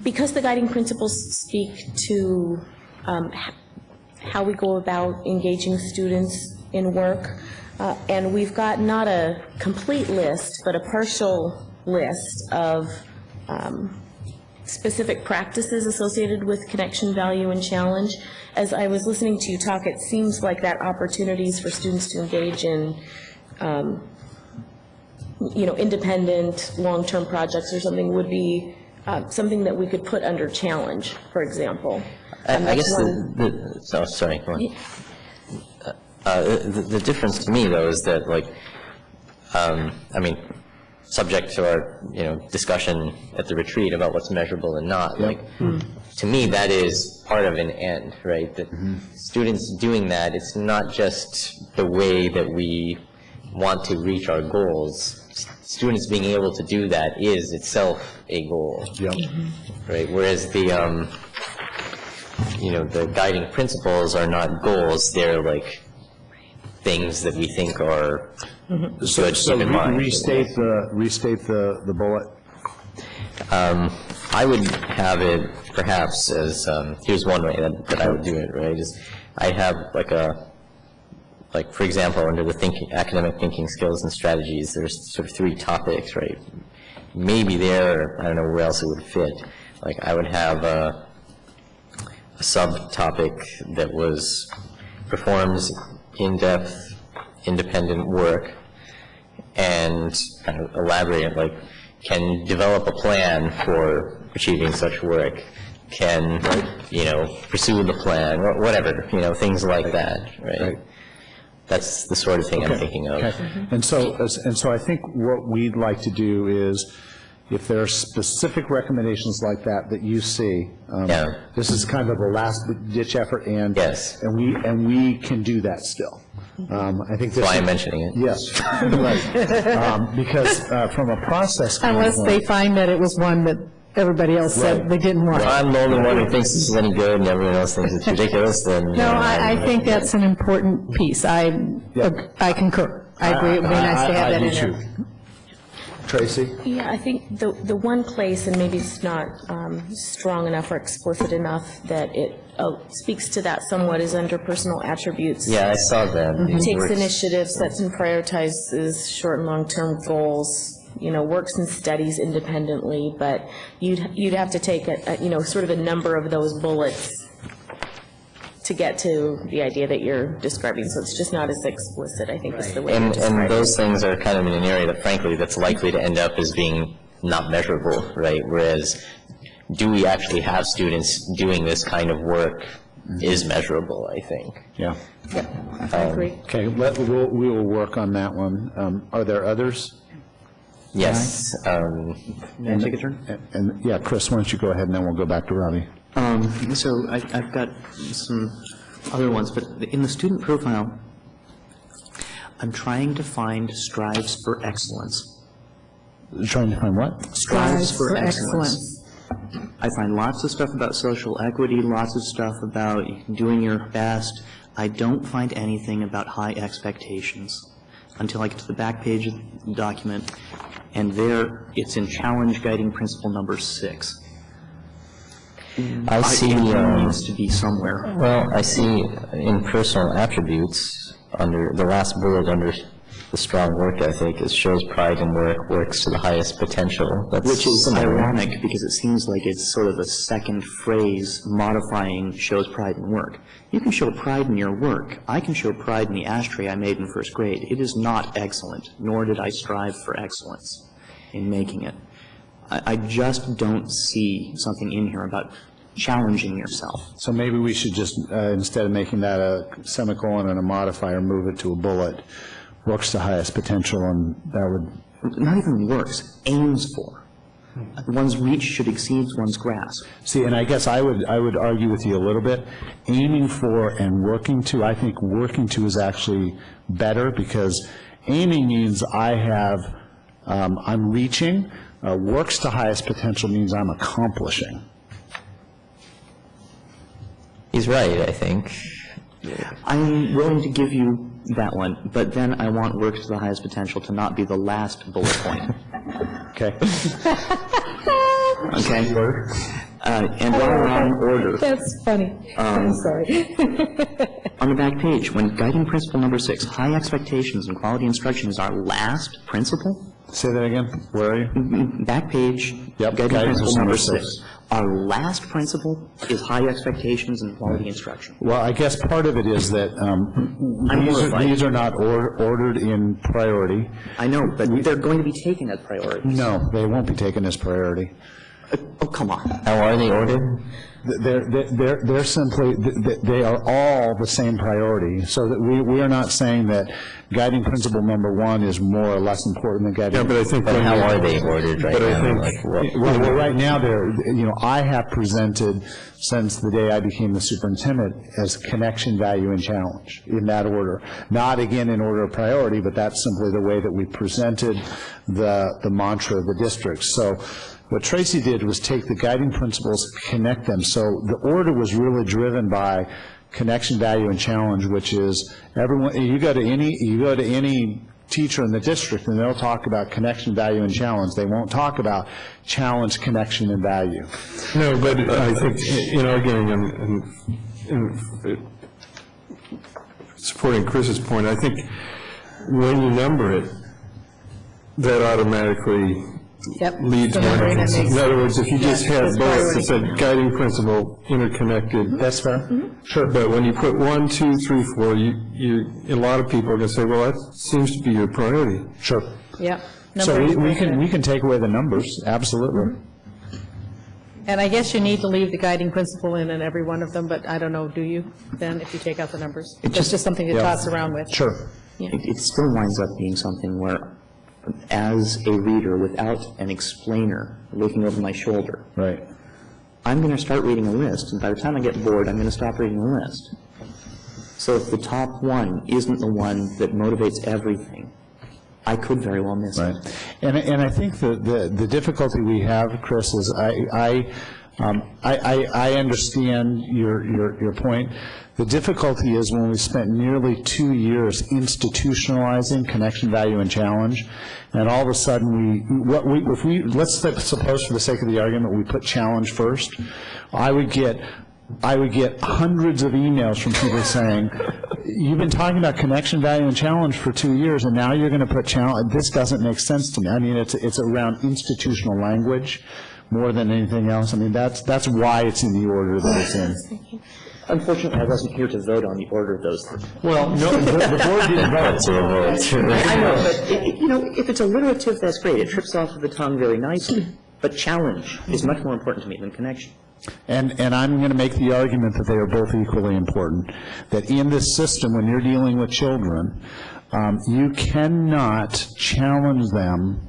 because the guiding principles speak to how we go about engaging students in work, and we've got not a complete list, but a partial list of specific practices associated with connection, value, and challenge. As I was listening to you talk, it seems like that opportunities for students to engage in independent, long-term projects or something would be something that we could put under challenge, for example. I guess sorry, go on. The difference to me, though, is that, like, subject to our, discussion at the retreat about what's measurable and not, to me, that is part of an end, right? That students doing that, it's not just the way that we want to reach our goals. Students being able to do that is itself a goal, right? Whereas the the guiding principles are not goals; they're like things that we think are good to keep in mind. Restate the bullet. I would have it perhaps as here's one way that I would do it. Right? Is I have like for example, under the academic thinking skills and strategies, there's sort of 3 topics, right? Maybe there, I don't know where else it would fit. Like I would have a subtopic that was performs in-depth, independent work, and kind of elaborate, like can develop a plan for achieving such work, can pursue the plan, or whatever, things like that, right? That's the sort of thing I'm thinking of. Okay. And so I think what we'd like to do is, if there are specific recommendations like that you see, this is kind of a last-ditch effort, and we can do that still. I think that's why I'm mentioning it. Yes, right. Because from a process standpoint, unless they find that it was one that everybody else said they didn't want. Well, I'm the only one who thinks this is any good, and everyone else thinks it's ridiculous. Then no, I think that's an important piece. I concur. I agree. It would be nice to have that in there. Tracy? Yeah, I think the one place, and maybe it's not strong enough or explicit enough that it speaks to that somewhat, is under personal attributes. Yeah, I saw that. Takes initiative, sets and prioritizes short and long-term goals, works and studies independently, but you'd have to take sort of a number of those bullets to get to the idea that you're describing, so it's just not as explicit, I think, is the way to describe it. And those things are kind of in an area that, frankly, that's likely to end up as being not measurable, right? Whereas, do we actually have students doing this kind of work is measurable, I think. Yeah. I agree. Okay, we will work on that one. Are there others? Yes. May I take a turn? And yeah, Chris, why don't you go ahead, and then we'll go back to Robbie. So I've got some other ones, but in the student profile, I'm trying to find strives for excellence. Trying to find what? Strives for excellence. I find lots of stuff about social equity, lots of stuff about doing your best. I don't find anything about high expectations until I get to the back page of the document, and there it's in challenge guiding principle number 6. I see it needs to be somewhere. Well, I see in personal attributes, under the last bullet under the strong work ethic, it shows pride in work, works to the highest potential. Which is ironic, because it seems like it's sort of a second phrase modifying shows pride in work. You can show pride in your work. I can show pride in the ashtray I made in first grade. It is not excellent, nor did I strive for excellence in making it. I just don't see something in here about challenging yourself. So maybe we should just, instead of making that a semicolon and a modifier, move it to a bullet. Works to highest potential, and that would... Not even works, aims for. One's reach should exceed one's grasp. See, and I guess I would argue with you a little bit. Aiming for and working to, I think working to is actually better, because Aiming means I'm reaching. Works to highest potential means I'm accomplishing. He's right, I think. I'm willing to give you that one, but then I want work to the highest potential to not be the last bullet point. Okay. Okay. And while we're on order. That's funny. I'm sorry. On the back page, when guiding principle number 6, high expectations and quality instruction is our last principle. Say that again. Where are you? Back page, Yep, guiding principle number 6. 6. Our last principle is high expectations and quality instruction. Well, I guess part of it is that these are not ordered in priority. I know, but they're going to be taken as priorities. No, they won't be taken as priority. Oh, come on. How are they ordered? They're simply, they are all the same priority, so that we are not saying that guiding principle number 1 is more or less important than guiding. Yeah, but I think. But how are they ordered right now? Well, right now, I have presented since the day I became the superintendent as connection, value, and challenge in that order. Not again in order of priority, but that's simply the way that we presented the mantra of the district. So what Tracy did was take the guiding principles, connect them. So the order was really driven by connection, value, and challenge, which is everyone. You go to any teacher in the district, and they'll talk about connection, value, and challenge. They won't talk about challenge, connection, and value. No, but I think, again, and supporting Chris's point, I think when you number it, that automatically leads more. In other words, if you just had both, it said guiding principle, interconnected. That's fair. Mm-hmm. Sure. But when you put 1, 2, 3, 4, a lot of people are going to say, well, that seems to be your priority. Sure. Yep. So we can take away the numbers, absolutely. And I guess you need to leave the guiding principle in every one of them, but I don't know, do you, then, if you take out the numbers? It's just something to toss around with. Sure. It still winds up being something where, as a reader, without an explainer looking over my shoulder, right, I'm going to start reading a list, and by the time I get bored, I'm going to stop reading the list. So if the top one isn't the one that motivates everything, I could very well miss it. And I think the difficulty we have, Chris, is I understand your point. The difficulty is when we spent nearly 2 years institutionalizing connection, value, and challenge, and all of a sudden let's suppose for the sake of the argument we put challenge first, I would get hundreds of emails from people saying, you've been talking about connection, value, and challenge for 2 years, and now you're going to put challenge. This doesn't make sense to me. I mean, it's around institutional language more than anything else. I mean, that's why it's in the order that it's in. Unfortunately, I wasn't here to vote on the order of those three. Well, no, the board didn't vote. I know, but if it's alliterative, that's great. It trips off of the tongue very nicely. But challenge is much more important to me than connection. And I'm going to make the argument that they are both equally important. That in this system, when you're dealing with children, you cannot challenge them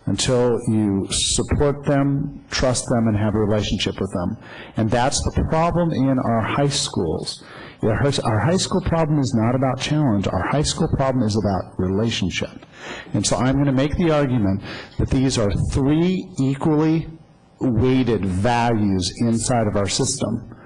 until you support them, trust them, and have a relationship with them. And that's the problem in our high schools. Our high school problem is not about challenge. Our high school problem is about relationship. And so I'm going to make the argument that these are 3 equally weighted values inside of our system.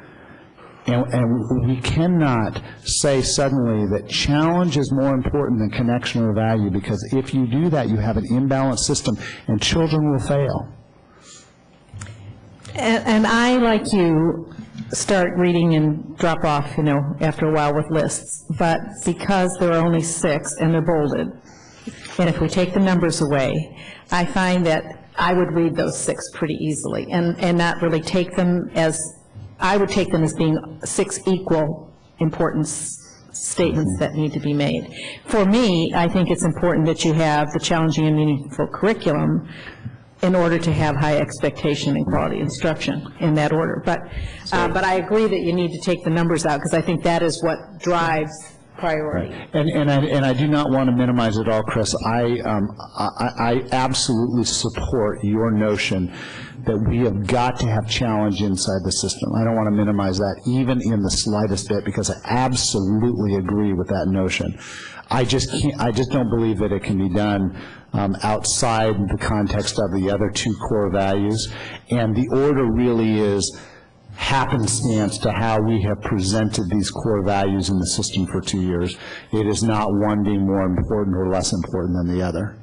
And we cannot say suddenly that challenge is more important than connection or value, because if you do that, you have an imbalanced system, and children will fail. And I, like you, start reading and drop off, after a while with lists. But because there are only 6 and they're bolded, and if we take the numbers away, I find that I would read those 6 pretty easily and not really take them as, I would take them as being 6 equal importance statements that need to be made. For me, I think it's important that you have the challenging and meaningful curriculum in order to have high expectation and quality instruction in that order. But I agree that you need to take the numbers out, because I think that is what drives priority. And I do not want to minimize it all, Chris. I absolutely support your notion that we have got to have challenge inside the system. I don't want to minimize that even in the slightest bit, because I absolutely agree with that notion. I just don't believe that it can be done outside the context of the other two core values. And the order really is happenstance to how we have presented these core values in the system for 2 years. It is not one being more important or less important than the other.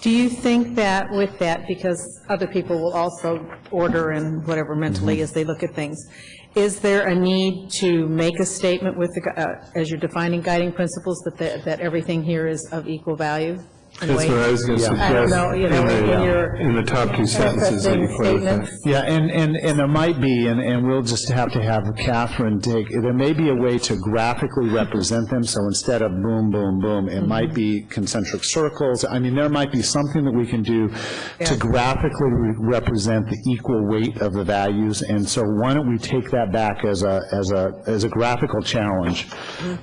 Do you think that with that, because other people will also order and whatever mentally as they look at things, is there a need to make a statement with the, as you're defining guiding principles, that everything here is of equal value? That's what I was going to suggest. I don't know, in the top two sentences that you put with that. Yeah, and there might be, and we'll just have to have Catherine take, there may be a way to graphically represent them, so instead of boom, boom, boom, it might be concentric circles. I mean, there might be something that we can do to graphically represent the equal weight of the values, and so why don't we take that back as a graphical challenge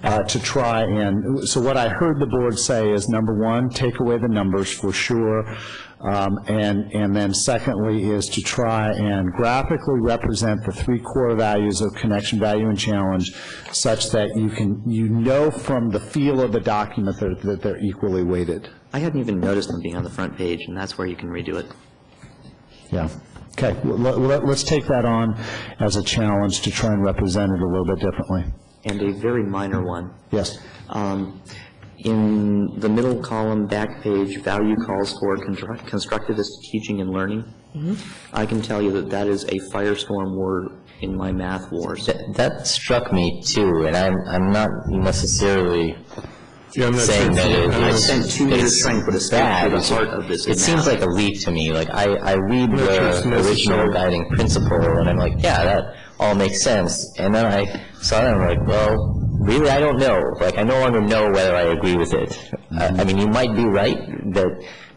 to try and, so what I heard the board say is, number one, take away the numbers for sure, and then secondly is to try and graphically represent the three core values of connection, value, and challenge, such that you know from the feel of the document that they're equally weighted. I hadn't even noticed them being on the front page, and that's where you can redo it. Yeah. Okay. Let's take that on as a challenge to try and represent it a little bit differently. And a very minor one. Yes. In the middle column, back page, value calls for constructivist teaching and learning. I can tell you that that is a firestorm word in my math wars. That struck me too, and I'm not necessarily saying that I spent 2 years trying to put a stake to the heart of this. It seems like a leap to me. Like I read the original guiding principle, and I'm like, yeah, that all makes sense. And then I saw it, and I'm like, well, really, I don't know. Like, I no longer know whether I agree with it. I mean, you might be right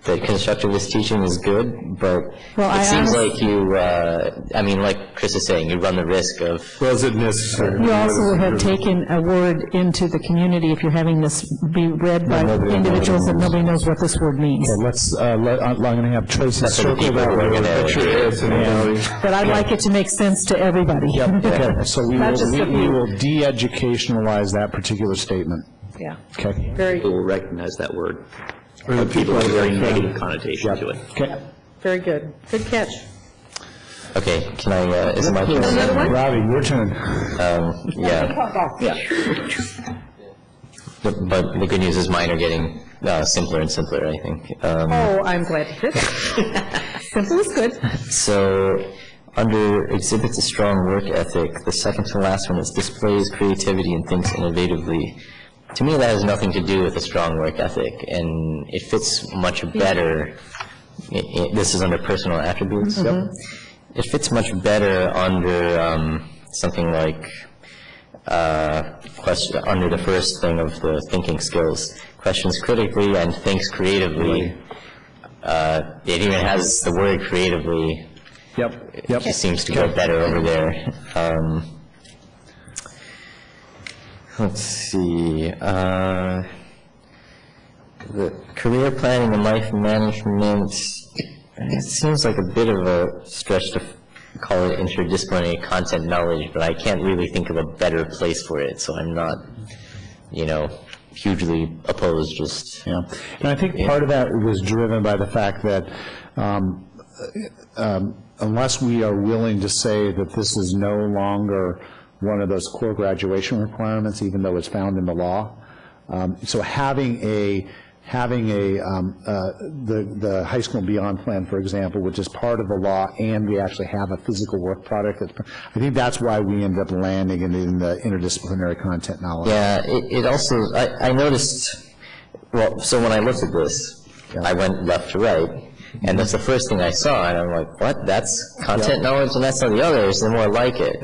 that constructivist teaching is good, but it seems like you, I mean, like Chris is saying, you run the risk of... Well, is it necessary? You also have taken a word into the community if you're having this be read by individuals that nobody knows what this word means. Okay, I'm going to have Tracy circle that word. But I'd like it to make sense to everybody. Yep. Okay, so we will de-educationalize that particular statement. Yeah. Okay. People will recognize that word. Or people have a very negative connotation to it. Okay. Very good. Good catch. Okay, can I, is it my turn? Another one? Robbie, your turn. Yeah. But the good news is mine are getting simpler and simpler, I think. Oh, I'm glad to hear that. Simple is good. So, under exhibits a strong work ethic, the second to last one is displays creativity and thinks innovatively. To me, that has nothing to do with a strong work ethic, and it fits much better. This is under personal attributes. It fits much better under something like under the first thing of the thinking skills. Questions critically and thinks creatively. It even has the word creatively. Yep. It just seems to go better over there. Let's see. The career planning and life management, it seems like a bit of a stretch to call it interdisciplinary content knowledge, but I can't really think of a better place for it, so I'm not, hugely opposed, just... Yeah, and I think part of that was driven by the fact that unless we are willing to say that this is no longer one of those core graduation requirements, even though it's found in the law. So having the high school and beyond plan, for example, which is part of the law, and we actually have a physical work product. I think that's why we end up landing in the interdisciplinary content knowledge. Yeah, it also, I noticed, well, so when I looked at this, I went left to right. And that's the first thing I saw, and I'm like, what? That's content knowledge, and that's not the others, and more like it.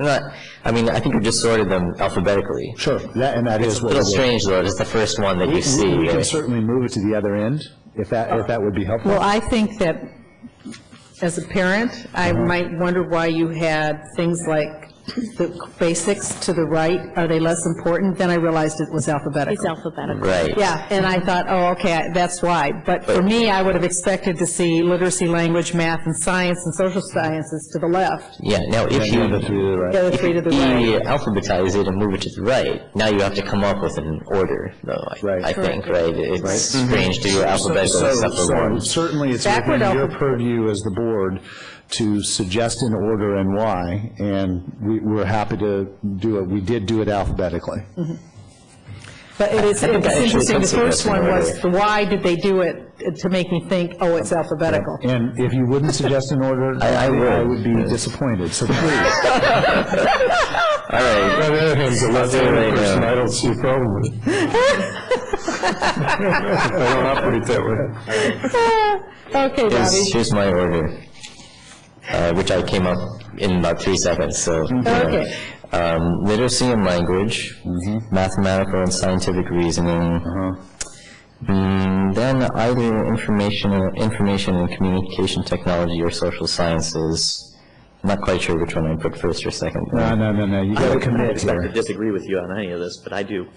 I mean, I think you just sorted them alphabetically. Sure, that is what it's a little strange, though. It's the first one that you see. We can certainly move it to the other end, if that would be helpful. Well, I think that as a parent, I might wonder why you had things like the basics to the right, are they less important? Then I realized it was alphabetical. It's alphabetical. Right. Yeah, and I thought, oh, okay, that's why. But for me, I would have expected to see literacy, language, math, and science, and social sciences to the left. Yeah, now if you, The other three to the right. alphabetize it and move it to the right, now you have to come up with an order, though, I think, right? It's strange to do alphabetical except for one. Certainly, it's Backward within your alphabet. purview as the board to suggest an order and why, and we're happy to do it. We did do it alphabetically. But it's I think I actually interesting, the could first suggest an one was, order. the why did they do it, to make me think, oh, it's alphabetical. And if you wouldn't suggest an order, I would. I would be disappointed, so please. All right. On the other hand, as a left-handed person, I don't see a problem with it. I don't operate that way. Okay, Bobby. Here's my order, which I came up in about 3 seconds, so. Okay. Literacy and language, mathematical and scientific reasoning, then either information and communication technology or social sciences. I'm not quite sure which one I put first or second. No, you I gotta would commit expect to here. disagree with you on any of this, but I do.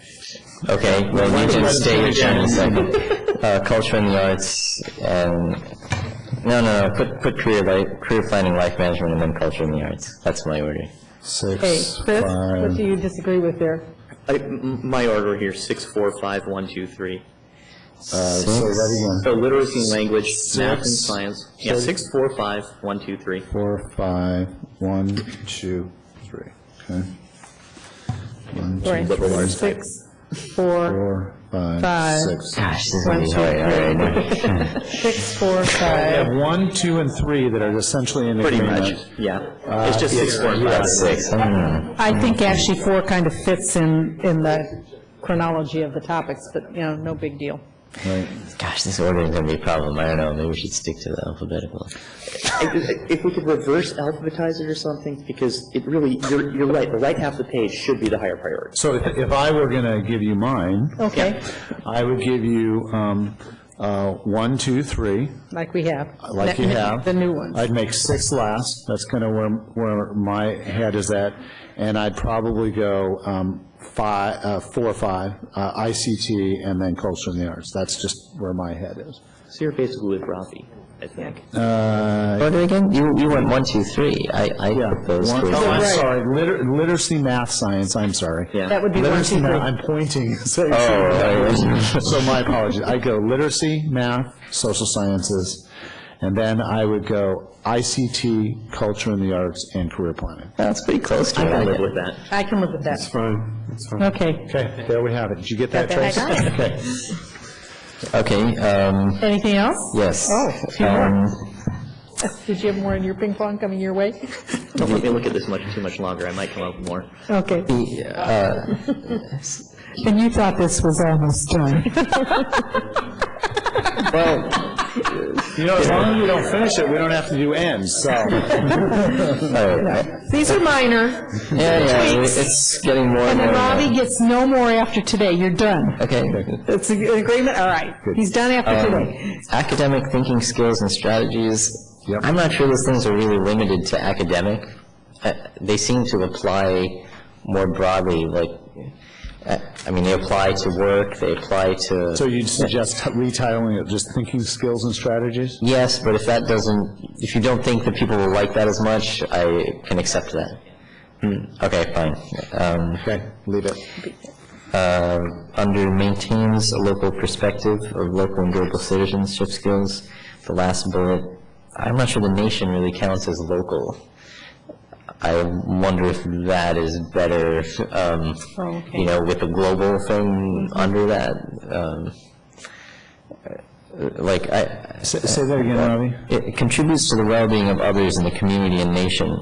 Okay, well, you can stay your turn in a second. Culture and the arts, and, no, put career planning, life management, and then culture and the arts. That's my order. Okay, Chris, what do you disagree with there? My order here, 6, 4, 5, 1, 2, 3. Say that again. So literacy and language, math and 6, science. Yeah, 6, 4, 5, 1, 2, 3. 4, 5, 1, 2, 3. Okay. 1, 2, Right. 3, 6, 4, 4, 5, 5. 6. Gosh, this is going to be hard. All right. 6, 4, I 5. have 1, 2, and 3 that are essentially in Pretty agreement. much, yeah. It's just 6, 4, and 5. That's 6. I think actually 4 kind of fits in the chronology of the topics, but, no big deal. Right. Gosh, this order is going to be a problem. I don't know. Maybe we should stick to the alphabetical. If we could reverse alphabetize it or something, because it really, you're right, the right half of the page should be the higher priority. So if I were going to give you mine, Okay, I would give you 1, 2, 3, like we have. like you have. The new ones. I'd make 6 last. That's kind of where my head is at. And I'd probably go 4 or 5, ICT, and then culture and the arts. That's just where my head is. So you're basically with Rafi, I think. What again? You went 1, 2, 3. I put those three. Oh, I'm sorry. Literacy, math, science. I'm sorry. Yeah. That would be 1, 2, Literacy, 3. math. I'm pointing. So my apologies. I go literacy, math, social sciences, and then I would go ICT, culture and the arts, and career planning. That's pretty close to I it. can live with that. I can live with that. That's fine. That's fine. Okay. Okay, there we have it. Did you get that, Got that? Trace? I got Okay. Okay, Anything else? yes. Oh, a few more. Did you have more in your ping pong coming your way? Don't let me look at this too much longer, I might come up with more. Okay. And you thought this was almost done. Well, as long as we don't finish it, we don't have to do ends, so. These are minor. Yeah, tweaks. it's getting more And and then more. Robbie gets no more after today. You're done. Okay. It's an agreement? All right. He's done after today. Academic thinking skills and strategies. Yep. I'm not sure those things are really limited to academic. They seem to apply more broadly, they apply to work, they apply to... So you'd suggest retitling it just thinking skills and strategies? Yes, but if you don't think that people will like that as much, I can accept that. Okay, fine. Okay, leave it. Under maintains a local perspective of local and global citizenship skills, the last bullet, I'm not sure the nation really counts as local. I wonder if that is better, with the global thing under that. Say that again, Robbie. It contributes to the well-being of others in the community and nation.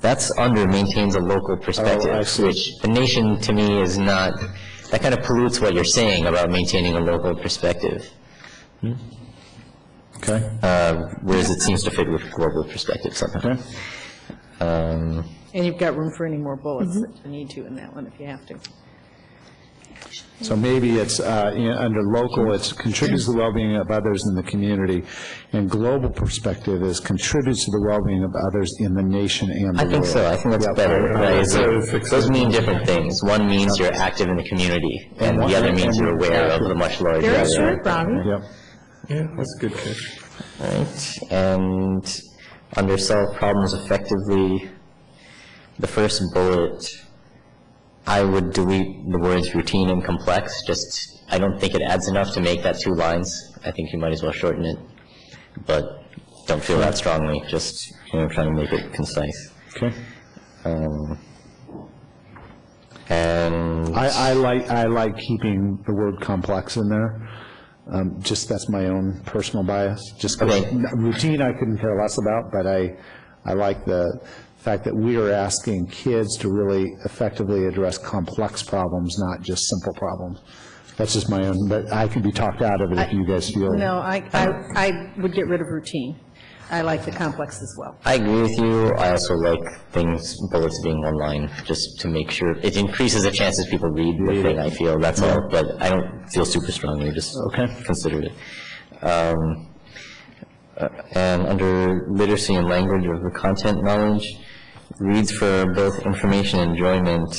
That's under maintains a local perspective, I see. which the nation to me is not, that kind of pollutes what you're saying about maintaining a local perspective. Okay. Whereas it seems to fit with global perspective somehow. Okay. And you've got room for any more bullets if you need to in that one, if you have to. So maybe it's, under local, it contributes to the well-being of others in the community, and global perspective is contributes to the well-being of others in the nation and the world. I think so. I think that's better. Right? Those mean different things. One means you're active in the community, and the other means you're aware of the much larger. Very true, Robbie. Yep. Yeah, that's a good catch. Right. And under solve problems effectively, the first bullet, I would delete the words routine and complex. Just, I don't think it adds enough to make that 2 lines. I think you might as well shorten it, but don't feel that strongly. Just, trying to make it concise. Okay. And I like keeping the word complex in there. Just that's my own personal bias. Just 'cause routine I couldn't care less about, but I like the fact that we are asking kids to really effectively address complex problems, not just simple problems. That's just my own, but I can be talked out of it if you guys feel. No, I would get rid of routine. I like the complex as well. I agree with you. I also like bullets being 1 line, just to make sure it increases the chances people read the thing, I feel. That's all, but I don't feel super strongly, just consider it. And under literacy and language of the content knowledge, reads for both information and enjoyment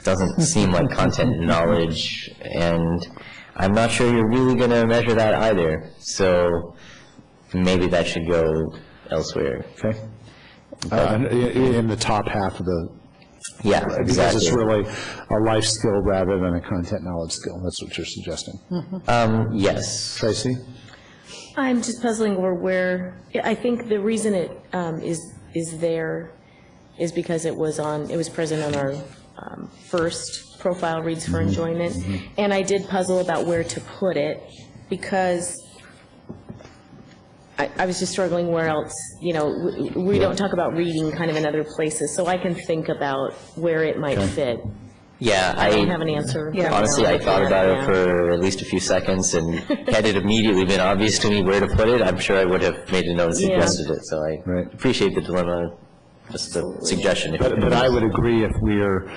doesn't seem like content knowledge, and I'm not sure you're really going to measure that either. So maybe that should go elsewhere. Okay. In the top half of the. Yeah, because exactly. it's really a life skill rather than a content knowledge skill. That's what you're suggesting. Yes. Tracy? I'm just puzzling over where, I think the reason it is there is because it was present on our first profile reads for enjoyment, and I did puzzle about where to put it, because I was just struggling where else, we don't talk about reading kind of in other places, so I can think about where it might fit. Yeah, I don't have an answer. Honestly, I thought about it for at least a few seconds, and had it immediately been obvious to me where to put it, I'm sure I would have made a note and suggested it. So I appreciate the dilemma, just a suggestion. But I would agree if we are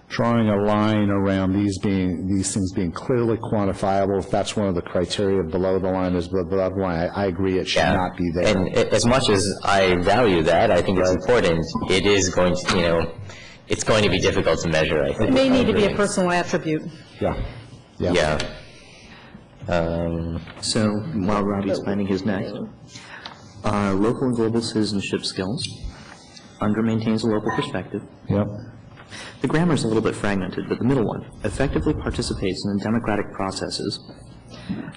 drawing a line around these things being clearly quantifiable, if that's one of the criteria below the line is below the line, I agree it should not be there. And as much as I value that, I think it's important, it is going to, it's going to be difficult to measure, I think. It may need to be a personal attribute. Yeah. So while Robbie's finding his next, local and global citizenship skills, under maintains a local perspective. Yep. The grammar is a little bit fragmented, but the middle one, effectively participates in democratic processes.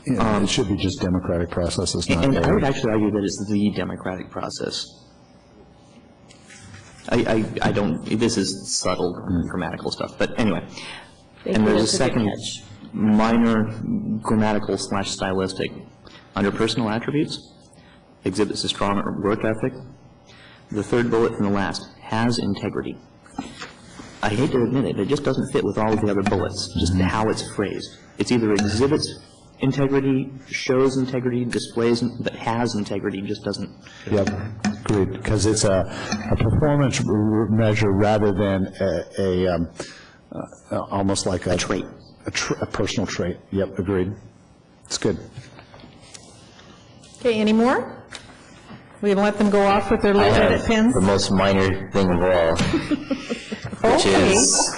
It should be just democratic processes, not and I would actually argue that it's the democratic process. I don't, this is subtle grammatical stuff, but anyway. And there's a second minor grammatical / stylistic. Under personal attributes, exhibits a strong work ethic. The third bullet from the last, has integrity. I hate to admit it, but it just doesn't fit with all of the other bullets, just how it's phrased. It's either exhibits integrity, shows integrity, displays, but has integrity just doesn't. Yep, agreed, because it's a performance measure rather than almost like a trait. A personal trait. Yep, agreed. It's good. Okay, any more? We can let them go off with their little edit pens? The most minor thing of all, which is,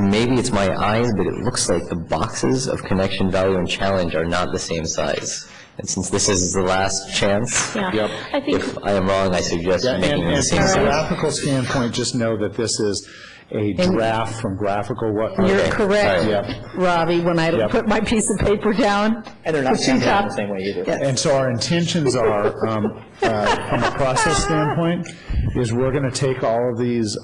maybe it's my eyes, but it looks like the boxes of connection, value, and challenge are not the same size. And since this is the last chance, I think if I am wrong, I suggest making it the same From a size. graphical standpoint, just know that this is a draft from graphical. You're correct, Robbie, when I put my piece of paper down. And they're not stamped out the same way either. And so our intentions are, from a process standpoint, is we're going to take all of these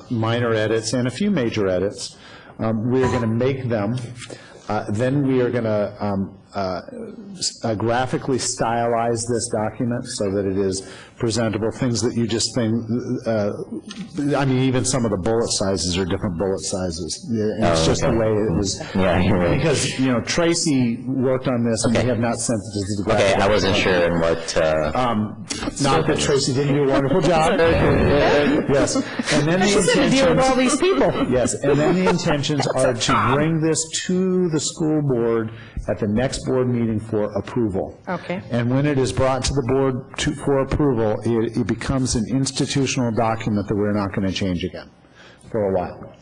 minor edits and a few major edits. We're going to make them. Then we are going to graphically stylize this document so that it is presentable, things that you just think, I mean, even some of the bullet sizes are different bullet sizes. And it's just the way it was. Yeah, you're right. Because, you know, Tracy worked on this, and we have not sent it to the graphic. Okay, I wasn't sure in what... Not that Tracy didn't do a wonderful job. Yes. And then the intentions... deal with all these people. Yes, and then the intentions are to bring this to the school board at the next board meeting for approval. Okay. And when it is brought to the board for approval, it becomes an institutional document that we're not going to change again for a while.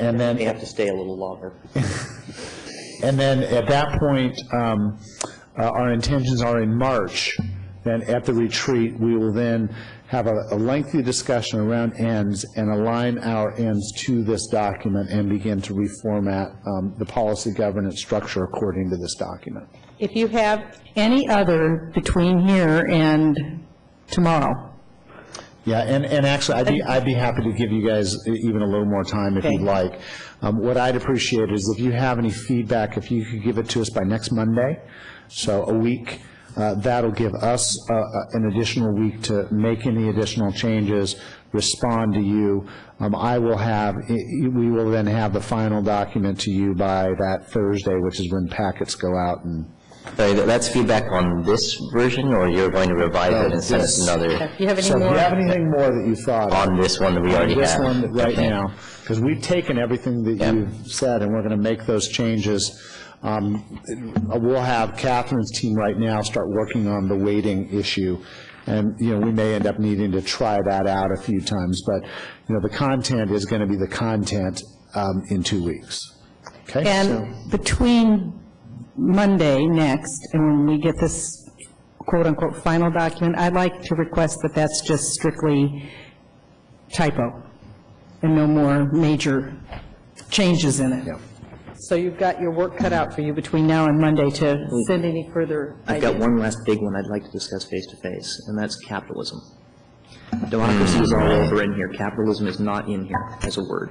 And then They have to stay a little longer. and then at that point, our intentions are in March. Then at the retreat, we will then have a lengthy discussion around ends and align our ends to this document and begin to reformat the policy governance structure according to this document. If you have any other between here and tomorrow. Yeah, and actually, I'd be happy to give you guys even a little more time if you'd like. What I'd appreciate is if you have any feedback, if you could give it to us by next Monday, so a week. That'll give us an additional week to make any additional changes, respond to you. We will then have the final document to you by that Thursday, which is when packets go out. And Sorry, that's feedback on this version, or you're going to revise it and send us another? If you have any so more? if you have anything more that you thought on this one that we already have? This one right Okay. now, because we've taken everything that you've said, and we're going to make those changes. We'll have Catherine's team right now start working on the weighting issue, and, you know, we may end up needing to try that out a few times, but, you know, the content is going to be the content in 2 weeks. Okay? And between Monday next and when we get this quote-unquote final document, I'd like to request that that's just strictly typo and no more major changes in it. So you've got your work cut out for you between now and Monday to send any further I've got one last big one I'd like to discuss face-to-face, and that's capitalism. Democracy is all over in here. Capitalism is not in here as a word.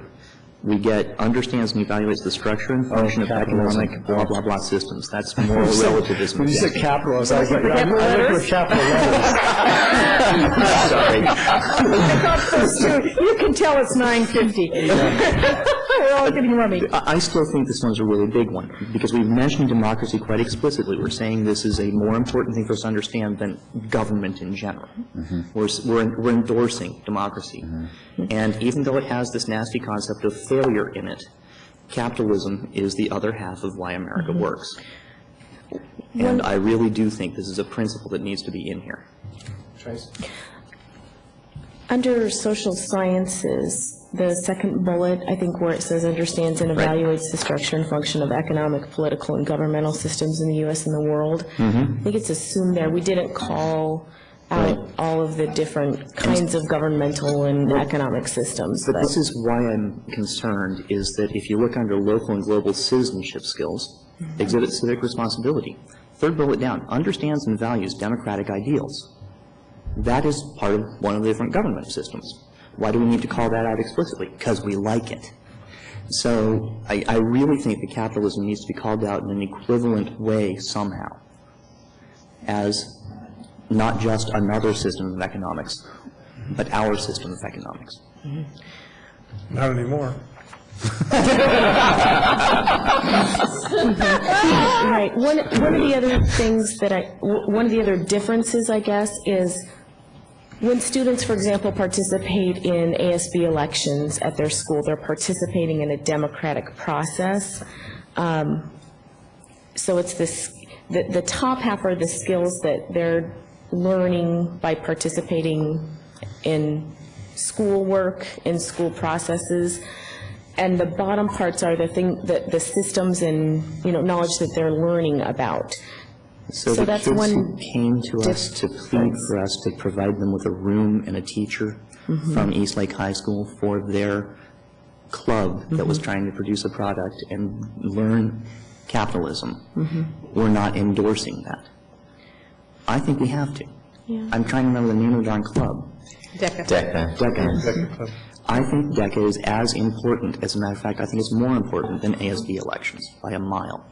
We get understands and evaluates the structure and function of economic blah, blah, blah systems. That's moral relativism. When you said capitalism, I was like, I look for capital letters. You can tell it's 9:50. We're all getting rummy. I still think this one's a really big one, because we've mentioned democracy quite explicitly. We're saying this is a more important thing for us to understand than government in general. We're endorsing democracy. And even though it has this nasty concept of failure in it, capitalism is the other half of why America works. And I really do think this is a principle that needs to be in here. Trace? Under social sciences, the second bullet, I think where it says understands and evaluates the structure and function of economic, political, and governmental systems in the U.S. and the world. I think it's assumed there. We didn't call out all of the different kinds of governmental and economic systems. But this is why I'm concerned, is that if you look under local and global citizenship skills, exhibit civic responsibility. Third bullet down, understands and values democratic ideals. That is part of one of the different government systems. Why do we need to call that out explicitly? Because we like it. So I really think that capitalism needs to be called out in an equivalent way somehow, as not just another system of economics, but our system of economics. Not anymore. Right. One of the other things that one of the other differences, I guess, is when students, for example, participate in ASB elections at their school, they're participating in a democratic process. So it's this, the top half are the skills that they're learning by participating in schoolwork, in school processes, and the bottom parts are the systems and, you know, knowledge that they're learning about. So the that's kids one who came to us to plead for us to provide them with a room and a teacher from Eastlake High School for their club that was trying to produce a product and learn capitalism, we're not endorsing that. I think we have to. Yeah. I'm trying to remember the name of the darn club. DECA. DECA. I think DECA is as important. As a matter of fact, I think it's more important than ASB elections by a mile.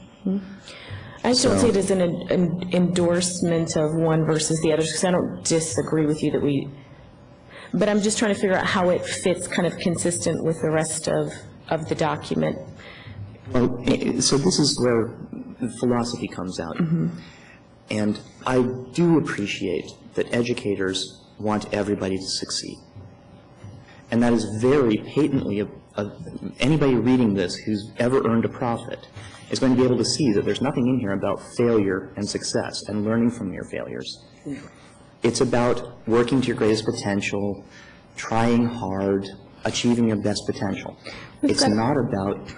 I just don't see it as an endorsement of one versus the other, because I don't disagree with you that but I'm just trying to figure out how it fits kind of consistent with the rest of the document. Well, so this is where philosophy comes out. And I do appreciate that educators want everybody to succeed. And that is very patently, anybody reading this who's ever earned a profit is going to be able to see that there's nothing in here about failure and success and learning from your failures. It's about working to your greatest potential, trying hard, achieving your best potential. It's not about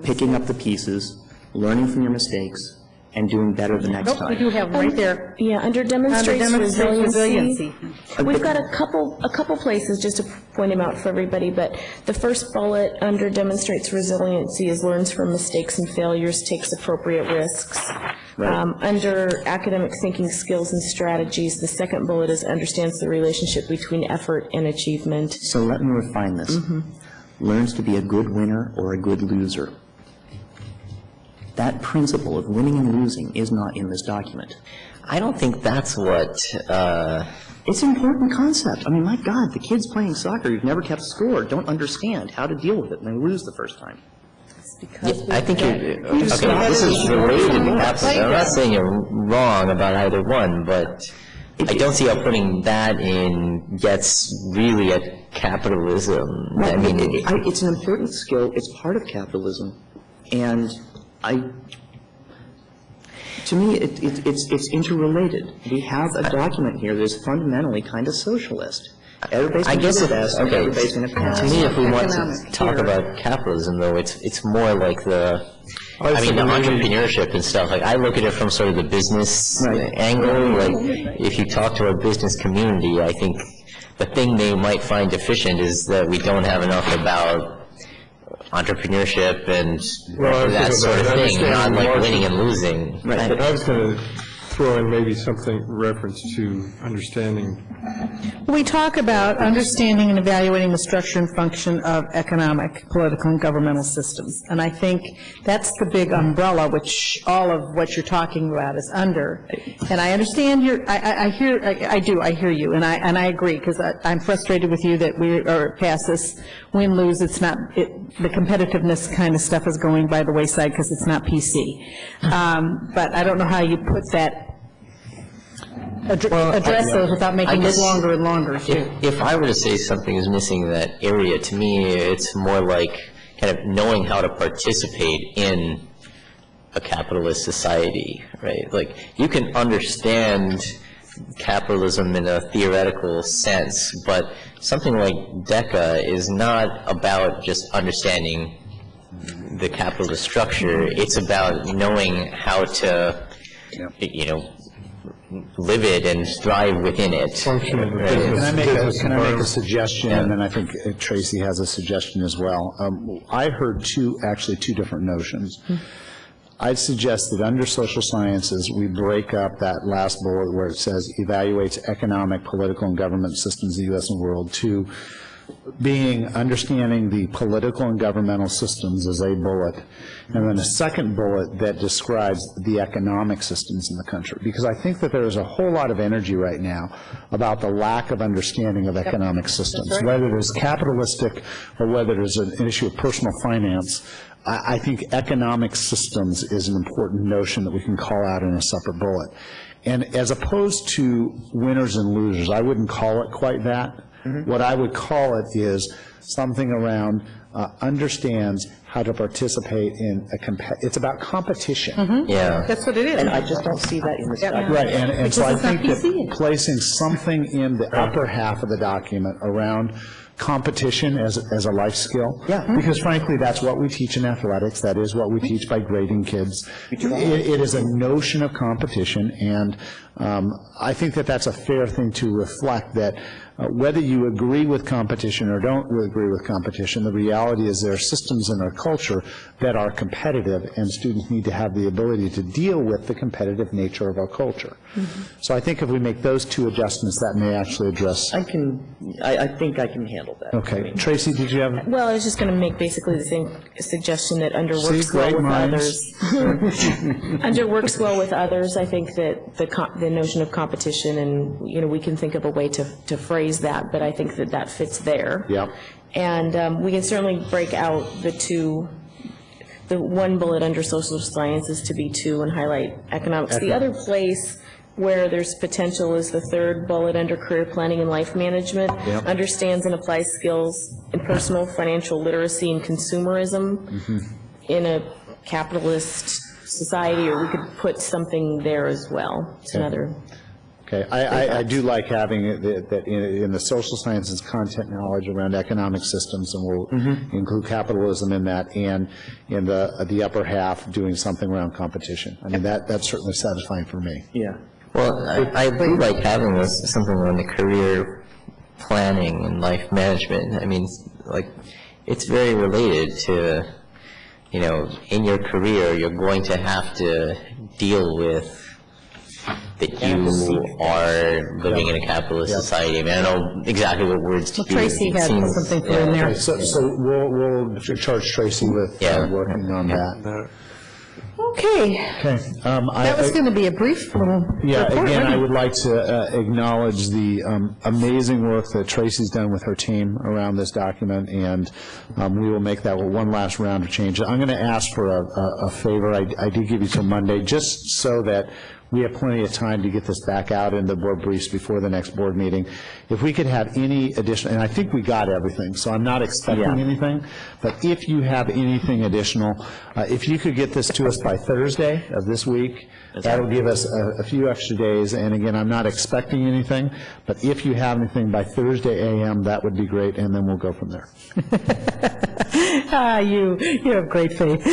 picking up the pieces, learning from your mistakes, and doing better the next time. We do have right there. Yeah, under demonstrates resiliency. resiliency. We've got a couple places, just to point them out for everybody, but the first bullet under demonstrates resiliency is learns from mistakes and failures, takes appropriate risks. Under academic thinking skills and strategies, the second bullet is understands the relationship between effort and achievement. So let me refine this. Learns to be a good winner or a good loser. That principle of winning and losing is not in this document. I don't think that's what... It's an important concept. I mean, my God, the kids playing soccer who've never kept score don't understand how to deal with it when they lose the first time. I think this is related to capitalism. I'm not saying you're wrong about either one, but I don't see how putting that in gets really at capitalism. Right. I mean, it's an important skill. It's part of capitalism. And to me, it's interrelated. We have a document here that is fundamentally kind of socialist. Everybody's going to do the best, okay. Everybody's going to pass. To me, if we want to talk about capitalism, though, it's more like the entrepreneurship and stuff. Like, I look at it from sort of the business angle. Like, if you talk to our business community, I think the thing they might find deficient is that we don't have enough about entrepreneurship and that sort of thing, not like winning and losing. Right. But I was going to throw in maybe something reference to understanding. We talk about understanding and evaluating the structure and function of economic, political, and governmental systems. And I think that's the big umbrella which all of what you're talking about is under. And I understand I hear you, and I agree, because I'm frustrated with you that we are past this win-lose. It's not, the competitiveness kind of stuff is going by the wayside because it's not PC. But I don't know how you put that, address those without making it longer and longer, too. If I were to say something is missing in that area, to me, it's more like kind of knowing how to participate in a capitalist society, right? Like, you can understand capitalism in a theoretical sense, but something like DECA is not about just understanding the capitalist structure. It's about knowing how to, live it and thrive within it. Can I make a suggestion? And then I think Tracy has a suggestion as well. I heard two different notions. I'd suggest that under social sciences, we break up that last bullet where it says evaluates economic, political, and government systems of the U.S. and world to being understanding the political and governmental systems as a bullet, and then a second bullet that describes the economic systems in the country. Because I think that there is a whole lot of energy right now about the lack of understanding of economic systems, whether it is capitalistic or whether it is an issue of personal finance. I think economic systems is an important notion that we can call out in a separate bullet. And as opposed to winners and losers, I wouldn't call it quite that. What I would call it is something around understands how to participate in it's about competition. Yeah. That's what it is. And I just don't see that in this document. Right, and so I think that placing something in the upper half of the document around competition as a life skill. Yeah. Because frankly, that's what we teach in athletics. That is what we teach by grading kids. It is a notion of competition, and I think that that's a fair thing to reflect, that whether you agree with competition or don't agree with competition, the reality is there are systems in our culture that are competitive, and students need to have the ability to deal with the competitive nature of our culture. So I think if we make those two adjustments, that may actually address. I think I can handle that. Okay. Tracy, did you have? Well, I was just going to make basically the same suggestion that under works well with others. Under works well with others, I think that the notion of competition, and we can think of a way to phrase that, but I think that that fits there. Yeah. And we can certainly break out the one bullet under social sciences to be 2 and highlight economics. The other place where there's potential is the 3rd bullet under career planning and life management. Yep. Understands and applies skills in personal financial literacy and consumerism in a capitalist society, or we could put something there as well. It's another. Okay, I do like having it that in the social sciences content knowledge around economic systems, and we'll include capitalism in that, and in the upper half doing something around competition. I mean, that's certainly satisfying for me. Yeah. Well, I do like having this, something around the career planning and life management. I mean, like, it's very related to, in your career, you're going to have to deal with that you are living in a capitalist society. I mean, I don't know exactly what words to use. Tracy had something put in there. Okay, so we'll charge Tracy with working on that. Okay. Okay. That was going to be a brief little report, again, I would like to acknowledge the amazing work that Tracy's done with her team around this document, and we will make that one last round of changes. I'm going to ask for a favor. I do give you till Monday, just so that we have plenty of time to get this back out in the board briefs before the next board meeting. If we could have any additional, and I think we got everything, so I'm not expecting anything, but if you have anything additional, if you could get this to us by Thursday of this week, that'll give us a few extra days. And again, I'm not expecting anything, but if you have anything by Thursday a.m., that would be great, and then we'll go from there. You have great faith.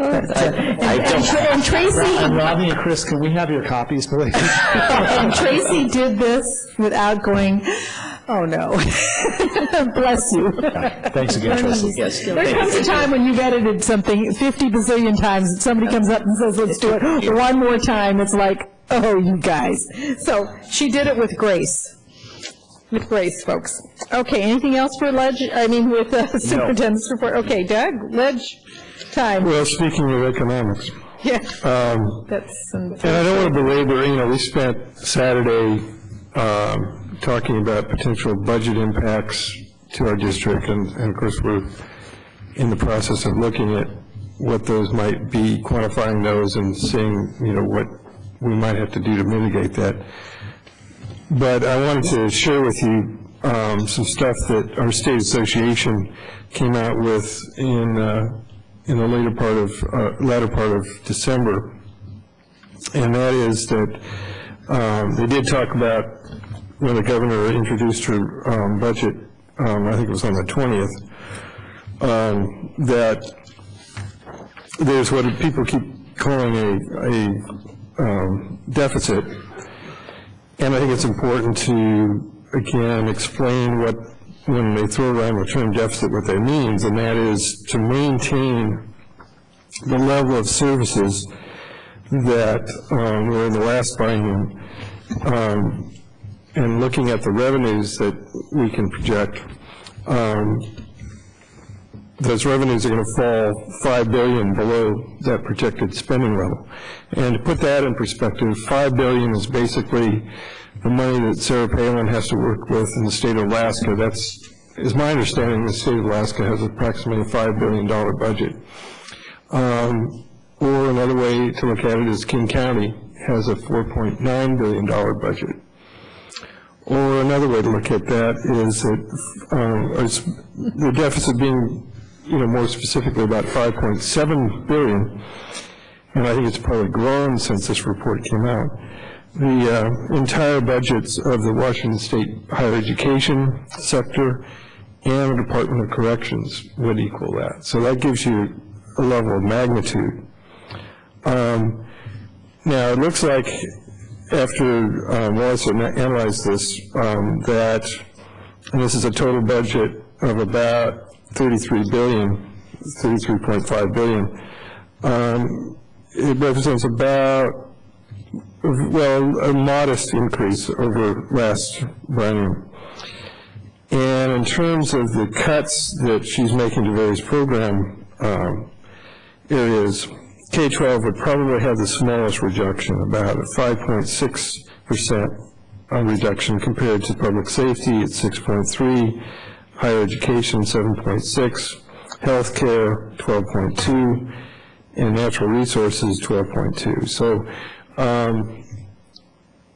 And Tracy. And Rodney and Chris, can we have your copies, please? And Tracy did this without going, oh no. Bless you. Thanks again, Tracy. Yes, there comes a time when you've edited something 50 bazillion times and somebody comes up and says, let's do it one more time. It's like, oh, you guys. So she did it with grace. With grace, folks. Okay, anything else for Ledge? I mean, with the superintendent's report? Okay, Doug, Ledge time. Well, speaking of economics. Yeah. And I don't want to belabor, we spent Saturday talking about potential budget impacts to our district, and of course we're in the process of looking at what those might be, quantifying those and seeing, what we might have to do to mitigate that. But I wanted to share with you some stuff that our state association came out with in the latter part of December, and that is that they did talk about when the governor introduced her budget. I think it was on the 20th. That there's what people keep calling a deficit. And I think it's important to, again, explain what, when they throw around the term deficit, what that means, and that is to maintain the level of services that were in the last biennium, and looking at the revenues that we can project. Those revenues are going to fall $5 billion below that projected spending level. And to put that in perspective, $5 billion is basically the money that Sarah Palin has to work with in the state of Alaska. Is my understanding, the state of Alaska has approximately a $5 billion budget. Or another way to look at it is King County has a $4.9 billion budget. Or another way to look at that is that the deficit being, more specifically about $5.7 billion, and I think it's probably grown since this report came out. The entire budgets of the Washington State higher education sector and the Department of Corrections would equal that. So that gives you a level of magnitude. Now, it looks like after Wallace analyzed this, that, and this is a total budget of about $33.5 billion. It represents about, well, a modest increase over last biennium. And in terms of the cuts that she's making to various program areas, K-12 would probably have the smallest reduction, about a 5.6% reduction compared to public safety at 6.3, higher education 7.6, healthcare 12.2, and natural resources 12.2. So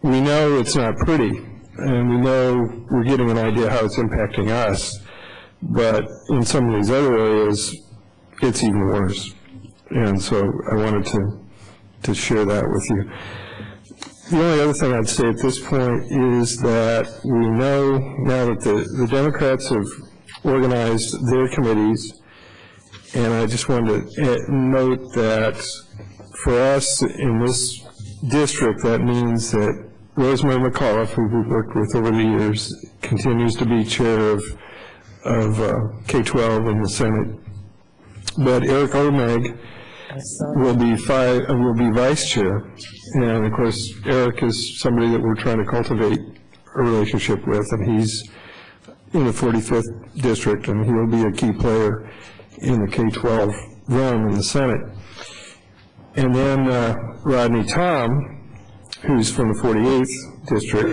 we know it's not pretty, and we know we're getting an idea how it's impacting us, but in some of these other areas, it's even worse. And so I wanted to share that with you. The only other thing I'd say at this point is that we know now that the Democrats have organized their committees, and I just wanted to note that for us in this district, that means that Rosemary McAuliffe, who we've worked with over the years, continues to be chair of K-12 in the Senate. But Eric Omeg will be vice chair, and of course Eric is somebody that we're trying to cultivate a relationship with, and he's in the 45th district, and he'll be a key player in the K-12 realm in the Senate. And then Rodney Tom, who's from the 48th district,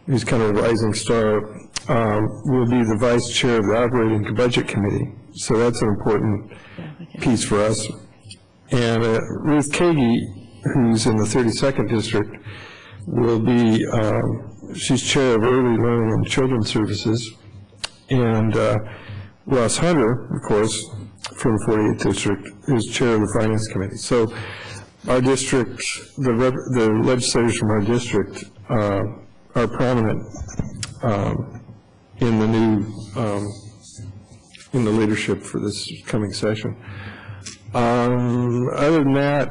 who's kind of a rising star, will be the vice chair of the Operating Budget Committee. So that's an important piece for us. And Ruth Kagi, who's in the 32nd district, will be, she's chair of Early Learning and Children's Services. And Ross Hunter, of course, from the 48th district, is chair of the Finance Committee. So our district, the legislators from our district are prominent in the new, in the leadership for this coming session. Other than that,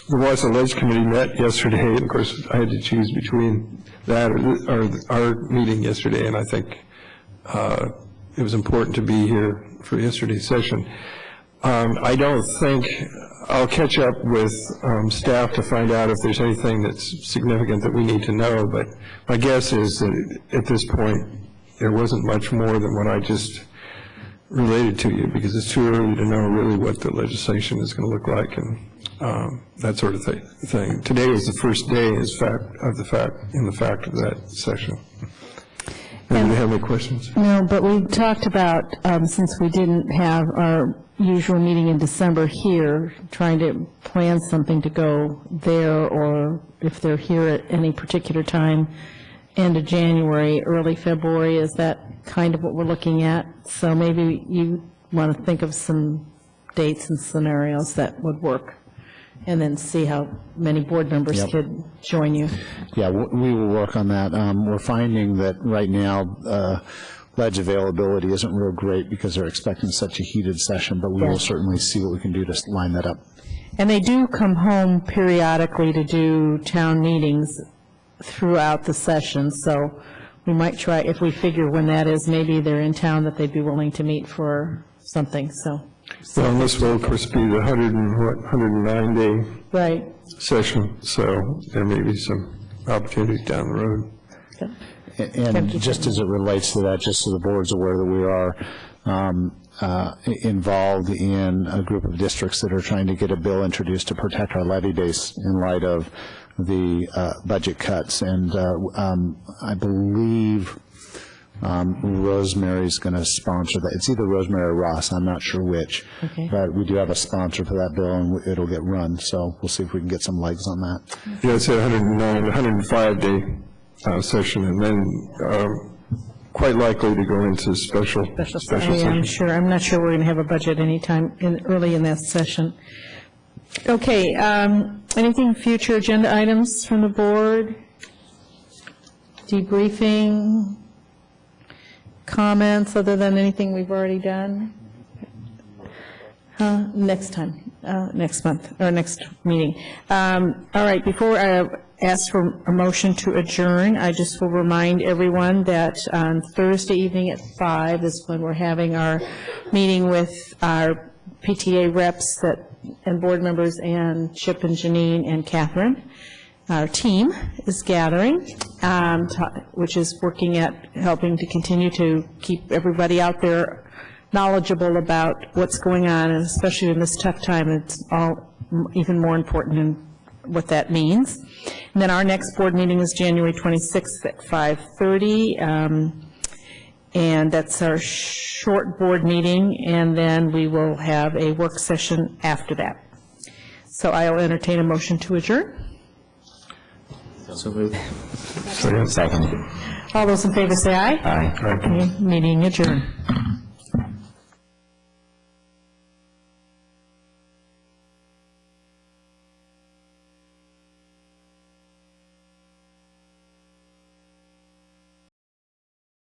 the Wausau Ledge Committee met yesterday, and of course I had to choose between that or our meeting yesterday, and I think it was important to be here for yesterday's session. I don't think I'll catch up with staff to find out if there's anything that's significant that we need to know, but my guess is that at this point there wasn't much more than what I just related to you, because it's too early to know really what the legislation is going to look like and that sort of thing. Today was the first day of that session. Do you have any questions? No, but we talked about, since we didn't have our usual meeting in December here, trying to plan something to go there, or if they're here at any particular time, end of January, early February. Is that kind of what we're looking at? So maybe you want to think of some dates and scenarios that would work, and then see how many board members could join you. Yeah, we will work on that. We're finding that right now ledge availability isn't real great because they're expecting such a heated session, but we will certainly see what we can do to line that up. And they do come home periodically to do town meetings throughout the session, so we might try, if we figure when that is, maybe they're in town, that they'd be willing to meet for something. So well, this will of course be the 109-day session, so there may be some opportunities down the road. And just as it relates to that, just so the board's aware that we are involved in a group of districts that are trying to get a bill introduced to protect our levy base in light of the budget cuts, and I believe Rosemary's going to sponsor that. It's either Rosemary or Ross, I'm not sure which, but we do have a sponsor for that bill, and it'll get run, so we'll see if we can get some legs on that. Yeah, it's a 105-day session, and then quite likely to go into special session. I'm not sure we're going to have a budget anytime early in that session. Okay, anything future agenda items from the board? Debriefing? Comments other than anything we've already done? Next time. next month, or next meeting. All right, before I ask for a motion to adjourn, I just will remind everyone that on Thursday evening at 5 is when we're having our meeting with our PTA reps and board members, and Chip and Janine and Catherine. Our team is gathering, which is working at helping to continue to keep everybody out there knowledgeable about what's going on, and especially in this tough time, it's all even more important in what that means. And then our next board meeting is January 26th at 5:30, and that's our short board meeting, and then we will have a work session after that. So I'll entertain a motion to adjourn. So moved. Second. All those in favor say aye. Aye. Okay, meeting adjourned.